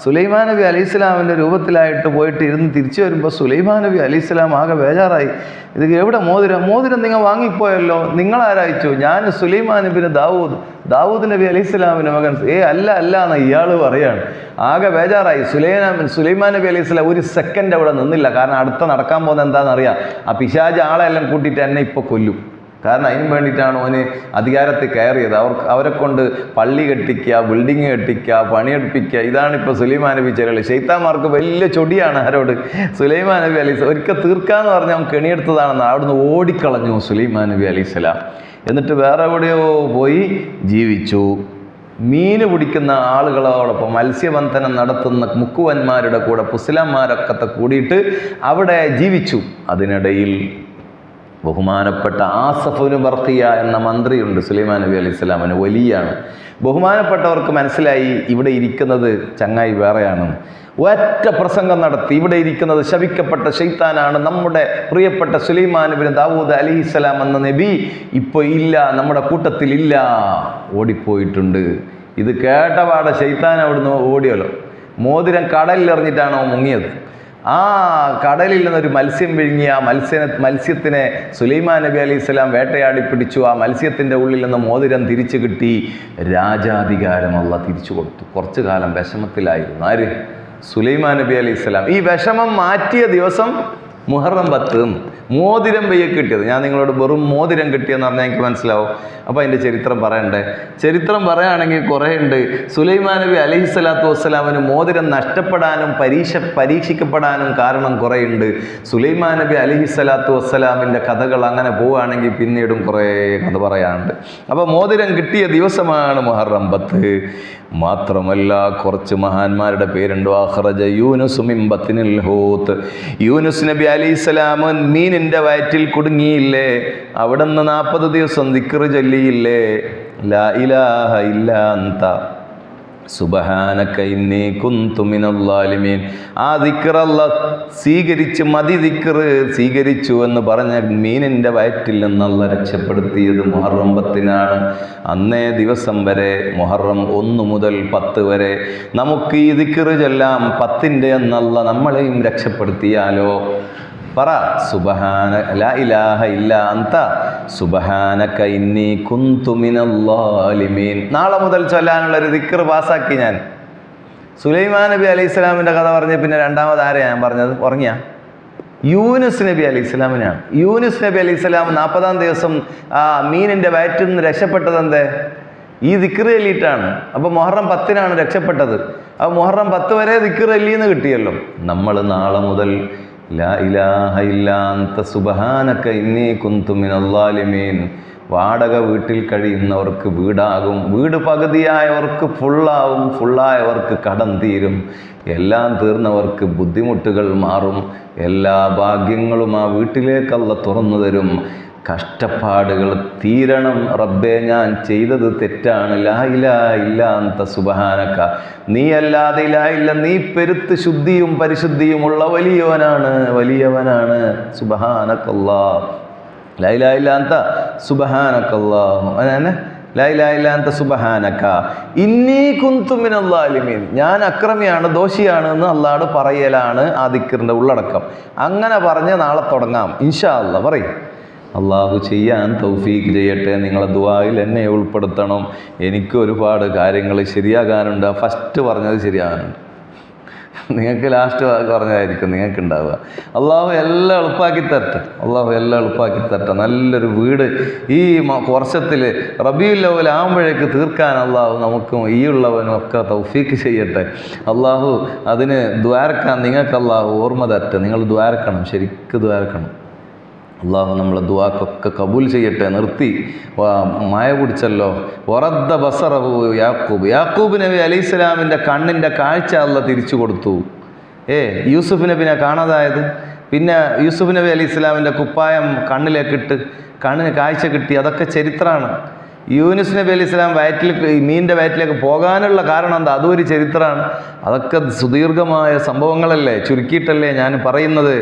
സുലൈമാൻ നബി അലൈഹിസ്സലാമിൻ്റെ രൂപത്തിലായിട്ട് പോയിട്ട് ഇരുന്ന് തിരിച്ചു വരുമ്പോൾ സുലൈമാൻ നബി അലൈഹിസ്സലാം ആകെ ബേജാറായി. ഇത് എവിടെ മോതിരം നിങ്ങൾ വാങ്ങിപ്പോയല്ലോ, നിങ്ങളാരായിച്ചു? ഞാൻ സുലൈമാൻ നബിന് ദാവൂദ് നബി അലൈഹിസ്സലാമിൻ്റെ മകൻ. അല്ല എന്ന് ഇയാൾ പറയാണ്. ആകെ ബേജാറായി. സുലൈമാൻ നബി അലൈഹിസ്സലാം ഒരു സെക്കൻഡ് അവിടെ നിന്നില്ല. കാരണം അടുത്ത നടക്കാൻ പോകുന്നത് എന്താണെന്നറിയാം. ആ പിശാച് ആളെല്ലാം കൂട്ടിയിട്ട് എന്നെ ഇപ്പോൾ കൊല്ലും. കാരണം അതിന് വേണ്ടിയിട്ടാണ് ഓന് അധികാരത്തിൽ കയറിയത്. അവരെ കൊണ്ട് പള്ളി കെട്ടിക്കുക, ബിൽഡിങ് കെട്ടിക്കുക, പണിയെടുപ്പിക്കുക. ഇതാണിപ്പോൾ സുലൈമാൻ നബി ചെലവ്. ശൈത്താന്മാർക്ക് വലിയ ചൊടിയാണ് ആരോട്? സുലൈമാൻ നബി അലൈഹിസ്സലാം. ഒരിക്കൽ തീർക്കാന്ന് പറഞ്ഞ് അവൻ കെണിയെടുത്തതാണെന്ന് അവിടുന്ന് ഓടിക്കളഞ്ഞു സുലൈമാൻ നബി അലൈഹിസ്സലാം. എന്നിട്ട് വേറെ എവിടെയോ പോയി ജീവിച്ചു. മീന് പിടിക്കുന്ന ആളുകളോടൊപ്പം മത്സ്യബന്ധനം നടത്തുന്ന മുക്കുവന്മാരുടെ കൂടെ പുസ്ലാന്മാരൊക്കെ കൂടിയിട്ട് അവിടെ ജീവിച്ചു. അതിനിടയിൽ ബഹുമാനപ്പെട്ട ആസഫുന് ബർഖിയ എന്ന മന്ത്രിയുണ്ട് സുലൈമാൻ നബി അലൈഹിസ്സലാമിന്, വലിയാണ്. ബഹുമാനപ്പെട്ടവർക്ക് മനസ്സിലായി ഇവിടെ ഇരിക്കുന്നത് ചങ്ങായി വേറെയാണ്. ഒറ്റ പ്രസംഗം നടത്തി. ഇവിടെ ഇരിക്കുന്നത് ശപിക്കപ്പെട്ട ശൈത്താനാണ്. നമ്മുടെ പ്രിയപ്പെട്ട സുലൈമാൻ നബി ദാവൂദ് അലൈഹിസ്സലാം എന്ന നബി ഇപ്പോൾ ഇല്ല, നമ്മുടെ കൂട്ടത്തിലില്ല, ഓടിപ്പോയിട്ടുണ്ട്. ഇത് കേട്ടപാടെ ശൈത്താൻ അവിടുന്ന് ഓടിയല്ലോ. മോതിരം കടലിലെറിഞ്ഞിട്ടാണോ മുങ്ങിയത്. ആ കടലിൽ നിന്നൊരു മത്സ്യം വിഴുങ്ങി. ആ മത്സ്യത്തിനെ സുലൈമാൻ നബി അലൈഹിസ്സലാം വേട്ടയാടി പിടിച്ചു. ആ മത്സ്യത്തിൻ്റെ ഉള്ളിൽ നിന്ന് മോതിരം തിരിച്ചു കിട്ടി. രാജാധികാരം അല്ലാഹ് തിരിച്ചു കൊടുത്തു. കുറച്ചു കാലം വിഷമത്തിലായിരുന്നു ആര്? സുലൈമാൻ നബി അലൈഹിസ്സലാം. ഈ വിഷമം മാറ്റിയ ദിവസം മുഹറം 10 മോതിരം പെയ്യെ കിട്ടിയത്. ഞാൻ നിങ്ങളോട് വെറും മോതിരം കിട്ടിയെന്ന് പറഞ്ഞാൽ എനിക്ക് മനസ്സിലാവും. അപ്പോൾ അതിൻ്റെ ചരിത്രം പറയണ്ടേ? ചരിത്രം പറയുകയാണെങ്കിൽ കുറേ ഉണ്ട്. സുലൈമാൻ നബി അലൈഹിസ്സലാത്തു വസ്സലാമിന് മോതിരം നഷ്ടപ്പെടാനും പരീക്ഷിക്കപ്പെടാനും കാരണം കുറേ ഉണ്ട്. സുലൈമാൻ നബി അലൈഹിസ്സലാത്തു വസ്സലാമിൻ്റെ കഥകൾ അങ്ങനെ പോവുകയാണെങ്കിൽ പിന്നീടും കുറേ കഥ പറയാനുണ്ട്. അപ്പോൾ മോതിരം കിട്ടിയ ദിവസമാണ് മുഹറം 10. മാത്രമല്ല കുറച്ച് മഹാന്മാരുടെ പേരുണ്ട്. അഖ്റജ യൂനുസ് മിൻ ബത്നിൽ ഹൂത്ത്. യൂനുസ് നബി അലൈഹിസ്സലാം മീനിൻ്റെ വയറ്റിൽ കുടുങ്ങിയില്ലേ? അവിടെ നിന്ന് 40 ദിവസം ദിക്ർ ചൊല്ലിയില്ലേ? ലാ ഇലാഹ ഇല്ലാ അന്ത സുബ്ഹാനക ഇന്നി കുന്തു മിനൽ ളാലിമീൻ. ആ ദിക്ർ അല്ലാഹ് സ്വീകരിച്ച് മതി ദിക്ർ സ്വീകരിച്ചു എന്ന് പറഞ്ഞ മീനിൻ്റെ വയറ്റിൽ നിന്ന് അല്ലാഹ് രക്ഷപ്പെടുത്തിയത് മുഹറം 10-നാണ്. അന്നേ ദിവസം വരെ മുഹറം 1 മുതൽ 10 വരെ നമുക്ക് ഈ ദിക്ർ ചൊല്ലാം. 10ൻ്റെ അന്ന് അല്ലാഹ് നമ്മളെയും രക്ഷപ്പെടുത്തിയാലോ? പറ, സുബ്ഹാന ലാ ഇലാഹ ഇല്ലാ അന്ത സുബ്ഹാനക ഇന്നി കുന്തു മിനൽ ളാലിമീൻ. നാളെ മുതൽ ചൊല്ലാനുള്ളൊരു ദിക്ർ പാസ്സാക്കി ഞാൻ. സുലൈമാൻ നബി അലൈഹി സ്വലാമിൻ്റെ കഥ പറഞ്ഞ് പിന്നെ രണ്ടാമത് ആരെയാണ് ഞാൻ പറഞ്ഞത്? ഉറങ്ങിയ യൂനുസ് നബി അലൈഹി സ്വലാമിനാണ്. യൂനുസ് നബി അലൈഹി സ്വലാം 40-ാം ദിവസം ആ മീനിൻ്റെ വയറ്റിൽ നിന്ന് രക്ഷപ്പെട്ടത് എന്തേ? ഈ ദിക്ർ ചൊല്ലിയിട്ടാണ്. അപ്പോൾ മുഹറം 10-നാണ് രക്ഷപ്പെട്ടത്. അപ്പോൾ മുഹറം 10 വരെ ദിക്ർ ചൊല്ലിയെന്ന് കിട്ടിയല്ലോ. നമ്മൾ നാളെ മുതൽ ലാ ഇലാഹ ഇല്ലാ അന്ത സുബ്ഹാനക ഇന്നി കുന്തു മിനൽ ളാലിമീൻ. വാടക വീട്ടിൽ കഴിയുന്നവർക്ക് വീടാകും, വീട് പകുതിയായവർക്ക് ഫുള്ളാവും, ഫുള്ളായവർക്ക് കടം തീരും, എല്ലാം തീർന്നവർക്ക് ബുദ്ധിമുട്ടുകൾ മാറും, എല്ലാ ഭാഗ്യങ്ങളും ആ വീട്ടിലേക്ക് അല്ലാഹ് തുറന്നു തരും. കഷ്ടപ്പാടുകൾ തീരണം. റബ്ബേ, ഞാൻ ചെയ്തത് തെറ്റാണ്. ലാ ഇലാഹ ഇല്ലാ അന്ത സുബ്ഹാനക, നീ അല്ലാതെ ഇലാഹ ഇല്ല, നീ പെരുത്ത് ശുദ്ധിയും പരിശുദ്ധിയുമുള്ള വലിയവനാണ്. സുബ്ഹാനകല്ലാഹ്, ലാ ഇലാഹ ഇല്ലാ അന്ത സുബ്ഹാനകല്ലാഹ്, അങ്ങനെ ലാ ഇലാഹ ഇല്ലാ അന്ത സുബ്ഹാനക ഇന്നി കുന്തു മിനൽ ളാലിമീൻ. ഞാൻ അക്രമിയാണ്, ദോഷിയാണ് എന്ന് അല്ലാഹുവോട് പറയലാണ് ആ ദിക്റിൻ്റെ ഉള്ളടക്കം. അങ്ങനെ പറഞ്ഞ് നാളെ തുടങ്ങാം ഇൻഷാ അല്ലാഹ്. പറയും, അള്ളാഹു ചെയ്യാൻ തൗഫീഖ് ചെയ്യട്ടെ. നിങ്ങളെ ദുആയിൽ എന്നെ ഉൾപ്പെടുത്തണം. എനിക്ക് ഒരുപാട് കാര്യങ്ങൾ ശരിയാകാനുണ്ട്. ഫസ്റ്റ് പറഞ്ഞത് ശരിയാകാനുണ്ട്, നിങ്ങൾക്ക് ലാസ്റ്റ് പറഞ്ഞതായിരിക്കും നിങ്ങൾക്ക് ഉണ്ടാവുക. അള്ളാഹു എല്ലാം എളുപ്പമാക്കി തരട്ടെ. അള്ളാഹു എല്ലാം എളുപ്പമാക്കി തരട്ടെ. നല്ലൊരു വീട് ഈ വർഷത്തിൽ റബീഉൽ അവ്വൽ ആകുമ്പോഴേക്ക് തീർക്കാൻ അള്ളാഹു നമുക്കും ഈ ഉള്ളവനും ഒക്കെ തൗഫീഖ് ചെയ്യട്ടെ. അള്ളാഹു അതിന് ദ്വാരക്കാൻ നിങ്ങൾക്ക് അള്ളാഹു ഓർമ്മ തരട്ടെ. നിങ്ങൾ ദ്വാരക്കണം, ശരിക്കും ദ്വാരക്കണം. അള്ളാഹു നമ്മളെ ദുആക്കൊക്കെ കബൂൽ ചെയ്യട്ടെ. നിർത്തി മായ കുടിച്ചല്ലോ. വറദ്ദ ബസറഹു യാക്കൂബ് നബി അലൈഹി സ്വലാമിൻ്റെ കണ്ണിൻ്റെ കാഴ്ച അല്ലാഹ് തിരിച്ചു കൊടുത്തു. യൂസുഫ് നബിനെ കാണാതായത്, പിന്നെ യൂസുഫ് നബി അലൈഹി സ്വലാമിൻ്റെ കുപ്പായം കണ്ണിലേക്കിട്ട് കണ്ണിന് കാഴ്ച കിട്ടി. അതൊക്കെ ചരിത്രമാണ്. യൂനുസ് നബി അലൈഹി സ്വലാം മീനിൻ്റെ വയറ്റിലേക്ക് പോകാനുള്ള കാരണം എന്താ? അതും ഒരു ചരിത്രമാണ്. അതൊക്കെ സുദീർഘമായ സംഭവങ്ങളല്ലേ, ചുരുക്കിയിട്ടല്ലേ ഞാൻ പറയുന്നത്.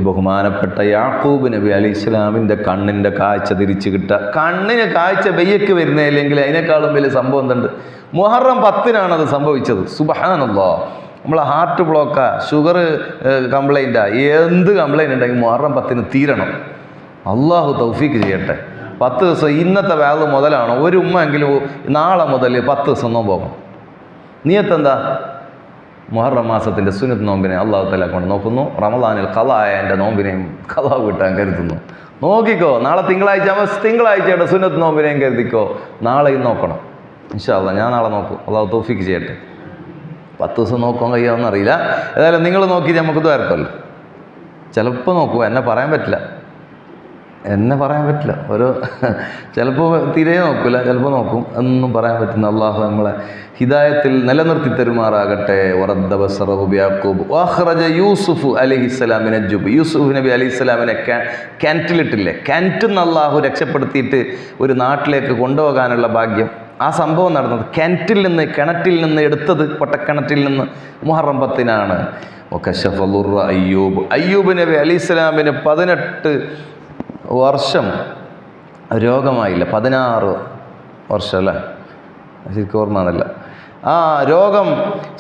ബഹുമാനപ്പെട്ട യാക്കൂബ് നബി അലൈഹി സ്വലാമിൻ്റെ കണ്ണിൻ്റെ കാഴ്ച തിരിച്ചു കിട്ടുക. കണ്ണിന് കാഴ്ച ബയ്യക്ക് വരുന്നില്ലെങ്കിൽ അതിനേക്കാളും വലിയ സംഭവം എന്തുണ്ട്? മുഹറം 10-നാണ് അത് സംഭവിച്ചത്. സുബ്ഹാനല്ലാഹ്. നമ്മളെ ഹാർട്ട് ബ്ലോക്കാ, ഷുഗർ കംപ്ലൈൻറ്റാ, എന്ത് കംപ്ലൈൻറ്റ് ഉണ്ടെങ്കിൽ മുഹറം 10-ന് തീരണം. അള്ളാഹു തൗഫീഖ് ചെയ്യട്ടെ. 10 ദിവസം ഇന്നത്തെ വാല് മുതലാണോ? ഒരു ഉമ്മ എങ്കിലും നാളെ മുതൽ 10 ദിവസം നോമ്പ്. നിയത്തെന്താ? മുഹറം മാസത്തിൻ്റെ സുന്നത്ത് നോമ്പിനെ അള്ളാഹു തആല കൊണ്ട് നോക്കുന്നു. റമദാനിൽ ഖളായ എൻ്റെ നോമ്പിനെയും ഖളാ വീട്ടാൻ കരുതുന്നു. നോക്കിക്കോ. നാളെ തിങ്കളാഴ്ചയുടെ സുന്നത്ത് നോമ്പിനെയും കരുതിക്കോ. നാളെയും നോക്കണം ഇൻഷാ അല്ലാഹ്. ഞാൻ നാളെ നോക്കും. അള്ളാഹു തൗഫീഖ് ചെയ്യട്ടെ. 10 ദിവസം നോക്കാൻ കഴിയാമെന്നറിയില്ല. ഏതായാലും നിങ്ങൾ നോക്കി നമുക്ക് ദ്വാരക്കല്ലോ. ചിലപ്പോൾ നോക്കൂ, എന്നെ പറയാൻ പറ്റില്ല. ഓരോ ചിലപ്പോൾ തീരെ നോക്കില്ല, ചിലപ്പോൾ നോക്കും. ഒന്നും പറയാൻ പറ്റുന്ന അള്ളാഹു നമ്മളെ ഹിദായത്തിൽ നിലനിർത്തി തരുമാറാകട്ടെ. വറദ്ദ ബസറഹു യാക്കൂബ് വഅഖ്റജ യൂസുഫ് അലൈഹിസ്സലാമിനെ ജുബ്. യൂസുഫ് നബി അലൈഹിസ്സലാമിനെ കിണറ്റിലിട്ടില്ലേ, കിണറ്റിൽ നിന്ന് അള്ളാഹു രക്ഷപ്പെടുത്തിയിട്ട് ഒരു നാട്ടിലേക്ക് കൊണ്ടുപോകാനുള്ള ഭാഗ്യം. ആ സംഭവം നടന്നത് കിണറ്റിൽ നിന്ന് എടുത്തത്, പൊട്ടക്കിണറ്റിൽ നിന്ന് മുഹറം 10-നാണ്. അയ്യൂബ് നബി അലൈഹിസ്സലാമിന് 18 വർഷം രോഗമായില്ല. 16 വർഷം അല്ലേ, ശരിക്കും ഓർമ്മ. ആ രോഗം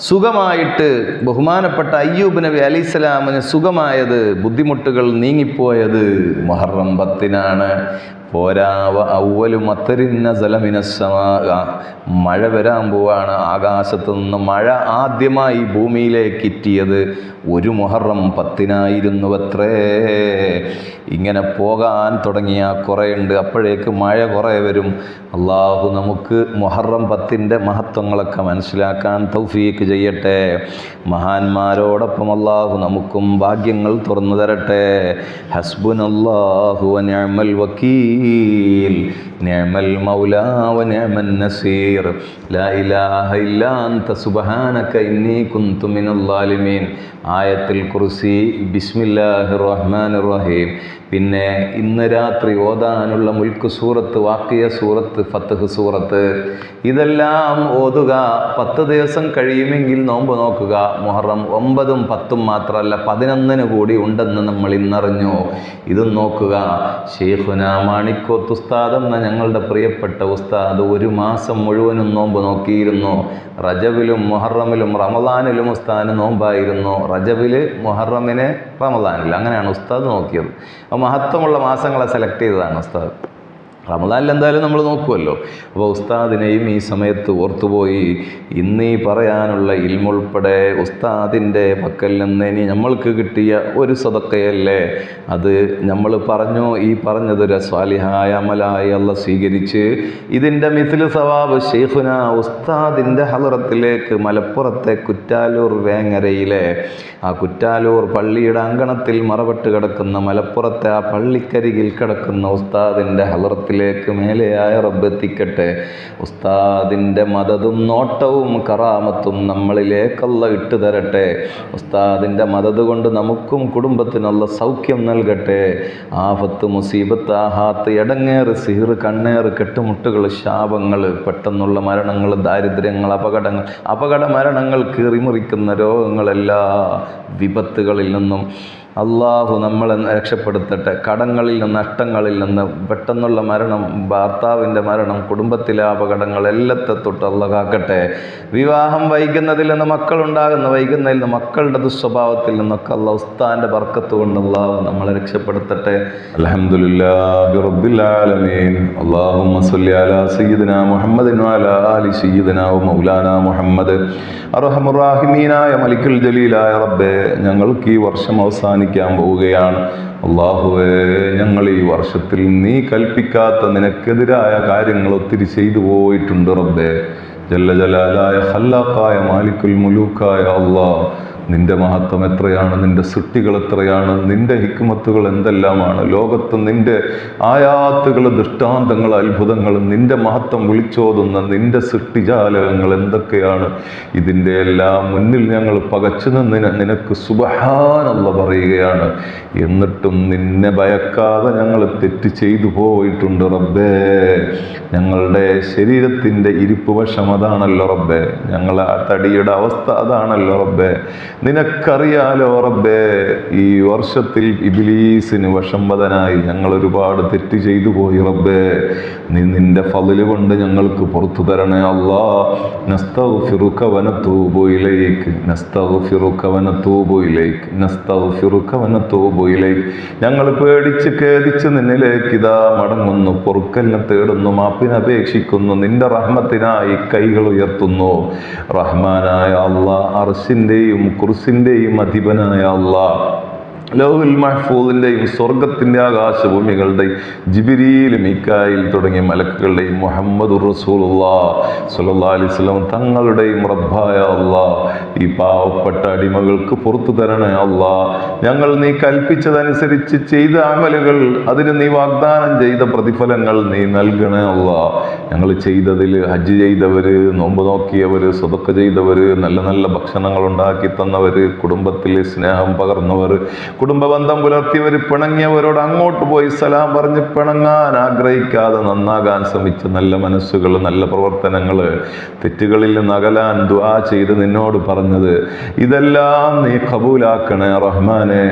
സുഖമായിട്ട് ബഹുമാനപ്പെട്ട അയ്യൂബ് നബി അലൈഹിസ്സലാമിന് സുഖമായത്, ബുദ്ധിമുട്ടുകൾ നീങ്ങിപ്പോയത് മുഹറം 10-നാണ്. പോരാവ അവ്വലു മത്തരിൻ നസല മിനസ്സമാ, മഴ വരാൻ പോവാണ്. ആകാശത്തു നിന്ന് മഴ ആദ്യമായി ഭൂമിയിലേക്ക് എത്തിയത് ഒരു മുഹറം 10-നായിരുന്നു അത്രേ. ഇങ്ങനെ പോകാൻ തുടങ്ങിയ കുറേ ഉണ്ട്. അപ്പോഴേക്ക് മഴ കുറേ വരും. അള്ളാഹു നമുക്ക് മുഹറം 10-ൻ്റെ മഹത്വങ്ങളൊക്കെ മനസ്സിലാക്കാൻ തൗഫീഖ് ചെയ്യട്ടെ. മഹാന്മാരോടൊപ്പം അള്ളാഹു നമുക്കും ഭാഗ്യങ്ങൾ തുറന്നു തരട്ടെ. ഹസ്ബുനല്ലാഹു വനിഅമൽ വക്കീൽ. വക്കീൽ നിഅമൽ മൗലാ വനിഅമൻ നസീർ ലാ ഇലാഹ ഇല്ലാ അൻത സുബ്ഹാനക ഇന്നി കുന്തു മിനൽ ളാലിമീൻ. ആയത്തുൽ കുർസി, ബിസ്മില്ലാഹിർ റഹ്മാനിർ റഹീം. പിന്നെ ഇന്ന് രാത്രി ഓതാനുള്ള മുൽക്ക് സൂറത്ത്, വാക്കിയ സൂറത്ത്, ഫത്ഹ് സൂറത്ത്, ഇതെല്ലാം ഓതുക. 10 ദിവസം കഴിയുമെങ്കിൽ നോമ്പ് നോക്കുക. മുഹറം 9ഉം 10ഉം മാത്രമല്ല 11 കൂടി ഉണ്ടെന്ന് നമ്മൾ ഇന്നറിഞ്ഞു. ഇതും നോക്കുക. ശൈഖുനാ മാണിക്കോത്ത് ഉസ്താദ് എന്ന ഞങ്ങളുടെ പ്രിയപ്പെട്ട ഉസ്താദ് 1 മാസം മുഴുവനും നോമ്പ് നോക്കിയിരുന്നു. റജബിലും മുഹറമിലും റമദാനിലും ഉസ്താദിന് നോമ്പായിരുന്നു. റജബിൽ, മുഹറമിന്, റമദാനിൽ, അങ്ങനെയാണ് ഉസ്താദ് നോക്കിയത്. അപ്പോൾ മഹത്വമുള്ള മാസങ്ങളെ സെലക്ട് ചെയ്തതാണ് ഉസ്താദ്. റമദാനിൽ എന്തായാലും നമ്മൾ നോക്കുമല്ലോ. അപ്പോൾ ഉസ്താദിനെയും ഈ സമയത്ത് ഓർത്തുപോയി. ഇന്നീ പറയാനുള്ള ഇൽമുൾപ്പെടെ ഉസ്താദിൻ്റെ പക്കൽ നിന്ന് ഇനി നമ്മൾക്ക് കിട്ടിയ ഒരു സദക്കയല്ലേ അത്. നമ്മൾ പറഞ്ഞു, ഈ പറഞ്ഞതൊരു സ്വാലിഹായ അമലായി അല്ലാഹ് സ്വീകരിച്ച് ഇതിൻ്റെ മിഥില് സവാബ് ശൈഖുന ഉസ്താദിൻ്റെ ഹളറത്തിലേക്ക് മലപ്പുറത്തെ കുറ്റാലൂർ വേങ്ങരയിലെ ആ കുറ്റാലൂർ പള്ളിയുടെ അങ്കണത്തിൽ മറവിട്ട് കിടക്കുന്ന മലപ്പുറത്തെ ആ പള്ളിക്കരികിൽ കിടക്കുന്ന ഉസ്താദിൻ്റെ ഹളറത്തിൽ മേലെയായ റബ്ബ് എത്തിക്കട്ടെ. ഉസ്താദിൻ്റെ മദതും നോട്ടവും കറാമത്തും നമ്മളിലേക്കല്ല ഇട്ടു തരട്ടെ. ഉസ്താദിൻ്റെ മദത് കൊണ്ട് നമുക്കും കുടുംബത്തിനുള്ള സൗഖ്യം നൽകട്ടെ. ആഫത്ത്, മുസീബത്ത്, ആഹാത്ത്, എടങ്ങേറ്, സിഹിർ, കണ്ണേറ്, കെട്ടുമുട്ടുകൾ, ശാപങ്ങൾ, പെട്ടെന്നുള്ള മരണങ്ങൾ, ദാരിദ്ര്യങ്ങൾ, അപകട മരണങ്ങൾ, കീറിമുറിക്കുന്ന രോഗങ്ങളെല്ലാ വിപത്തുകളിൽ നിന്നും അള്ളാഹു നമ്മളെ രക്ഷപ്പെടുത്തട്ടെ. കടങ്ങളിൽ നിന്ന്, നഷ്ടങ്ങളിൽ നിന്ന്, പെട്ടെന്നുള്ള മരണം, ഭർത്താവിൻ്റെ മരണം, കുടുംബത്തിലെ അപകടങ്ങൾ എല്ലാത്തെ തൊട്ട് അള്ളാഹ് കാക്കട്ടെ. വിവാഹം വൈകുന്നതിൽ നിന്ന്, മക്കളുണ്ടാകുന്ന വൈകുന്നതിൽ നിന്ന്, മക്കളുടെ ദുസ്വഭാവത്തിൽ നിന്നൊക്കെ അള്ളാഹ് ഉസ്താദിൻ്റെ ബർക്കത്ത് കൊണ്ട് അള്ളാഹു നമ്മളെ രക്ഷപ്പെടുത്തട്ടെ. അൽഹംദുലില്ലാഹി റബ്ബിൽ ആലമീൻ. അല്ലാഹുമ്മ സ്വല്ലി അലാ സയ്യിദിനാ മുഹമ്മദിൻ വഅലാ ആലി സയ്യിദിനാ മൗലാനാ മുഹമ്മദ്. അർഹമുർ റഹീമീനായ മലിക്കുൽ ജലീലായ റബ്ബേ, ഞങ്ങൾക്ക് ഈ വർഷം അവസാനിക്കാൻ പോവുകയാണ്. അല്ലാഹുവേ, ഞങ്ങൾ ഈ വർഷത്തിൽ നീ കൽപ്പിക്കാത്ത നിനക്കെതിരായ കാര്യങ്ങൾ ഒത്തിരി ചെയ്തു പോയിട്ടുണ്ട് റബ്ബേ. ജല്ല ജലാലായ ഖല്ലാഖായ മാലിക്കുൽ മുലൂക്കായ അല്ലാഹ്, നിന്റെ മഹത്വം എത്രയാണ്, നിന്റെ സൃഷ്ടികൾ എത്രയാണ്, നിന്റെ ഹിക്മത്തുകൾ എന്തെല്ലാമാണ്. ലോകത്ത് നിന്റെ ആയാത്തുകൾ, ദൃഷ്ടാന്തങ്ങൾ, അത്ഭുതങ്ങൾ, നിന്റെ മഹത്വം വിളിച്ചോതുന്ന നിന്റെ സൃഷ്ടിജാലകങ്ങൾ എന്തൊക്കെയാണ്. ഇതിൻ്റെ എല്ലാം മുന്നിൽ ഞങ്ങൾ പകച്ചു നിന്ന് നിനക്ക് സുബ്ഹാനല്ലാഹ് പറയുകയാണ്. എന്നിട്ടും നിന്നെ ഭയക്കാതെ ഞങ്ങൾ തെറ്റ് ചെയ്തു പോയിട്ടുണ്ട് റബ്ബേ. ഞങ്ങളുടെ ശരീരത്തിൻ്റെ ഇരിപ്പ് വശം അതാണല്ലോ റബ്ബേ. ഞങ്ങളെ ആ തടിയുടെ അവസ്ഥ അതാണല്ലോ റബ്ബേ. നിനക്കറിയാലോ റബ്ബേ, ഈ വർഷത്തിൽ ഇബ്ലീസിന് വശംവദനായി ഞങ്ങൾ ഒരുപാട് തെറ്റ് ചെയ്തു പോയി റബ്ബേ. നീ നിന്റെ ഫളില് കൊണ്ട് ഞങ്ങൾക്ക് പുറത്തു തരണേ അല്ലാഹ്. നസ്തഗ്ഫിറുക വനതൂബു ഇലൈക്, നസ്തഗ്ഫിറുക വനതൂബു ഇലൈക്, നസ്തഗ്ഫിറുക വനതൂബു ഇലൈക്. ഞങ്ങൾ പേടിച്ച് ഖേദിച്ച് നിന്നിലേക്ക് ഇതാ മടങ്ങുന്നു, പൊറുക്കലിനെ തേടുന്നു, മാപ്പിനപേക്ഷിക്കുന്നു, നിന്റെ റഹ്മത്തിനായി കൈകൾ ഉയർത്തുന്നു. റഹ്മാനായ അല്ലാഹ്, അർശിൻ്റെയും കുർസിൻ്റെയും അധിപനായ അല്ലാഹ്, ലൗഹുൽ മഹ്ഫൂദിൻ്റെയും സ്വർഗത്തിൻ്റെ ആകാശഭൂമികളുടെയും ജിബ്രീൽ, മീകായിൽ തുടങ്ങിയ മലക്കുകളുടെയും മുഹമ്മദുർ റസൂലുള്ളാഹി സ്വല്ലല്ലാഹു അലൈഹി വസല്ലം തങ്ങളുടെയും റബ്ബായ അല്ലാഹ്, ഈ പാവപ്പെട്ട അടിമകൾക്ക് പുറത്തു തരണേ അല്ലാഹ്. ഞങ്ങൾ നീ കൽപ്പിച്ചതനുസരിച്ച് ചെയ്ത അമലുകൾ, അതിന് നീ വാഗ്ദാനം ചെയ്ത പ്രതിഫലങ്ങൾ നീ നൽകണേ അല്ലാഹ്. ഞങ്ങൾ ചെയ്തതിൽ ഹജ്ജ് ചെയ്തവർ, നോമ്പ് നോക്കിയവർ, സ്വതക്ക ചെയ്തവർ, നല്ല നല്ല ഭക്ഷണങ്ങൾ ഉണ്ടാക്കി തന്നവർ, കുടുംബത്തിൽ സ്നേഹം പകർന്നവർ, കുടുംബബന്ധം പുലർത്തിയവർ, പിണങ്ങിയവരോട് അങ്ങോട്ട് പോയി സലാം പറഞ്ഞ് പിണങ്ങാൻ ആഗ്രഹിക്കാതെ നന്നാകാൻ ശ്രമിച്ച നല്ല മനസ്സുകൾ, നല്ല പ്രവർത്തനങ്ങൾ, തെറ്റുകളിൽ നിന്ന് അകലാൻ ദുആ ചെയ്ത് നിന്നോട് പറഞ്ഞത്, ഇതെല്ലാം നീ കബൂലാക്കണേ റഹ്മാനെ,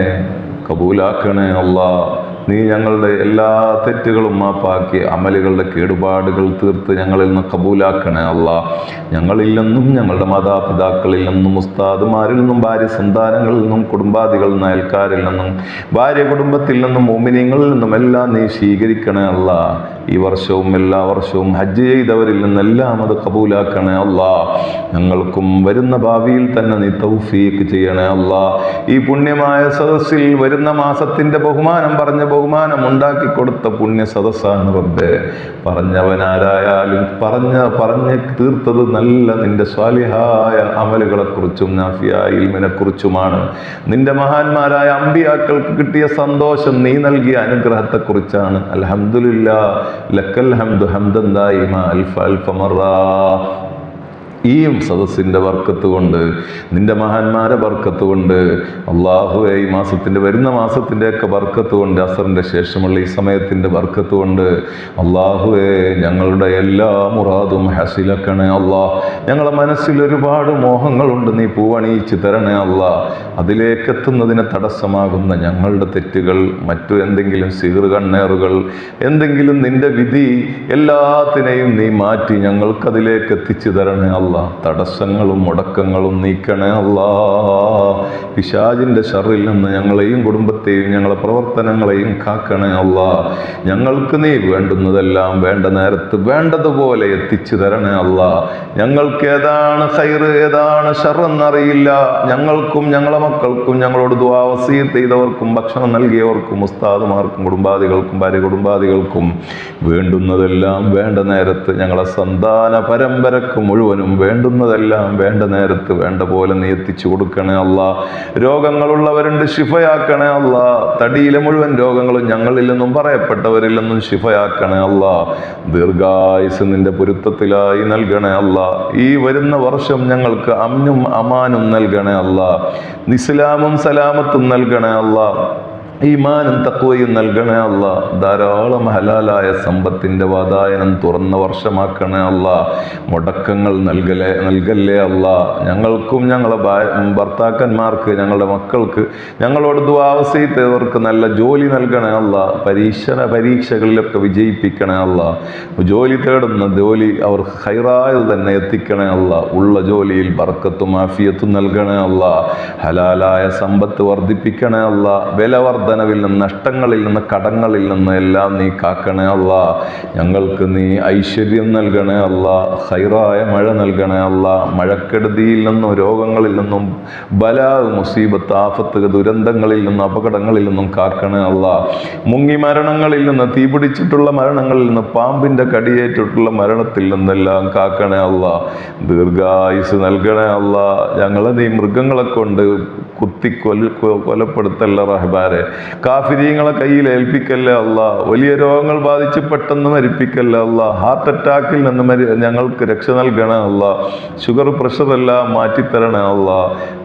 കബൂലാക്കണേ അല്ലാഹ്. നീ ഞങ്ങളുടെ എല്ലാ തെറ്റുകളും മാപ്പാക്കി അമലുകളുടെ കേടുപാടുകൾ തീർത്ത് ഞങ്ങളിൽ നിന്ന് കബൂലാക്കണേ അല്ലാഹ്. ഞങ്ങളിൽ നിന്നും, ഞങ്ങളുടെ മാതാപിതാക്കളിൽ നിന്നും, ഉസ്താദുമാരിൽ നിന്നും, ഭാര്യ സന്താനങ്ങളിൽ നിന്നും, കുടുംബാദികളിൽ നിന്നും, അയൽക്കാരിൽ നിന്നും, ഭാര്യ കുടുംബത്തിൽ നിന്നും, മോമിനീങ്ങളിൽ നിന്നും എല്ലാം നീ സ്വീകരിക്കണേ അല്ലാഹ്. ഈ വർഷവും എല്ലാ വർഷവും ഹജ്ജ് ചെയ്തവരിൽ നിന്നെല്ലാം അത് കബൂലാക്കണേ അല്ലാഹ്. ഞങ്ങൾക്കും വരുന്ന ഭാവിയിൽ തന്നെ നീ തൗഫീഖ് ചെയ്യണേ അല്ലാഹ്. ഈ പുണ്യമായ സദസ്സിൽ വരുന്ന മാസത്തിന്റെ ബഹുമാനം പറഞ്ഞ ബഹുമാനം ഉണ്ടാക്കി കൊടുത്ത പുണ്യ സദസ്സാണ് റബ്ബേ. പറഞ്ഞവനാരായാലും പറഞ്ഞ് തീർത്തത് നല്ല നിന്റെ സ്വാലിഹായ അമലുകളെക്കുറിച്ചും നാഫിയായ ഇൽമിനെക്കുറിച്ചുമാണ്. നിന്റെ മഹാന്മാരായ അമ്പിയാക്കൾക്ക് കിട്ടിയ സന്തോഷം, നീ നൽകിയ അനുഗ്രഹത്തെക്കുറിച്ചാണ്. അൽഹംദുലില്ലാ ലക്കൽ ഹംദു ഹംദൻ ദായിമ അൽഫ അൽഫ മർറാ. ഈ സദസ്സിൻ്റെ ബർക്കത്ത് കൊണ്ട്, നിന്റെ മഹാന്മാരെ ബർക്കത്ത് കൊണ്ട്, അള്ളാഹുവേ ഈ വരുന്ന മാസത്തിൻ്റെയൊക്കെ ബർക്കത്ത് കൊണ്ട്, അസറിൻ്റെ ശേഷമുള്ള ഈ സമയത്തിൻ്റെ ബർക്കത്ത് കൊണ്ട് അള്ളാഹുവേ ഞങ്ങളുടെ എല്ലാ മുറാദും ഹസിലക്കണേ അള്ളാഹ്. ഞങ്ങളുടെ മനസ്സിൽ ഒരുപാട് മോഹങ്ങളുണ്ട്, നീ പൂവണിയിച്ച് തരണേ അള്ളാഹ്. അതിലേക്ക് എത്തുന്നതിന് തടസ്സമാകുന്ന ഞങ്ങളുടെ തെറ്റുകൾ, മറ്റു എന്തെങ്കിലും സിഹ്ർ കണ്ണേറുകൾ, എന്തെങ്കിലും നിന്റെ വിധി, എല്ലാത്തിനെയും നീ മാറ്റി ഞങ്ങൾക്കതിലേക്ക് എത്തിച്ചു തരണേ അള്ളാഹ്. തടസ്സങ്ങളും മുടക്കങ്ങളും നീക്കണേ അല്ലാ. പിശാചിന്റെ ശർറിൽ നിന്ന് ഞങ്ങളെയും കുടുംബത്തെയും ഞങ്ങളെ പ്രവർത്തനങ്ങളെയും കാക്കണേ അല്ലാ. ഞങ്ങൾക്ക് നീ വേണ്ടുന്നതെല്ലാം വേണ്ട നേരത്ത് വേണ്ടതുപോലെ എത്തിച്ചു തരണേ അല്ലാ. ഞങ്ങൾക്ക് ഏതാണ് ഖൈർ ഏതാണ് ഷർറെന്നറിയില്ല. ഞങ്ങൾക്കും ഞങ്ങളെ മക്കൾക്കും ഞങ്ങളോട് ദുആ വസീയത്ത് ചെയ്തവർക്കും ഭക്ഷണം നൽകിയവർക്കും ഉസ്താദുമാർക്കും കുടുംബാദികൾക്കും ഭാര്യ കുടുംബാദികൾക്കും വേണ്ടുന്നതെല്ലാം വേണ്ട നേരത്ത്, ഞങ്ങളെ സന്താന പരമ്പരക്ക് മുഴുവനും വേണ്ടുന്നതെല്ലാം വേണ്ട നേരത്ത് വേണ്ട പോലെ നീ എത്തിച്ചു കൊടുക്കണേ അല്ലാ. രോഗങ്ങളുള്ളവരുണ്ട്, ശിഫയാക്കണേ അല്ലാ. തടിയിലെ മുഴുവൻ രോഗങ്ങളും ഞങ്ങളിൽ നിന്നും പറയപ്പെട്ടവരിൽ നിന്നും ശിഫയാക്കണേ അല്ലാ. ദീർഘായുസ് നിന്റെ പൊരുത്തത്തിലായി നൽകണേ അല്ലാ. ഈ വരുന്ന വർഷം ഞങ്ങൾക്ക് അമ്നും അമാനും നൽകണേ അല്ലാ. ഇസ്ലാമും സലാമത്തും നൽകണേ അല്ലാ. ഈമാനും തഖ്വയും നൽകണേ അല്ലാ. ധാരാളം ഹലാലായ സമ്പത്തിന്റെ വാതായനം തുറന്ന വർഷമാക്കണേ അല്ലാ. മുടക്കങ്ങൾ നൽകല്ലേ അല്ലാ. ഞങ്ങൾക്കും ഞങ്ങളെ ഭർത്താക്കന്മാർക്ക്, ഞങ്ങളുടെ മക്കൾക്ക്, ഞങ്ങളോട് ദുആ വസീയത്ത് ചെയ്തവർക്ക് നല്ല ജോലി നൽകണേ അല്ലാ. പരീക്ഷകളിലൊക്കെ വിജയിപ്പിക്കണേ അല്ലാ. ജോലി തേടുന്ന ജോലി അവർക്ക് ഖൈറായത് തന്നെ എത്തിക്കണേ അല്ലാ. ഉള്ള ജോലിയിൽ ബർക്കത്തും ആഫിയത്തും നൽകണേ അല്ലാ. ഹലാലായ സമ്പത്ത് വർദ്ധിപ്പിക്കണേ അല്ലാ. വിലവർദ്ധനവിൽ നിന്ന്, നഷ്ടങ്ങളിൽ നിന്ന്, കടങ്ങളിൽ നിന്ന് എല്ലാം നീ കാക്കണേ അല്ലാ. ഞങ്ങൾക്ക് നീ ഐശ്വര്യം നൽകണേ അല്ലാ. ഖൈറായ മഴ നൽകണേ അല്ലാ. മഴക്കെടുതിയിൽ നിന്നും രോഗങ്ങളിൽ നിന്നും ബലാ മുസീബത്ത് ആഫത്ത് ദുരന്തങ്ങളിൽ നിന്നും അപകടങ്ങളിൽ നിന്നും കാക്കണേ അല്ലാ. മുങ്ങി മരണങ്ങളിൽ നിന്ന്, തീപിടിച്ചിട്ടുള്ള മരണങ്ങളിൽ നിന്ന്, പാമ്പിന്റെ കടിയേറ്റിട്ടുള്ള മരണത്തിൽ നിന്നെല്ലാം കാക്കണേ അല്ലാ. ദീർഘായുസ് നൽകണേ അല്ലാ. ഞങ്ങളെ നീ മൃഗങ്ങളെ കൊണ്ട് കുത്തി കൊലപ്പെടുത്തല്ല റഹ്മാനെ. കാഫിരീങ്ങളെ കയ്യിൽ ഏൽപ്പിക്കല്ലേ അല്ലാ. വലിയ രോഗങ്ങൾ ബാധിച്ച് പെട്ടെന്ന് മരിപ്പിക്കല്ലേ അല്ലാ. ഹാർട്ട് അറ്റാക്കിൽ നിന്ന് ഞങ്ങൾക്ക് രക്ഷ നൽകണേ അല്ലാ. ഷുഗർ പ്രഷർ എല്ലാം മാറ്റിത്തരണേ അല്ലാ.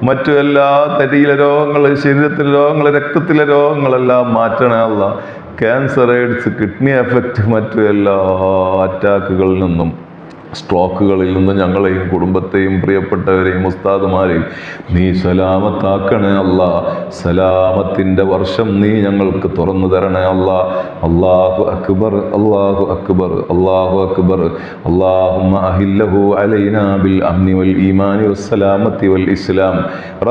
മറ്റു എല്ലാ തടിയിലെ രോഗങ്ങൾ, ശരീരത്തിലെ രോഗങ്ങൾ, രക്തത്തിലെ രോഗങ്ങളെല്ലാം മാറ്റണേ അല്ലാ. ക്യാൻസർ, എയ്ഡ്സ്, കിഡ്നി എഫക്റ്റ്, മറ്റു എല്ലാ അറ്റാക്കുകളിൽ നിന്നും, സ്ട്രോക്കുകളിൽ നിന്ന് ഞങ്ങളെയും കുടുംബത്തെയും പ്രിയപ്പെട്ടവരെയും ഉസ്താദുമാരെയും നീ സലാമത്താക്കണേ അല്ലാ. സലാമത്തിൻ്റെ വർഷം നീ ഞങ്ങൾക്ക് തുറന്നു തരണേ അല്ലാ. അല്ലാഹു അക്ബർ, അല്ലാഹു അക്ബർ, അല്ലാഹു അക്ബർ. അല്ലാഹുമ്മ അഹില്ലഹു അലൈനാ ബിൽ അംനി വൽ ഈമാനി വസ്സലാമത്തി വൽ ഇസ്ലാം.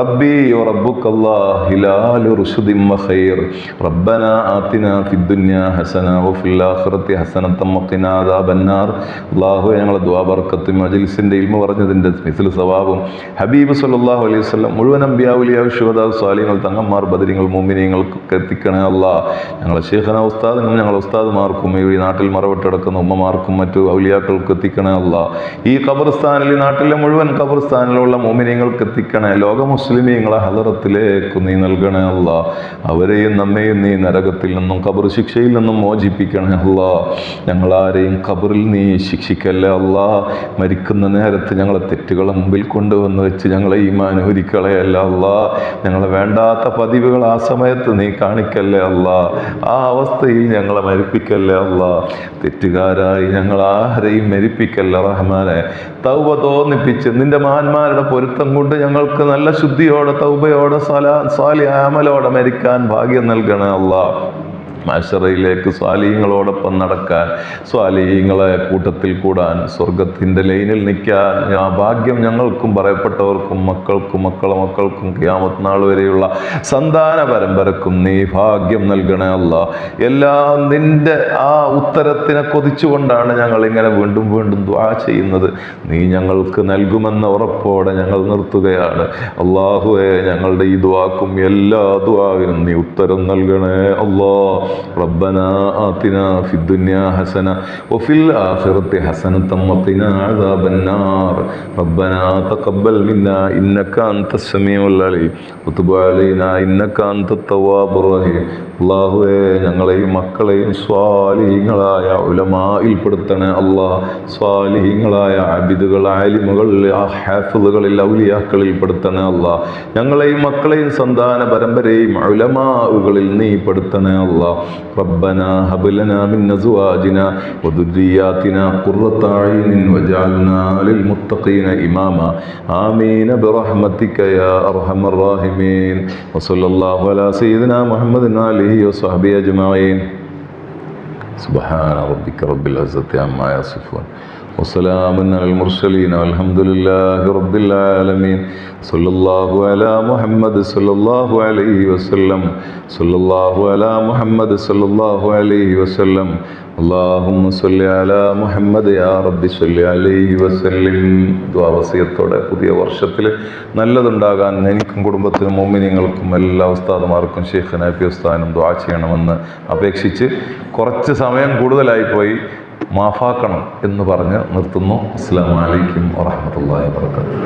റബ്ബി വറബ്ബുക്കല്ലാഹ് ഹിലാലു റുശ്ദിൻ വഖൈർ. റബ്ബനാ ആതിനാ ഫിദ്ദുനിയാ ഹസന വഫിൽ ആഖിറതി ഹസനതൻ വഖിനാ അദാബന്നാർ. അല്ലാഹു ഞങ്ങളെ ബർക്കത്തും മജ്ലിസിന്റെ ഇൽമ പറഞ്ഞതിന്റെ മിസ്ൽ സവാബും ഹബീബ് സല്ലല്ലാഹു അലൈഹി വസല്ലം മുഴുവൻ അംബിയാ ഉലിയാ ശുഹദാ സ്വാലിഹീങ്ങൾ തങ്ങന്മാർ ബദരീങ്ങൾ മുഅ്മിനീങ്ങൾക്കൊക്കെ എത്തിക്കണേ അല്ലാ. ഞങ്ങളെ ശൈഖന ഉസ്താദിനും ഞങ്ങളെ ഉസ്താദുമാർക്കും ഈ നാട്ടിൽ മറവിട്ടെടുക്കുന്ന ഉമ്മമാർക്കും മറ്റു ഔലിയാക്കൾക്ക് എത്തിക്കണേ അല്ലാ. ഈ ഖബർസ്ഥാനിൽ, ഈ നാട്ടിലെ മുഴുവൻ ഖബർസ്ഥാനിലുള്ള മുഅ്മിനീങ്ങൾക്ക് എത്തിക്കണേ. ലോക മുസ്ലിമീങ്ങളെ ഹദറത്തിലേക്ക് നീ നൽകണേ അല്ലാ. അവരെയും നമ്മെയും നീ നരകത്തിൽ നിന്നും ഖബർ ശിക്ഷയിൽ നിന്നും മോചിപ്പിക്കണേ അല്ലാ. ഞങ്ങളാരെയും ഖബറിൽ നീ ശിക്ഷിക്കല്ലേ അല്ലാ. മരിക്കുന്ന നേരത്ത് ഞങ്ങളെ തെറ്റുകളെ മുമ്പിൽ കൊണ്ടുവന്ന് വെച്ച് ഞങ്ങളെ ഈമാൻ ഒരുക്കളയല്ല അല്ലാ. ഞങ്ങളെ വേണ്ടാത്ത പതിവുകൾ ആ സമയത്ത് നീ കാണിക്കല്ലേ അല്ലാ. ആ അവസ്ഥയിൽ ഞങ്ങളെ മരിപ്പിക്കല്ലേ അല്ലാ. തെറ്റുകാരായി ഞങ്ങൾ ആരെയും മരിപ്പിക്കല്ല റഹ്മാനെ. തൗബ തോന്നിപ്പിച്ച് നിന്റെ മഹാന്മാരുടെ പൊരുത്തം കൊണ്ട് ഞങ്ങൾക്ക് നല്ല ശുദ്ധിയോടെ, തൗബയോടെ, സ്വാലിഹ് അമലോടെ മരിക്കാൻ ഭാഗ്യം നൽകണേ അല്ലാ. മഹ്ശറയിലേക്ക് സ്വാലിഹീങ്ങളോടൊപ്പം നടക്കാൻ, സ്വാലിഹീങ്ങളെ കൂട്ടത്തിൽ കൂടാൻ, സ്വർഗത്തിൻ്റെ ലൈനിൽ നിൽക്കാൻ ആ ഭാഗ്യം ഞങ്ങൾക്കും പറയപ്പെട്ടവർക്കും മക്കൾക്കും മക്കളെ മക്കൾക്കും ഖിയാമത്ത് നാൾ വരെയുള്ള സന്താന പരമ്പരക്കും നീ ഭാഗ്യം നൽകണേ അല്ലാ. എല്ലാം നിന്റെ ആ ഉത്തരത്തിനെ കൊതിച്ചുകൊണ്ടാണ് ഞങ്ങൾ ഇങ്ങനെ വീണ്ടും വീണ്ടും ദുആ ചെയ്യുന്നത്. നീ ഞങ്ങൾക്ക് നൽകുമെന്ന ഉറപ്പോടെ ഞങ്ങൾ നിർത്തുകയാണ്. അല്ലാഹുവേ, ഞങ്ങളുടെ ഈ ദുആക്കും എല്ലാ ദുആവിനും നീ ഉത്തരം നൽകണേ അല്ലാ. ربنا آتنا في الدنيا حسنة وفي الآخرة حسنة وقنا عذاب النار ربنا تقبل منا إنك أنت السميع العليم وتب علينا إنك أنت التواب الرحيم അള്ളാഹുവേ ഞങ്ങളെയും മക്കളെയും സ്വാലിഹീങ്ങളായ ഉലമായിൽപ്പെടുത്തണേ അള്ളാഹ്. സ്വാലിഹീങ്ങളായ അബിദുകൾ, ആലിമുകൾ, ഹാഫിളുകളിൽ, ഔലിയാക്കളിൽ പെടുത്തണേ അള്ളാഹ്. ഞങ്ങളെയും മക്കളെയും സന്താന പരമ്പരയും ഉലമാകളിൽ നീ പെടുത്തണേ അള്ളാഹ്. റബ്ബനാ ഹബ് ലനാ മിൻ അസ്വാജിനാ വദുർരിയാതിനാ ഖുർറത അയ്യുനിൻ വജഅൽനാ ലിൽ മുത്തഖീന ഇമാമാ ആമീൻ ബിറഹ്മതിക യാ അർഹമർ റഹീമീൻ വസല്ലല്ലാഹു അലാ സയ്യിദിനാ മുഹമ്മദിൻ വഅലിഹി وصحبه أجمعين سبحان ربك رب العزة عما يصفون وسلام على المرسلين والحمد لله رب العالمين صلى الله على محمد صلى الله عليه وسلم صلى الله على محمد صلى الله عليه وسلم اللهم صل على محمد يا رب صل عليه وسلم. വസിയത്തോടെ പുതിയ വർഷത്തിൽ നല്ലതുണ്ടാകാൻ എനിക്കും കുടുംബത്തിനും മുഅ്മിനീങ്ങൾക്കും എല്ലാ ഉസ്താദുമാർക്കും ഷെയ്ഖ് നാഫി ഉസ്താദിനും ദുആ ചെയ്യണമെന്ന് അപേക്ഷിച്ച് കുറച്ച് സമയം കൂടുതലായിപ്പോയി, മാഫാക്കണം എന്ന് പറഞ്ഞ് നിർത്തുന്നു. അസ്സലാമു അലൈക്കും വറഹ്മത്തുള്ളാഹി വബറകാതുഹു.